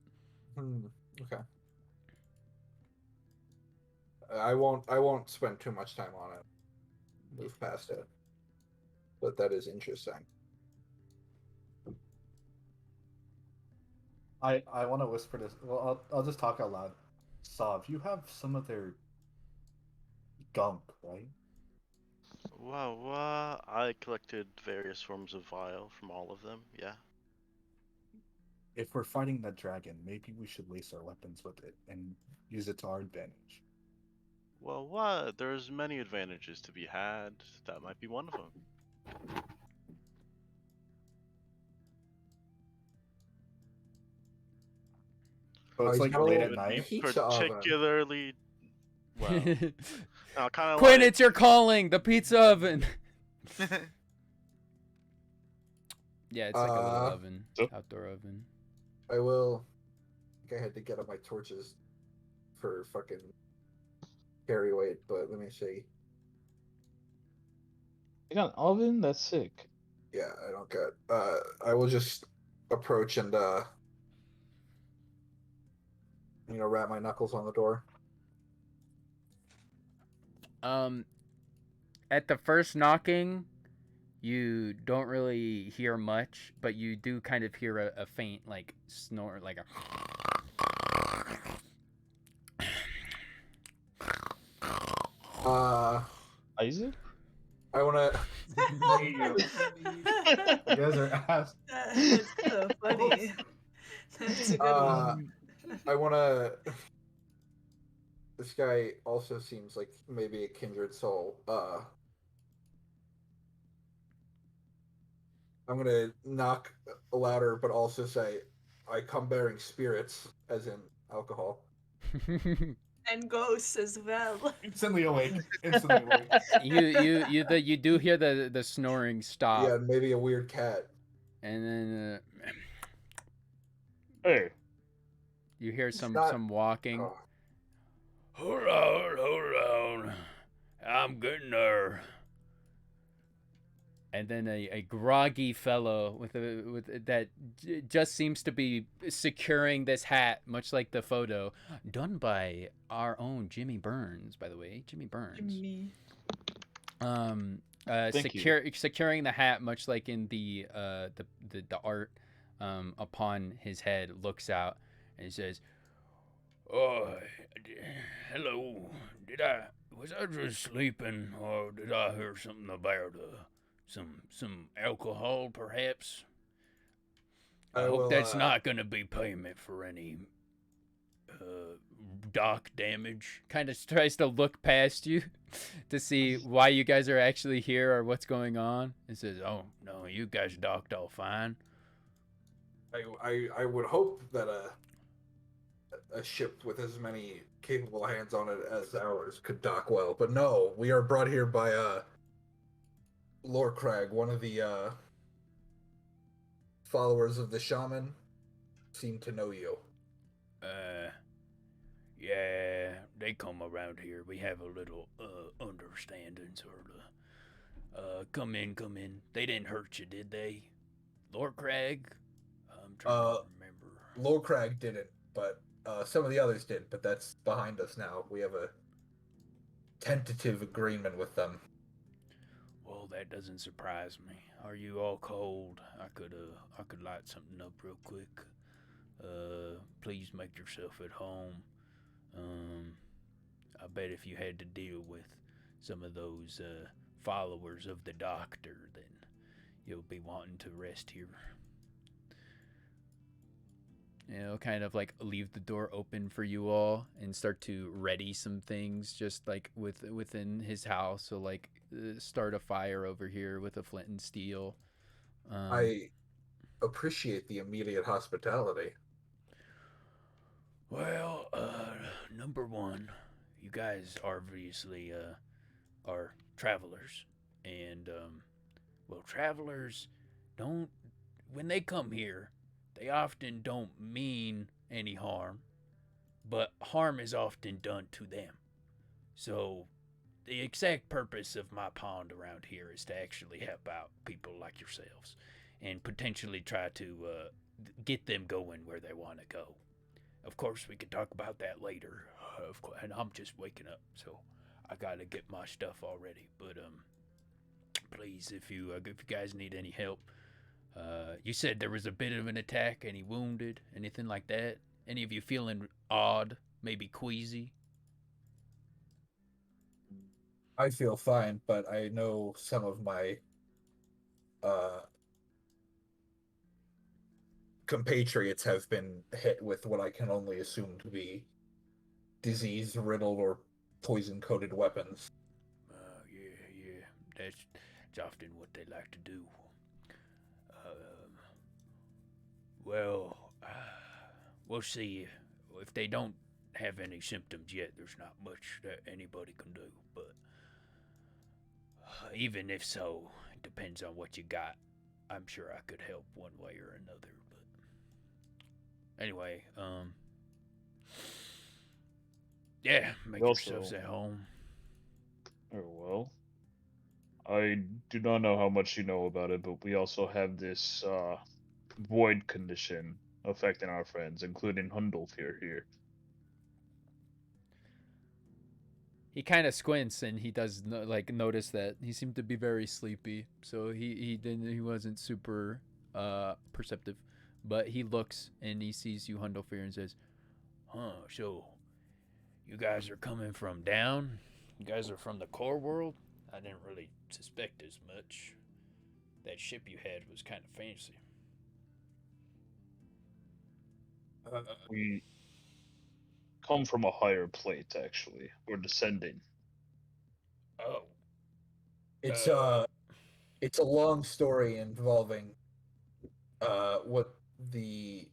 Okay. I won't spend too much time on it. Move past it. But that is interesting. I want to whisper this. Well, I'll just talk out loud. Sav, you have some of their gunk, right? Well, I collected various forms of vial from all of them, yeah. If we're fighting that dragon, maybe we should lace our weapons with it and use it to our advantage. Well, there's many advantages to be had. That might be one of them. But it's I like know late it at would night. Pizza oven. Particularly, well, kind of Quinn, like, it's your calling, the pizza oven. Yeah, it's like a little Uh, oven, So- outdoor oven. I will. I think I had to get up my torches for fucking carry weight, but let me see. You got an oven? That's sick. Yeah, I don't get. I will just approach and wrap my knuckles on the door. At the first knocking, you don't really hear much, but you do kind of hear a faint like snore, like a. Isaac? I wanna. You guys are ass. That's so funny. That's a good one. I wanna. This guy also seems like maybe a kindred soul. I'm gonna knock louder, but also say, "I come bearing spirits," as in alcohol. And ghosts as well. Instantly awake. Instantly awake. you do hear the snoring stop, Yeah, maybe a weird cat. and then Hey. you hear It's some not- walking. Oh, Hold on. I'm getting there. And then a groggy fellow with that just seems to be securing this hat, much like the photo done by our own Jimmy Burns, by the way, Jimmy Burns. Me. Thank you. Securing the hat, much like in the art upon his head, looks out and he says, Oh, hello. Was I just sleeping, or did I hear something about some alcohol, perhaps? I hope will, that's not going to be payment for any dock damage. kind of tries to look past you to see why you guys are actually here or what's going on. It says, Oh no, you guys docked all fine. I would hope that a ship with as many capable hands on it as ours could dock well, but no, we are brought here by Lord Crag, one of the followers of the shaman. Seem to know you. Yeah, they come around here. We have a little understanding, sort of. Come in. They didn't hurt you, did they? Lord Crag? I'm trying to remember. Lord Crag didn't, but some of the others did, but that's behind us now. We have a tentative agreement with them. Well, that doesn't surprise me. Are you all cold? I could light something up real quick. Please make yourself at home. I bet if you had to deal with some of those followers of the doctor, then you'll be wanting to rest here. kind of like leave the door open for you all and start to ready some things just like within his house. So like start a fire over here with a flint and steel. I appreciate the immediate hospitality. Well, number one, you guys obviously are travelers, and well, travelers don't, when they come here, they often don't mean any harm, but harm is often done to them. So the exact purpose of my pond around here is to actually help out people like yourselves and potentially try to get them going where they want to go. Of course, we could talk about that later. And I'm just waking up, so I gotta get my stuff all ready. But please, if you guys need any help, you said there was a bit of an attack. Any wounded? Anything like that? Any of you feeling odd? Maybe queasy? I feel fine, but I know some of my compatriots have been hit with what I can only assume to be disease-riddled or poison-coated weapons. Yeah. That's often what they like to do. We'll see. If they don't have any symptoms yet, there's not much that anybody can do. But even if so, it depends on what you got. I'm sure I could help one way or another. But anyway, yeah, make yourselves Also, at home. oh well. I do not know how much you know about it, but we also have this void condition affecting our friends, including Hundulfir here. He kind of squints and he does notice that he seemed to be very sleepy, so he wasn't super perceptive, but he looks and he sees you, Hundolfir, and says, "Huh? So you guys are coming from down? You guys are from the core world? I didn't really suspect as much. That ship you had was kind of fancy." We come from a higher plate, actually. We're descending. Oh, It's Uh, it's a long story involving what the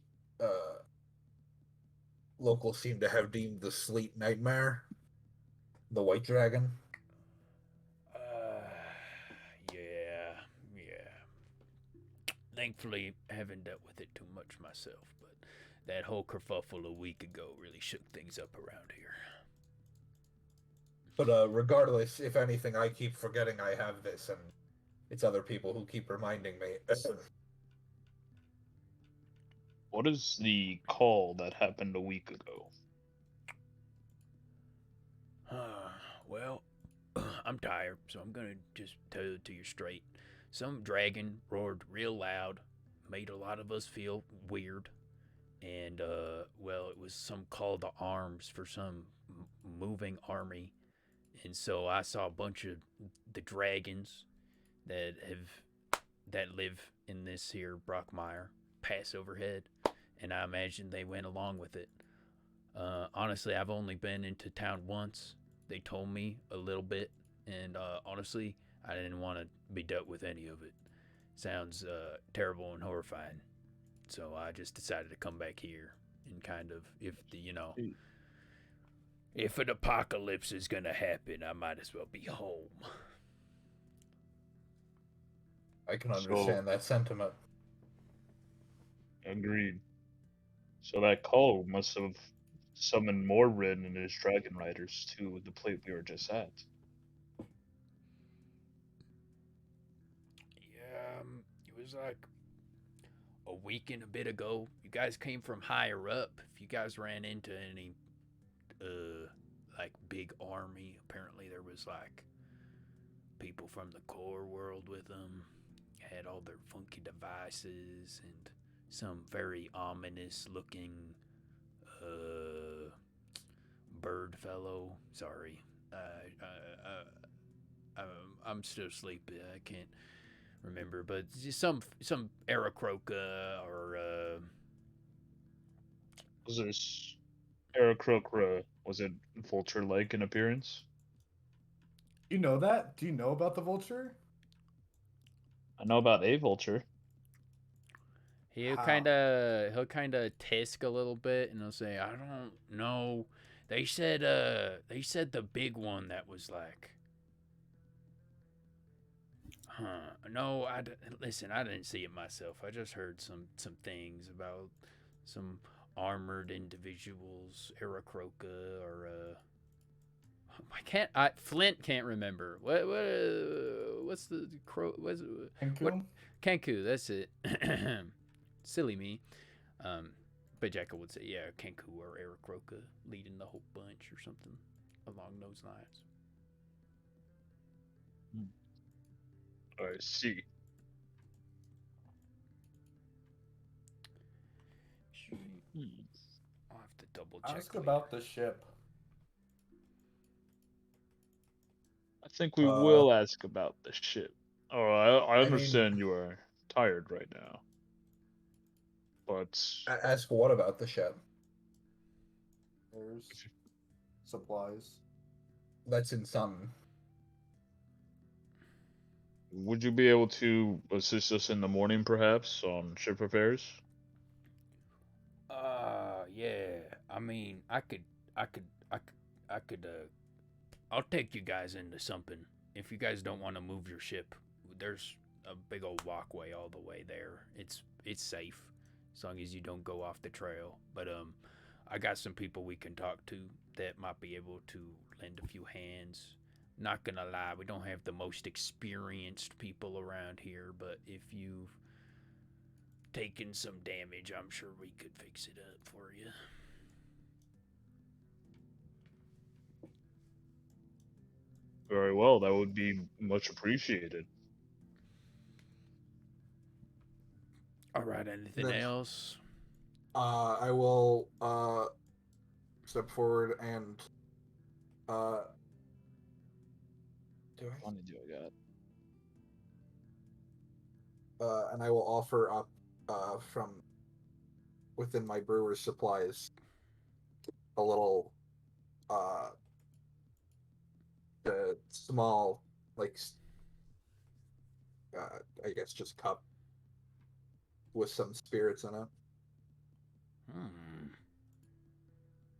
locals seem to have deemed the sleep nightmare, the white dragon. Yeah, yeah. Thankfully, I haven't dealt with it too much myself, but that whole kerfuffle a week ago really shook things up around here. But regardless, if anything, I keep forgetting I have this, and it's other people who keep reminding me. What is the call that happened a week ago? Well, I'm tired, so I'm gonna just tell it to you straight. Some dragon roared real loud, made a lot of us feel weird, and well, it was some call to arms for some moving army, and so I saw a bunch of the dragons that live in this here Brockmire pass overhead, and I imagine they went along with it. Honestly, I've only been into town once. They told me a little bit, and honestly, I didn't want to be dealt with any of it. Sounds terrible and horrifying. So I just decided to come back here and kind of, if an apocalypse is gonna happen, I might as well be home. I can So, understand that sentiment. agreed. So that call must have summoned more Rin and his dragon riders to the plate we were just at. Yeah, it was like a week and a bit ago. You guys came from higher up. If you guys ran into any, like big army, apparently there was like people from the core world with them. Had all their funky devices and some very ominous looking bird fellow. Sorry, I'm still sleepy. I can't remember, but just some Aarakocra or Was this Aarakocra, was it vulture-like in appearance? You know that? Do you know about the vulture? I know about a vulture. he'll How? kind of tisk a little bit, and he'll say, "I don't know. They said the big one that was like." Huh. No, listen, I didn't see it myself. I just heard some things about some armored individuals, Aarakocra or Flint can't remember. What's the crow what's what Kenku? Kenku, that's it. Silly me. But Jekyll would say, yeah, Kenku or Aarakocra leading the whole bunch or something along those lines. I see. I'll have to double check. Ask about the ship. I think we Uh, will ask about the ship. Oh, I I mean, understand you are tired right now, but ask what about the ship? There's supplies. That's in some. would you be able to assist us in the morning, perhaps, on ship affairs? Yeah. I mean, I could, I could, I could, I could. I'll take you guys into something. If you guys don't want to move your ship, there's a big old walkway all the way there. It's safe as long as you don't go off the trail. But I got some people we can talk to that might be able to lend a few hands. Not gonna lie, we don't have the most experienced people around here, but if you've taken some damage, I'm sure we could fix it up for you. Very well, that would be much appreciated. All right, anything Then- else? I will step forward and do I? How many do I got? And I will offer up from within my brewer's supplies a little the small like I guess just cup with some spirits in it.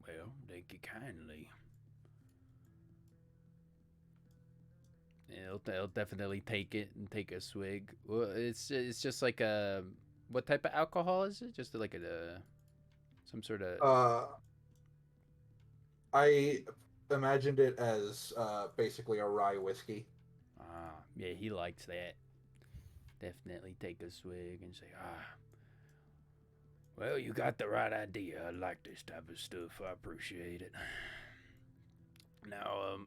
Well, thank you kindly. They'll definitely take it and take a swig. Well, it's just like a what type of alcohol is it? Just like some sort of. I imagined it as basically a rye whiskey. Yeah, he likes that. Definitely take a swig and say, well, you got the right idea. I like this type of stuff. I appreciate it. Now,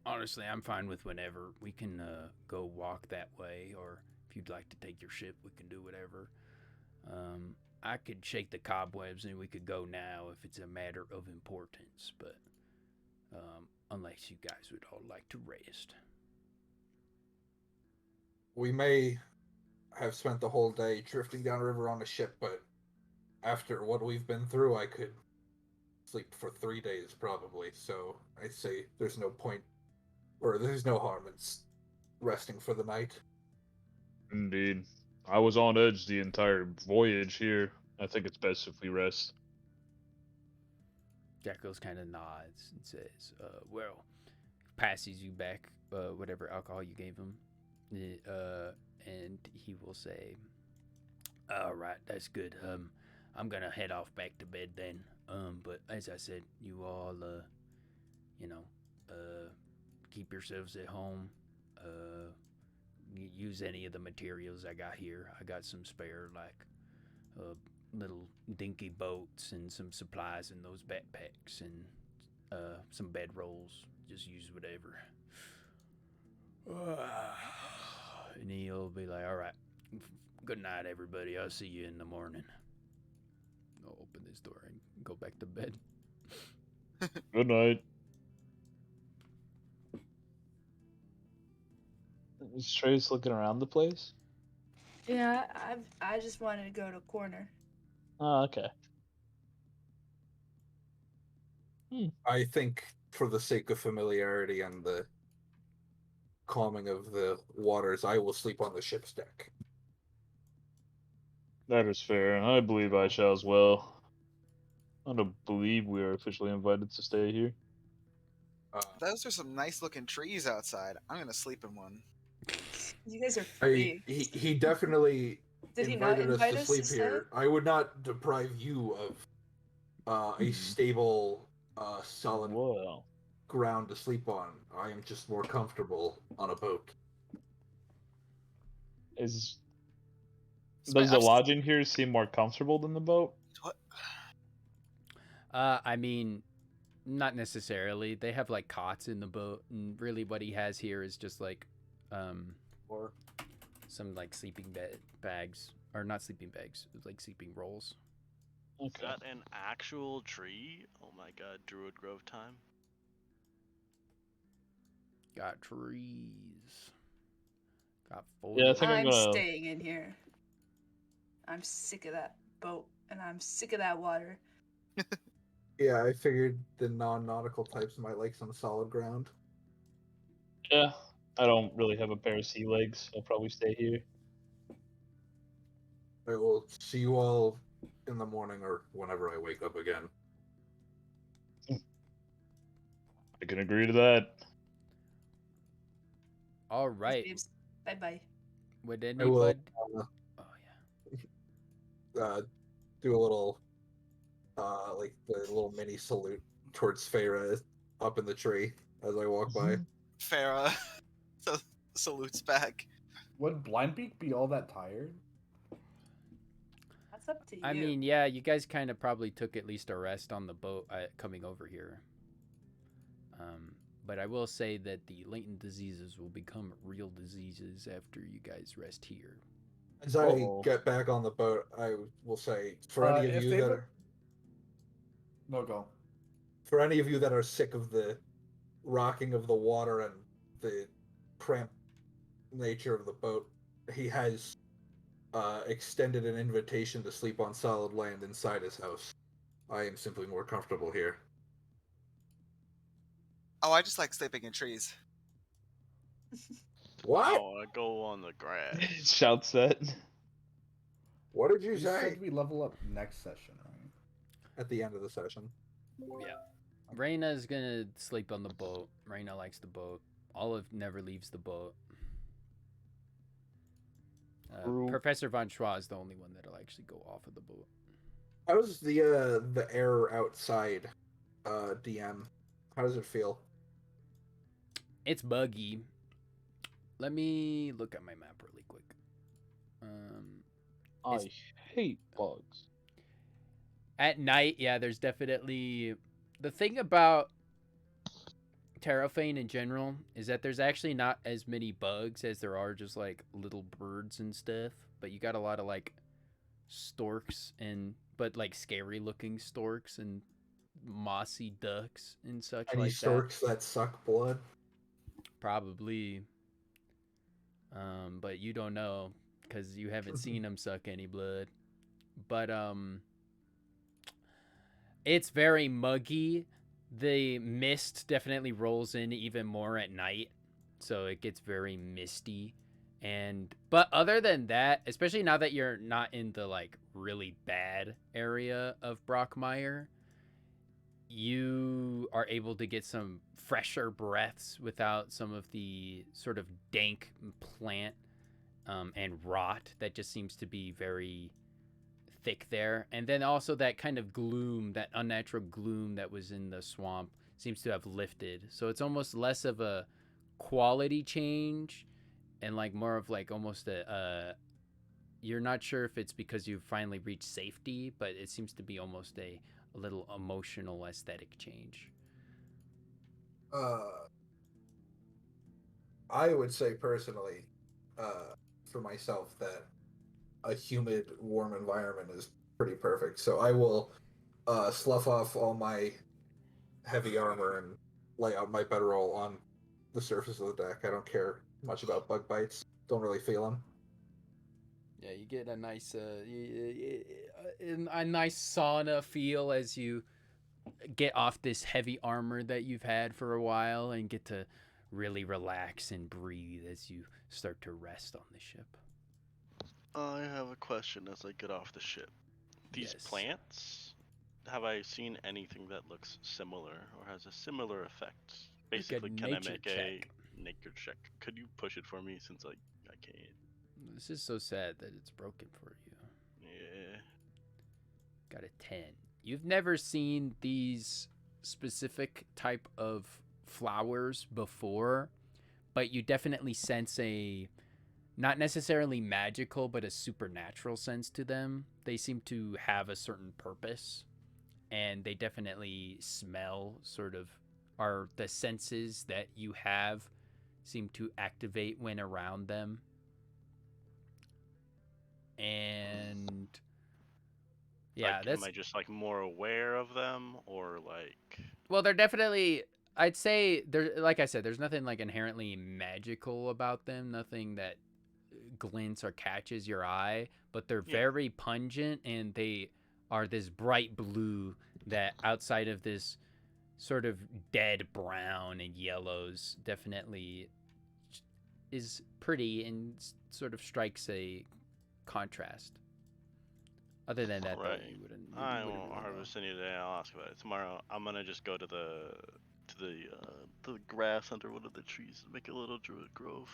honestly, I'm fine with whenever. We can go walk that way, or if you'd like to take your ship, we can do whatever. I could shake the cobwebs and we could go now if it's a matter of importance, but unless you guys would all like to rest. We may have spent the whole day drifting downriver on a ship, but after what we've been through, I could sleep for 3 days probably. So I'd say there's no point, or there's no harm in resting for the night. Indeed. I was on edge the entire voyage here. I think it's best if we rest. Jackals kind of nods and says, well, passes you back whatever alcohol you gave him. And he will say, all right, that's good. I'm going to head off back to bed then. But as I said, you all, keep yourselves at home. Use any of the materials I got here. I got some spare, like, little dinky boats and some supplies in those backpacks and some bed rolls. Just use whatever. And he'll be like, all right, good night, everybody. I'll see you in the morning. I'll open this door and go back to bed. Good night. Is Trace looking around the place? Yeah, I just wanted to go to corner. Oh, okay. I think for the sake of familiarity and the calming of the waters, I will sleep on the ship's deck. That is fair. I believe I shall as well. I don't believe we are officially invited to stay here. Those are some nice looking trees outside. I'm gonna sleep in one. You guys are free. He definitely Did he not invited us invite to us sleep to here. I would not deprive you of a stable, solid Well, ground to sleep on. I am just more comfortable on a boat. does I've the seen- lodging here seem more comfortable than the boat? What? I mean, not necessarily. They have like cots in the boat, and really what he has here is just like Or some like sleeping bags, or not sleeping bags, like sleeping rolls. Is Okay. that an actual tree? Oh my god, Druid Grove time. Got trees. Got Yeah, I foliage. think I'm I'm gonna. staying in here. I'm sick of that boat, and I'm sick of that water. Yeah, I figured the non-nautical types might like some solid ground. Yeah, I don't really have a pair of sea legs. I'll probably stay here. I will see you all in the morning or whenever I wake up again. I can agree to that. All right. Bye bye. Would I will anybody? Oh yeah. do a little, like the little mini salute towards Feyre up in the tree as I walk by. Farah salutes back. Would Blindbeak be all that tired? That's up to you. I mean, yeah, you guys kind of probably took at least a rest on the boat coming over here. But I will say that the latent diseases will become real diseases after you guys rest here. As I get back on the boat, I will say for any of If you they that would- are No, go. for any of you that are sick of the rocking of the water and the cramped nature of the boat, he has extended an invitation to sleep on solid land inside his house. I am simply more comfortable here. Oh, I just like sleeping in trees. What? Oh, I go on the grass. Shouts that. What did you You say? said we level up next session, right? At the end of the session. Yeah. Reyna's gonna sleep on the boat. Reyna likes the boat. Olive never leaves the boat. Professor Von Schwa is the only one that'll actually go off of the boat. How's the air outside, DM? How does it feel? It's buggy. Let me look at my map really quick. I hate bugs. At night, yeah, there's definitely... The thing about Terofane in general is that there's actually not as many bugs as there are just, like, little birds and stuff. But you got a lot of, like, storks but, like, scary-looking storks and mossy ducks and such Any like storks that suck blood? Probably. But you don't know because you haven't seen them suck any blood. But it's very muggy. The mist definitely rolls in even more at night, so it gets very misty. But other than that, especially now that you're not in the like really bad area of Brockmire, you are able to get some fresher breaths without some of the sort of dank plant and rot that just seems to be very thick there. And then also that kind of gloom, that unnatural gloom that was in the swamp seems to have lifted. So it's almost less of a quality change and like more of like almost you're not sure if it's because you've finally reached safety, but it seems to be almost a little emotional aesthetic change. I would say personally, for myself, that a humid, warm environment is pretty perfect. So I will slough off all my heavy armor and lay out my bedroll on the surface of the deck. I don't care much about bug bites. Don't really feel them. Yeah, you get a nice sauna feel as you get off this heavy armor that you've had for a while and get to really relax and breathe as you start to rest on the ship. I have a question as I get off the ship. These Yes. plants, have I seen anything that looks similar or has a similar effect? Basically, can I make a nature check? Could you push it for me since I can't? This is so sad that it's broken for you. Yeah. Got a 10. You've never seen these specific type of flowers before, but you definitely sense a not necessarily magical, but a supernatural sense to them. They seem to have a certain purpose, and they definitely smell sort of are the senses that you have seem to activate when around them. And yeah, like, am I just like more aware of them or like? Well, they're definitely. I'd say there. Like I said, there's nothing like inherently magical about them. Nothing that glints or catches your eye. But they're very pungent, and they are this bright blue that outside of this sort of dead brown and yellows definitely is pretty and sort of strikes a contrast. Other than that, right. though, you wouldn't. I wouldn't won't really harvest any today. I'll ask about it tomorrow. I'm gonna just go to the grass under one of the trees and make a little druid grove.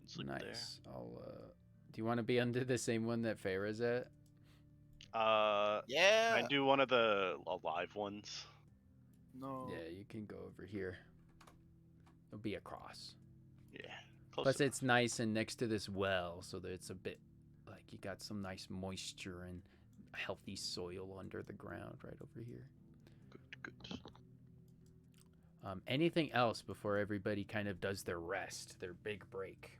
sleep Nice. I'll. Do you want to be under the same one that Farah's at? there. Yeah. I do one of the alive ones. No. Yeah, you can go over here. It'll be across. Yeah. Close Plus, enough. it's nice and next to this well, so that it's a bit like you got some nice moisture and healthy soil under the ground right over here. Good. Anything else before everybody kind of does their rest, their big break?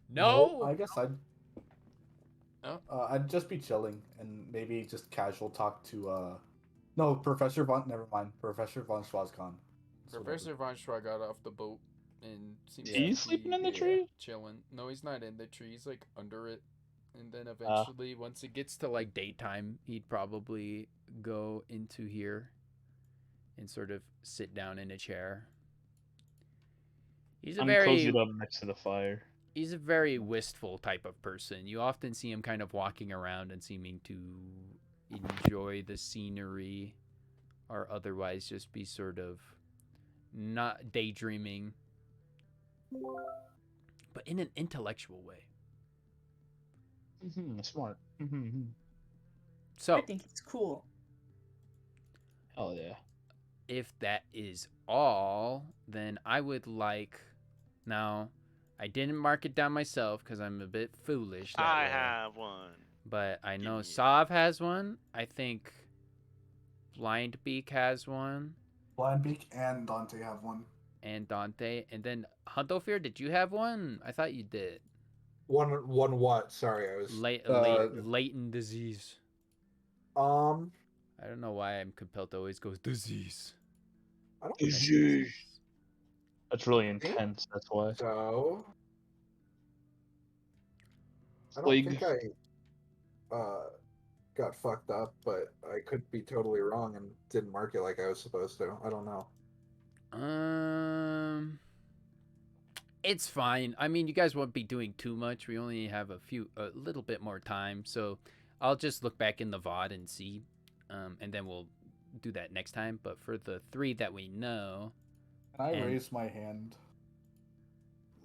No. I guess Oh. I'd just be chilling and maybe just casual talk to no, Professor Von. Never mind, Professor Von Schwazcon. Professor Von Schwa got off the boat and seems Yeah. to He's sleeping in the tree? chilling. No, he's not in the tree. He's like under it. And then eventually, once it gets to like daytime, he'd probably go into here and sort of sit down in a chair. He's a I'm very cozied up next to the fire. he's a very wistful type of person. You often see him kind of walking around and seeming to enjoy the scenery or otherwise just be sort of not daydreaming, but in an intellectual way. Smart. So, I think it's cool. Hell yeah. if that is all, then I would like. Now, I didn't mark it down myself because I'm a bit foolish. That I way. have one. But I know me Sav has one. I think Blindbeak has one. Blindbeak and Dante have one. And Dante. And then Huntofear, did you have one? I thought you did. One what? Sorry, I was. Latent disease. I don't know why I'm compelled to always go disease. I don't Disease. That's really intense. That's why. So. I don't Plague. think I got fucked up, but I could be totally wrong and didn't mark it like I was supposed to. I don't know. It's fine. I mean, you guys won't be doing too much. We only have a little bit more time, so I'll just look back in the VOD and see, and then we'll do that next time. But for the 3 that we know, Can I And- raise my hand?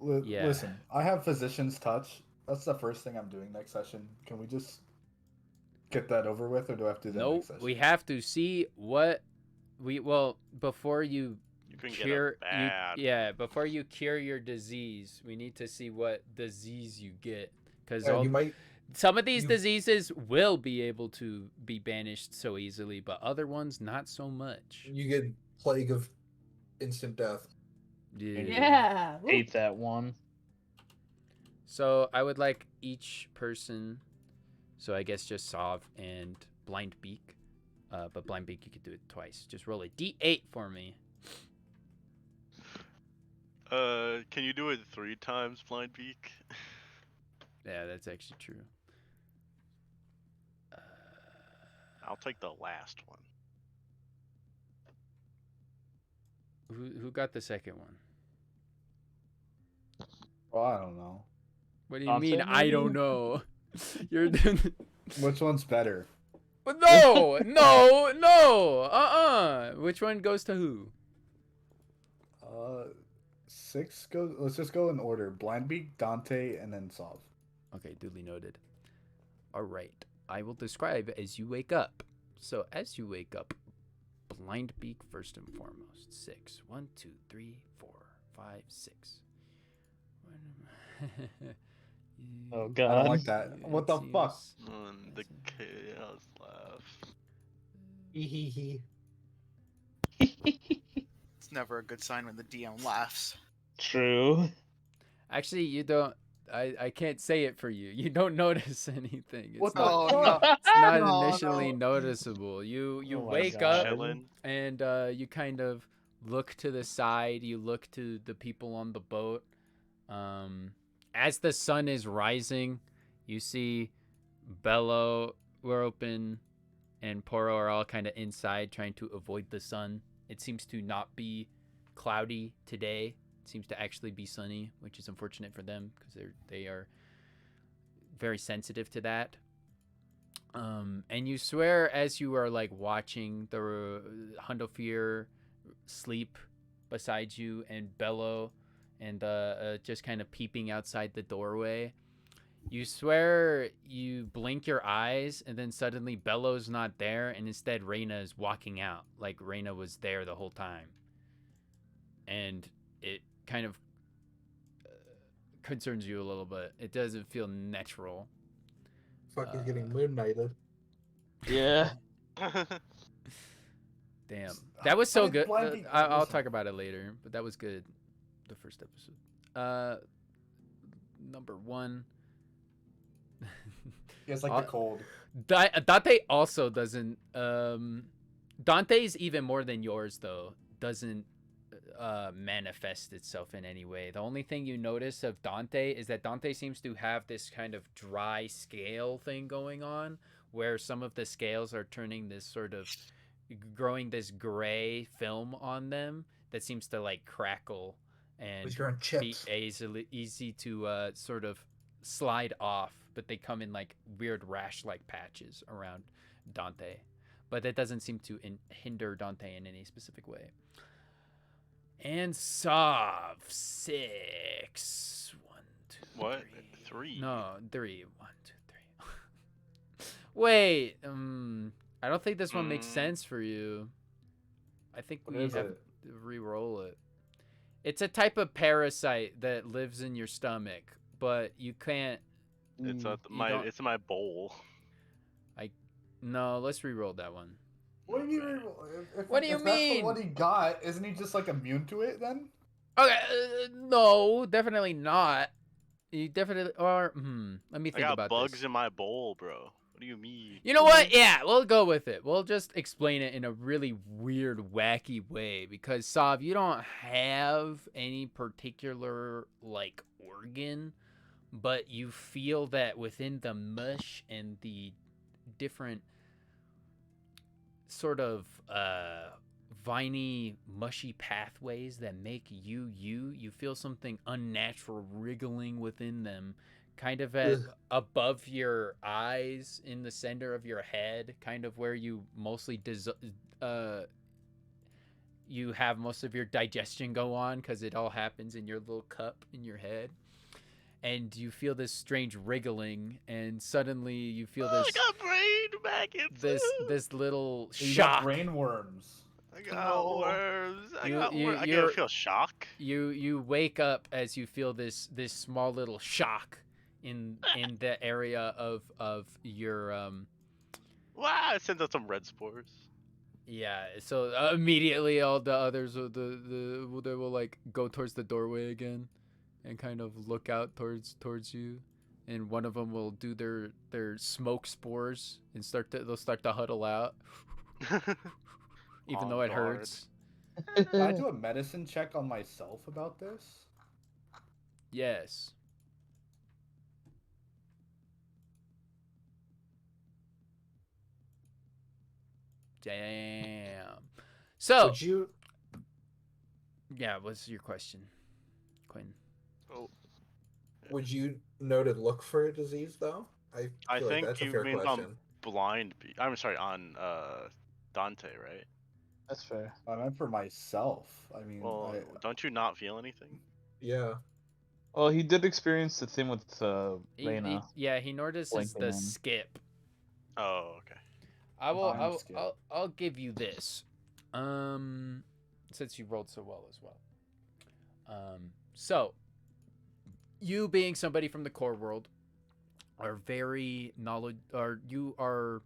Yeah. Listen, I have Physician's Touch. That's the first thing I'm doing next session. Can we just get that over with, or do I have to do that nope, next session? we have to see what before you You can cure get a bad. before you cure your disease, we need to see what disease you get because You might. some of these you- diseases will be able to be banished so easily, but other ones not so much. You get plague of instant death. Yeah. Woo. Hate that one. So I would like each person, so I guess just Sav and Blindbeak, but Blindbeak you could do it twice. Just roll a d8 for me. Can you do it 3 times, Blindbeak? Yeah, that's actually true. I'll take the last one. Who got the second one? Well, I don't know. What do you Dante, mean? I don't maybe? know. You're doing. Which one's better? No, no, no. Which one goes to who? 6 go. Let's just go in order: Blindbeak, Dante, and then Sav. Okay, duly noted. All right, I will describe as you wake up. So as you wake up, Blindbeak first and foremost. 6. 1, 2, 3, 4, 5, 6. Oh I god. don't like that. What the fuck? And the chaos laugh. It's never a good sign when the DM laughs. True. Actually, you don't. I can't say it for you. You don't notice anything. It's What the not, Oh, no. it's not No, initially no. noticeable. You Oh my wake God. up Chillin'. and you kind of look to the side. You look to the people on the boat. As the sun is rising, you see Bello, Weropen, and Poro are all kind of inside trying to avoid the sun. It seems to not be cloudy today. It seems to actually be sunny, which is unfortunate for them because they are very sensitive to that. And you swear as you are like watching the Hundofear sleep beside you, and Bello, and just kind of peeping outside the doorway. You swear you blink your eyes, and then suddenly Bello's not there, and instead Reyna is walking out, like Reyna was there the whole time. And it kind of concerns you a little bit. It doesn't feel natural. Fuck is getting moonnighted. Yeah. Damn. That was so I'm good. blanking. I'll Listen. talk about it later, but that was good. The first episode. Number 1. He has like the cold. Dante also doesn't. Dante's even more than yours though. Doesn't manifest itself in any way. The only thing you notice of Dante is that Dante seems to have this kind of dry scale thing going on, where some of the scales are turning this sort of growing this gray film on them that seems to like crackle and You're on be chips. easy to sort of slide off, but they come in like weird rash-like patches around Dante. But that doesn't seem to hinder Dante in any specific way. And Sov 6. 1, 2. What? 3. 3? No, 3. 1, 2, 3. Wait. I don't think this one makes sense for you. I think What we is have it? to re-roll it. It's a type of parasite that lives in your stomach, but you can't. It's you don't- it's in my bowl. No, let's re-roll that one. What do you Okay. mean? What do you if that's the mean? one he got, isn't he just like immune to it then? Okay, no, definitely not. You definitely are. Let me I think got about bugs this. in my bowl, bro. What do you mean? You know what? Yeah, we'll go with it. We'll just explain it in a really weird, wacky way because Sav, you don't have any particular like organ, but you feel that within the mush and the different sort of viney, mushy pathways that make you feel something unnatural wriggling within them, kind of at above your eyes, in the center of your head, kind of where you mostly you have most of your digestion go on, because it all happens in your little cup in your head. And you feel this strange wriggling, and suddenly you feel this I got brain maggots. this little You got shock. brain worms. I got worms. I You- got you- worms. I you're- gotta feel shock. You wake up as you feel this small little shock in the area of your Wow, it sends out some red spores. yeah. So immediately all the others they will like go towards the doorway again, and kind of look out towards you, and one of them will do their smoke spores and they'll start to huddle out, even On though it guard. hurts. Can I do a medicine check on myself about this? Yes. Damn. So, Would you? yeah, what's your question, Quinn? Oh, Would you know to look for a disease though? I feel I like think that's a you fair mean question. blind. I'm sorry, on Dante, right? That's fair. I meant for myself. I mean, Well, don't you not feel anything? Yeah. Well, he did experience the thing with Reyna. He notices Blinking the in. skip. Oh, okay. I'll give you this. Since you rolled so well as well. So you being somebody from the core world are very you are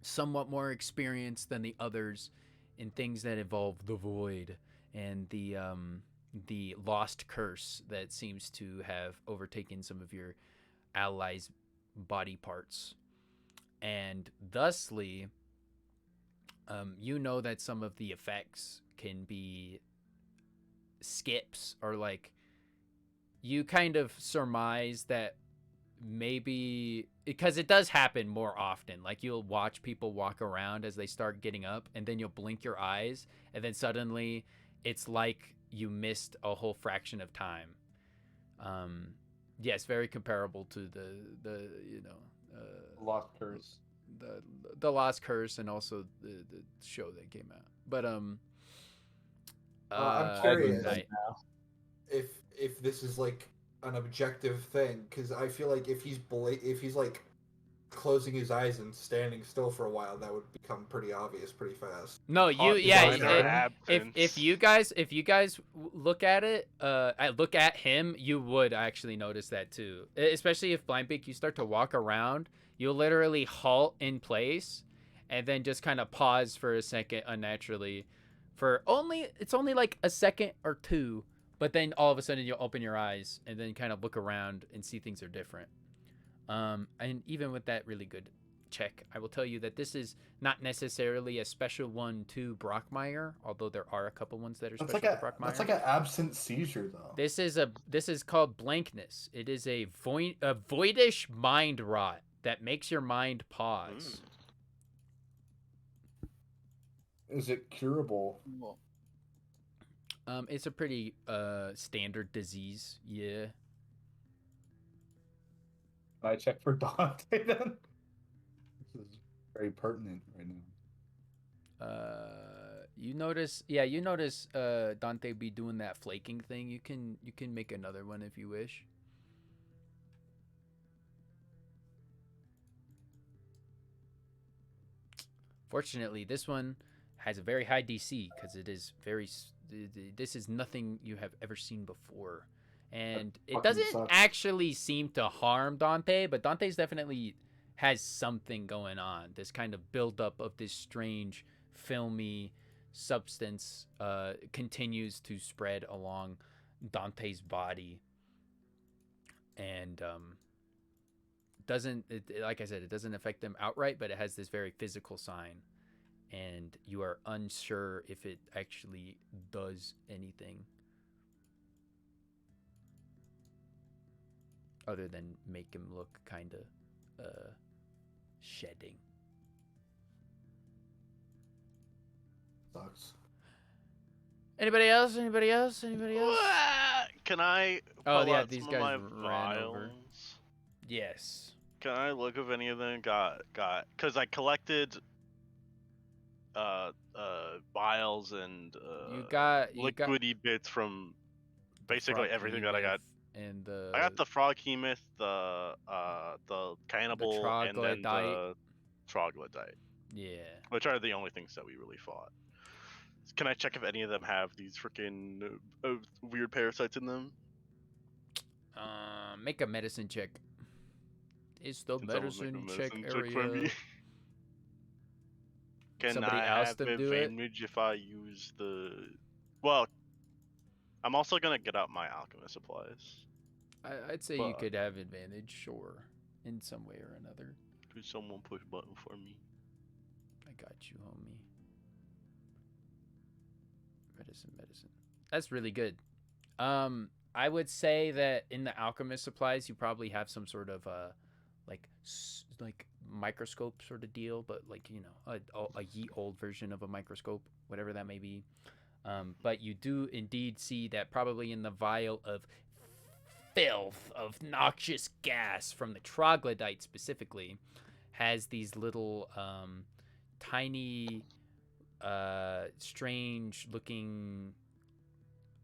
somewhat more experienced than the others in things that involve the void and the lost curse that seems to have overtaken some of your allies' body parts. And thusly, you know that some of the effects can be skips, or like you kind of surmise that maybe, because it does happen more often, like you'll watch people walk around as they start getting up, and then you'll blink your eyes, and then suddenly it's like you missed a whole fraction of time. Yes, very comparable to the Lost curse. the Lost Curse, and also the show that came out. But I'm curious Night. if this is like an objective thing, because I feel like if he's like closing his eyes and standing still for a while, that would become pretty obvious pretty fast. No, Hot yeah. minor If you guys look at it, look at him, you would actually notice that too. Especially if Blindbeak, you start to walk around, you'll literally halt in place, and then just kind of pause for a second unnaturally, it's only like a second or two, but then all of a sudden you'll open your eyes and then kind of look around and see things are different. And even with that really good check, I will tell you that this is not necessarily a special one to Brockmire, although there are a couple ones that are special to Brockmire. That's like an absent seizure, though. This is called blankness. It is a voidish mind rot that makes your mind pause. Is it curable? It's a pretty standard disease. Yeah. I check for Dante then. This is very pertinent right now. You notice Dante be doing that flaking thing. You can make another one if you wish. Fortunately, this one has a very high DC because it is this is nothing you have ever seen before. And it doesn't actually seem to harm Dante, but Dante's definitely has something going on. This kind of buildup of this strange, filmy substance continues to spread along Dante's body. And like I said, it doesn't affect him outright, but it has this very physical sign. And you are unsure if it actually does anything other than make him look kind of shedding. Sucks. Anybody else? Can I pull out these some guys of my ran vials? over. Yes. Can I look if any of them got because I collected vials and liquidy bits from basically everything that I got. And I got the frog hemoth, the cannibal, and then the troglodyte. Yeah. Which are the only things that we really fought. Can I check if any of them have these freaking weird parasites in them? Make a medicine check. It's the medicine check area. For me? Can Somebody I else have to do it? advantage if I use the? Well, I'm also gonna get out my alchemist supplies. I'd say you could have advantage, sure, in some way or another. Could someone push button for me? I got you, homie. Medicine. That's really good. I would say that in the alchemist supplies, you probably have some sort of like microscope sort of deal, but like, you know, a ye old version of a microscope, whatever that may be. But you do indeed see that probably in the vial of filth, of noxious gas from the troglodyte specifically, has these little tiny strange looking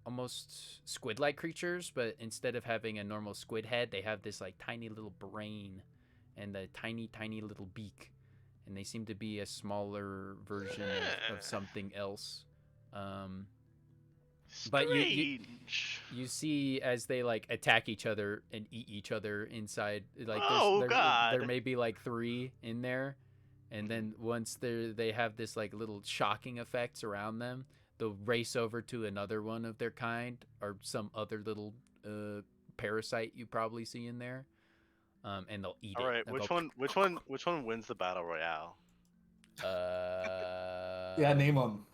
almost squid-like creatures, but instead of having a normal squid head, they have this like tiny little brain and a tiny little beak, and they seem to be a smaller version of something else. But you see as they like attack each other and eat each other inside, like there may be like 3 in there, and then once they have this like little shocking effects around them, they'll race over to another one of their kind or some other little parasite you probably see in there, and they'll eat it. All right, which one wins the battle royale? Yeah, name them.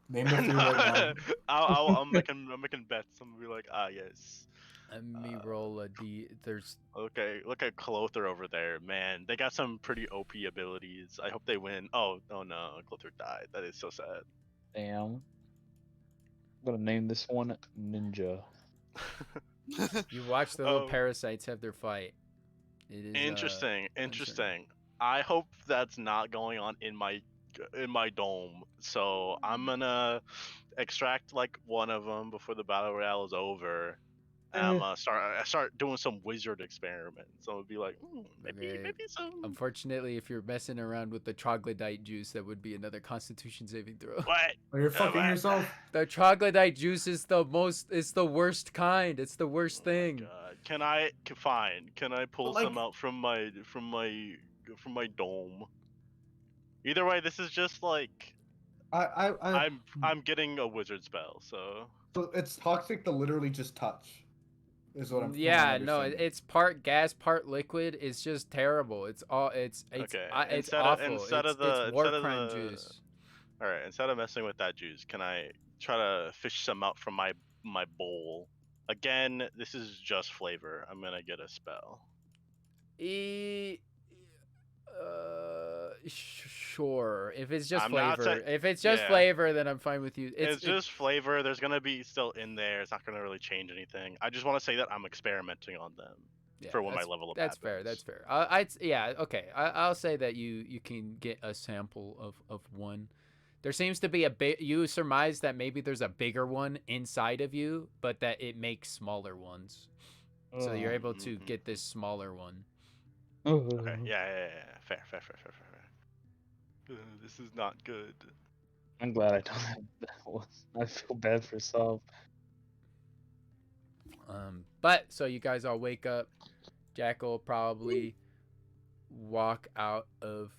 Name the 3 right now. I'm making bets. I'm gonna be like, yes. Let me roll a D. There's okay. Look at Clother over there, man. They got some pretty OP abilities. I hope they win. Oh no, Clother died. That is so sad. Damn. I'm gonna name this one Ninja. You watch the little parasites have their fight. It is interesting. I hope that's not going on in my in my dome. So I'm gonna extract like one of them before the battle royale is over. And I'm gonna start doing some wizard experiments. So it'd be like, maybe some. Unfortunately, if you're messing around with the troglodyte juice, that would be another Constitution saving throw. What? Oh, you're fucking what? yourself. The troglodyte juice is the worst kind. It's the worst thing. God. Can I pull some out from my dome? Either way, this is just like I'm getting a wizard spell, so it's toxic to literally just touch. Is what I'm. Yeah, no, it's part gas, part liquid. It's just terrible. It's okay. It's Instead awful. Of it's war crime juice. All right, instead of messing with that juice, can I try to fish some out from my bowl? Again, this is just flavor. I'm gonna get a spell. Sure. If it's just I'm not flavor, saying- if it's just yeah. flavor, then I'm fine with you. It's just flavor. There's gonna be still in there. It's not gonna really change anything. I just want to say that I'm experimenting on them for when my level up. That's fair. That's fair. Okay. I'll say that you can get a sample of one. There seems to be you surmise that maybe there's a bigger one inside of you, but that it makes smaller ones. So you're able to get this smaller one. Okay. Yeah. Fair. This is not good. I'm glad I don't have that one. I feel bad for Sav. But so you guys all wake up. Jack will probably walk out of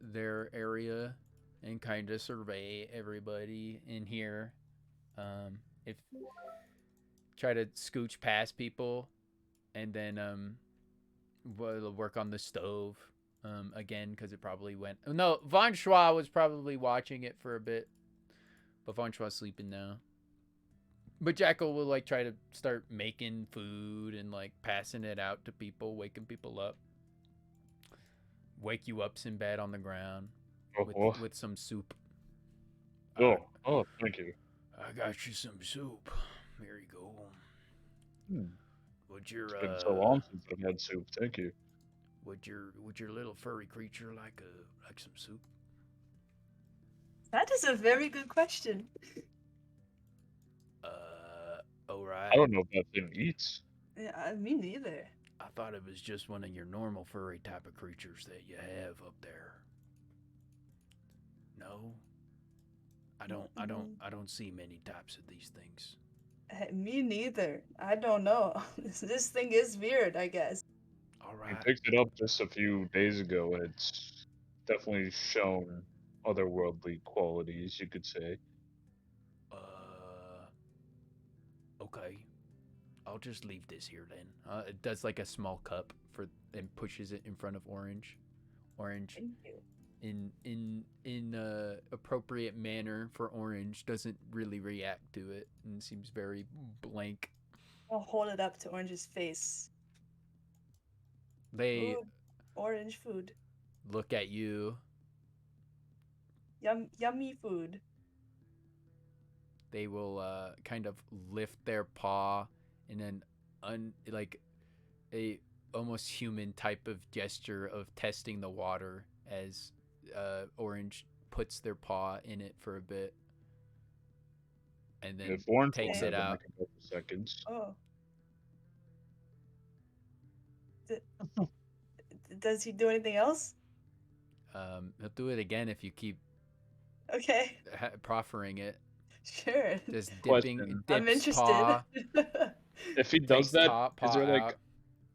their area and kind of survey everybody in here. If try to scooch past people, and then we'll work on the stove again because it probably went. No, Von Schwa was probably watching it for a bit, but Von Schwa's sleeping now. But Jackal will like try to start making food and like passing it out to people, waking people up. Wake you up, Sinbad, on the ground with some soup. Oh, thank you. I got you some soup. Here you go. Would your It's been so long since I've had soup. Thank you. Would your little furry creature like some soup? That is a very good question. All right. I don't know if that thing eats. Yeah, me neither. I thought it was just one of your normal furry type of creatures that you have up there. No, I don't see many types of these things. Me neither. I don't know. This thing is weird, I guess. All I right. picked it up just a few days ago, and it's definitely shown otherworldly qualities, you could say. Okay. I'll just leave this here then. It does like a small cup and pushes it in front of Orange. Orange, Thank you. in appropriate manner for Orange, doesn't really react to it and seems very blank. I'll hold it up to Orange's face. They Ooh, orange food. look at you. Yummy food. They will kind of lift their paw and then like a almost human type of gesture of testing the water as Orange puts their paw in it for a bit and then If Orange takes will it have them out. in a couple seconds. Oh. Does he do anything else? He'll do it again if you keep Okay. proffering it. Sure. Just Question. dips I'm interested. paw, If he does takes that, paw is there like out.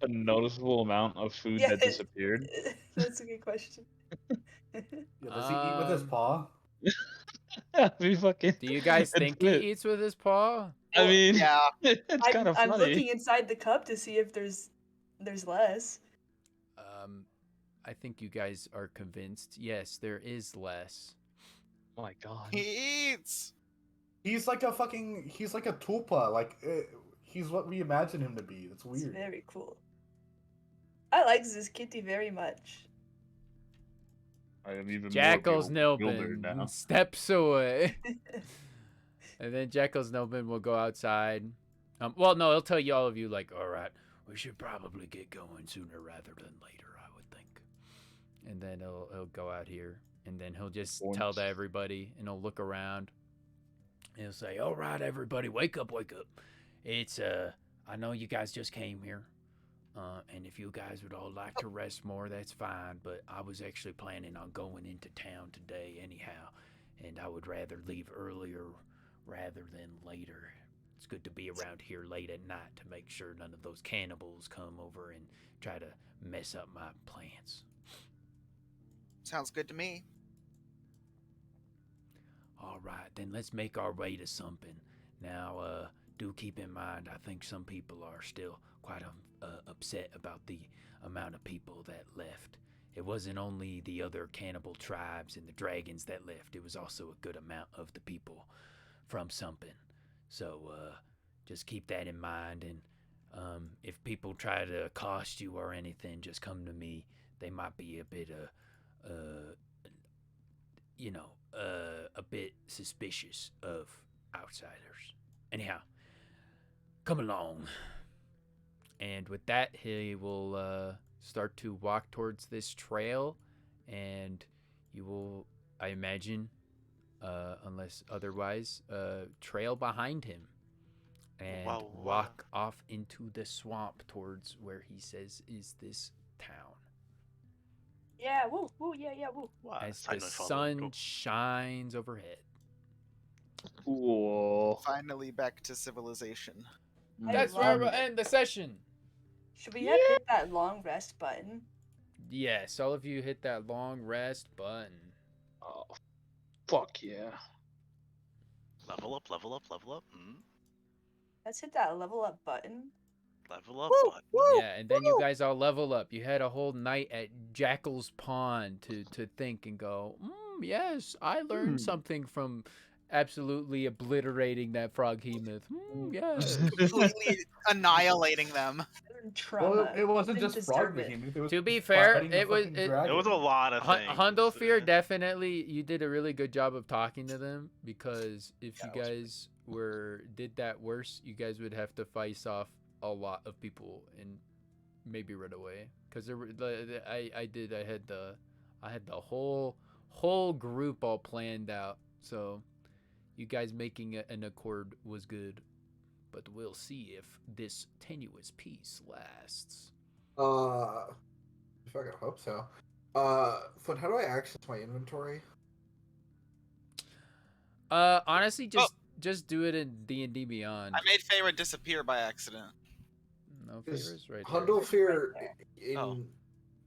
a noticeable amount of food Yeah, that disappeared? That's a good question. Yeah, does he eat with his paw? We fucking. Do you guys it's think he lit. eats with his paw? I mean, yeah. it's kind of I'm funny. looking inside the cup to see if there's less. I think you guys are convinced. Yes, there is less. Oh my god. He eats. He's like a tulpa. Like he's what we imagine him to be. It's It's weird. very cool. I like this kitty very much. I am even Jackals more bewildered Nilbin now. steps away. And then Jackals Nilbin will go outside. Well, no, he'll tell you all of you, like, all right, we should probably get going sooner rather than later, I would think. And then he'll go out here And then he'll just Orange. tell to everybody, and he'll look around. And he'll say, "All right, everybody, wake up, wake up. It's, I know you guys just came here. And if you guys would all like to rest more, that's fine. But I was actually planning on going into town today anyhow. And I would rather leave earlier rather than later. It's good to be around here late at night to make sure none of those cannibals come over and try to mess up my plans." Sounds good to me. All right, then let's make our way to something. Now, do keep in mind, I think some people are still quite upset about the amount of people that left. It wasn't only the other cannibal tribes and the dragons that left. It was also a good amount of the people from something. So, just keep that in mind. And if people try to accost you or anything, just come to me. They might be a bit, a bit suspicious of outsiders. Anyhow, come along. And with that, he will start to walk towards this trail, and you will, I imagine, unless otherwise, trail behind him and walk off into the swamp towards where he says is this town. Yeah, woo, woo, yeah, woo. As the sun shines overhead. Cool. Finally back to civilization. That's where we'll end the session. Should we have hit that long rest button? Yes, all of you hit that long rest button. Oh, fuck yeah. Level up, level up, level up. Let's hit that level up button. Level up button. Yeah, and then you guys all level up. You had a whole night at Jackal's Pond to think and go, yes, I learned something from absolutely obliterating that froghemoth. Yes. Completely annihilating them. Trauma. Well, it wasn't Didn't just deserve frog it. behemoth. It was To be fair, fighting the it was fucking dragon. It was a lot of things. Hundalfir, definitely, you did a really good job of talking to them, because if you guys did that worse, you guys would have to face off a lot of people and maybe run away. Because I had the whole group all planned out. So you guys making an accord was good. But we'll see if this tenuous peace lasts. I fucking hope so. Flynn, how do I access my inventory? Honestly, just do it in D&D Beyond. I made Feyre disappear by accident. No, Feyre's right there. Hundalfir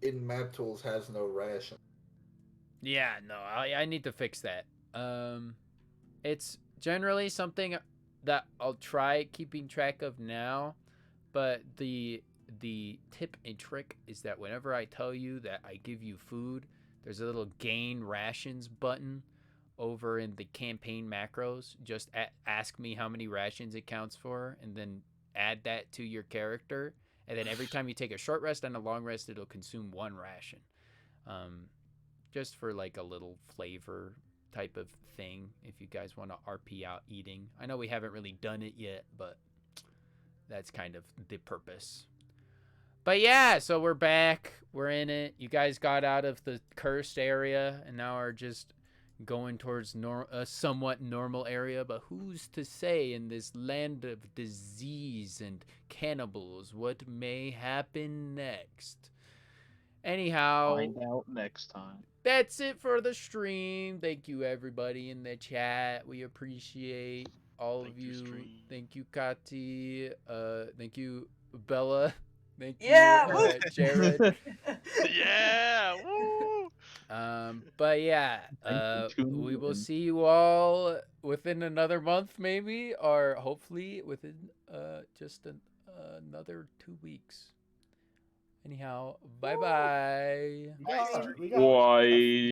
in map tools has no ration. Yeah, no, I need to fix that. It's generally something that I'll try keeping track of now, but the tip and trick is that whenever I tell you that I give you food, there's a little gain rations button over in the campaign macros. Just ask me how many rations it counts for, and then add that to your character, and then every time you take a short rest and a long rest, it'll consume one ration. Just for like a little flavor type of thing, if you guys want to RP out eating. I know we haven't really done it yet, but that's kind of the purpose. But yeah, so we're back. We're in it. You guys got out of the cursed area and now are just going towards a somewhat normal area. But who's to say in this land of disease and cannibals what may happen next? Anyhow, Find out next time. That's it for the stream. Thank you, everybody in the chat. We appreciate all of you. Thank you, Kati. Thank you, Bella. Thank you, Jared. Yeah. Woo. But yeah, we will see you all within another month, maybe, or hopefully within just another 2 weeks. Anyhow, bye-bye. We got Why?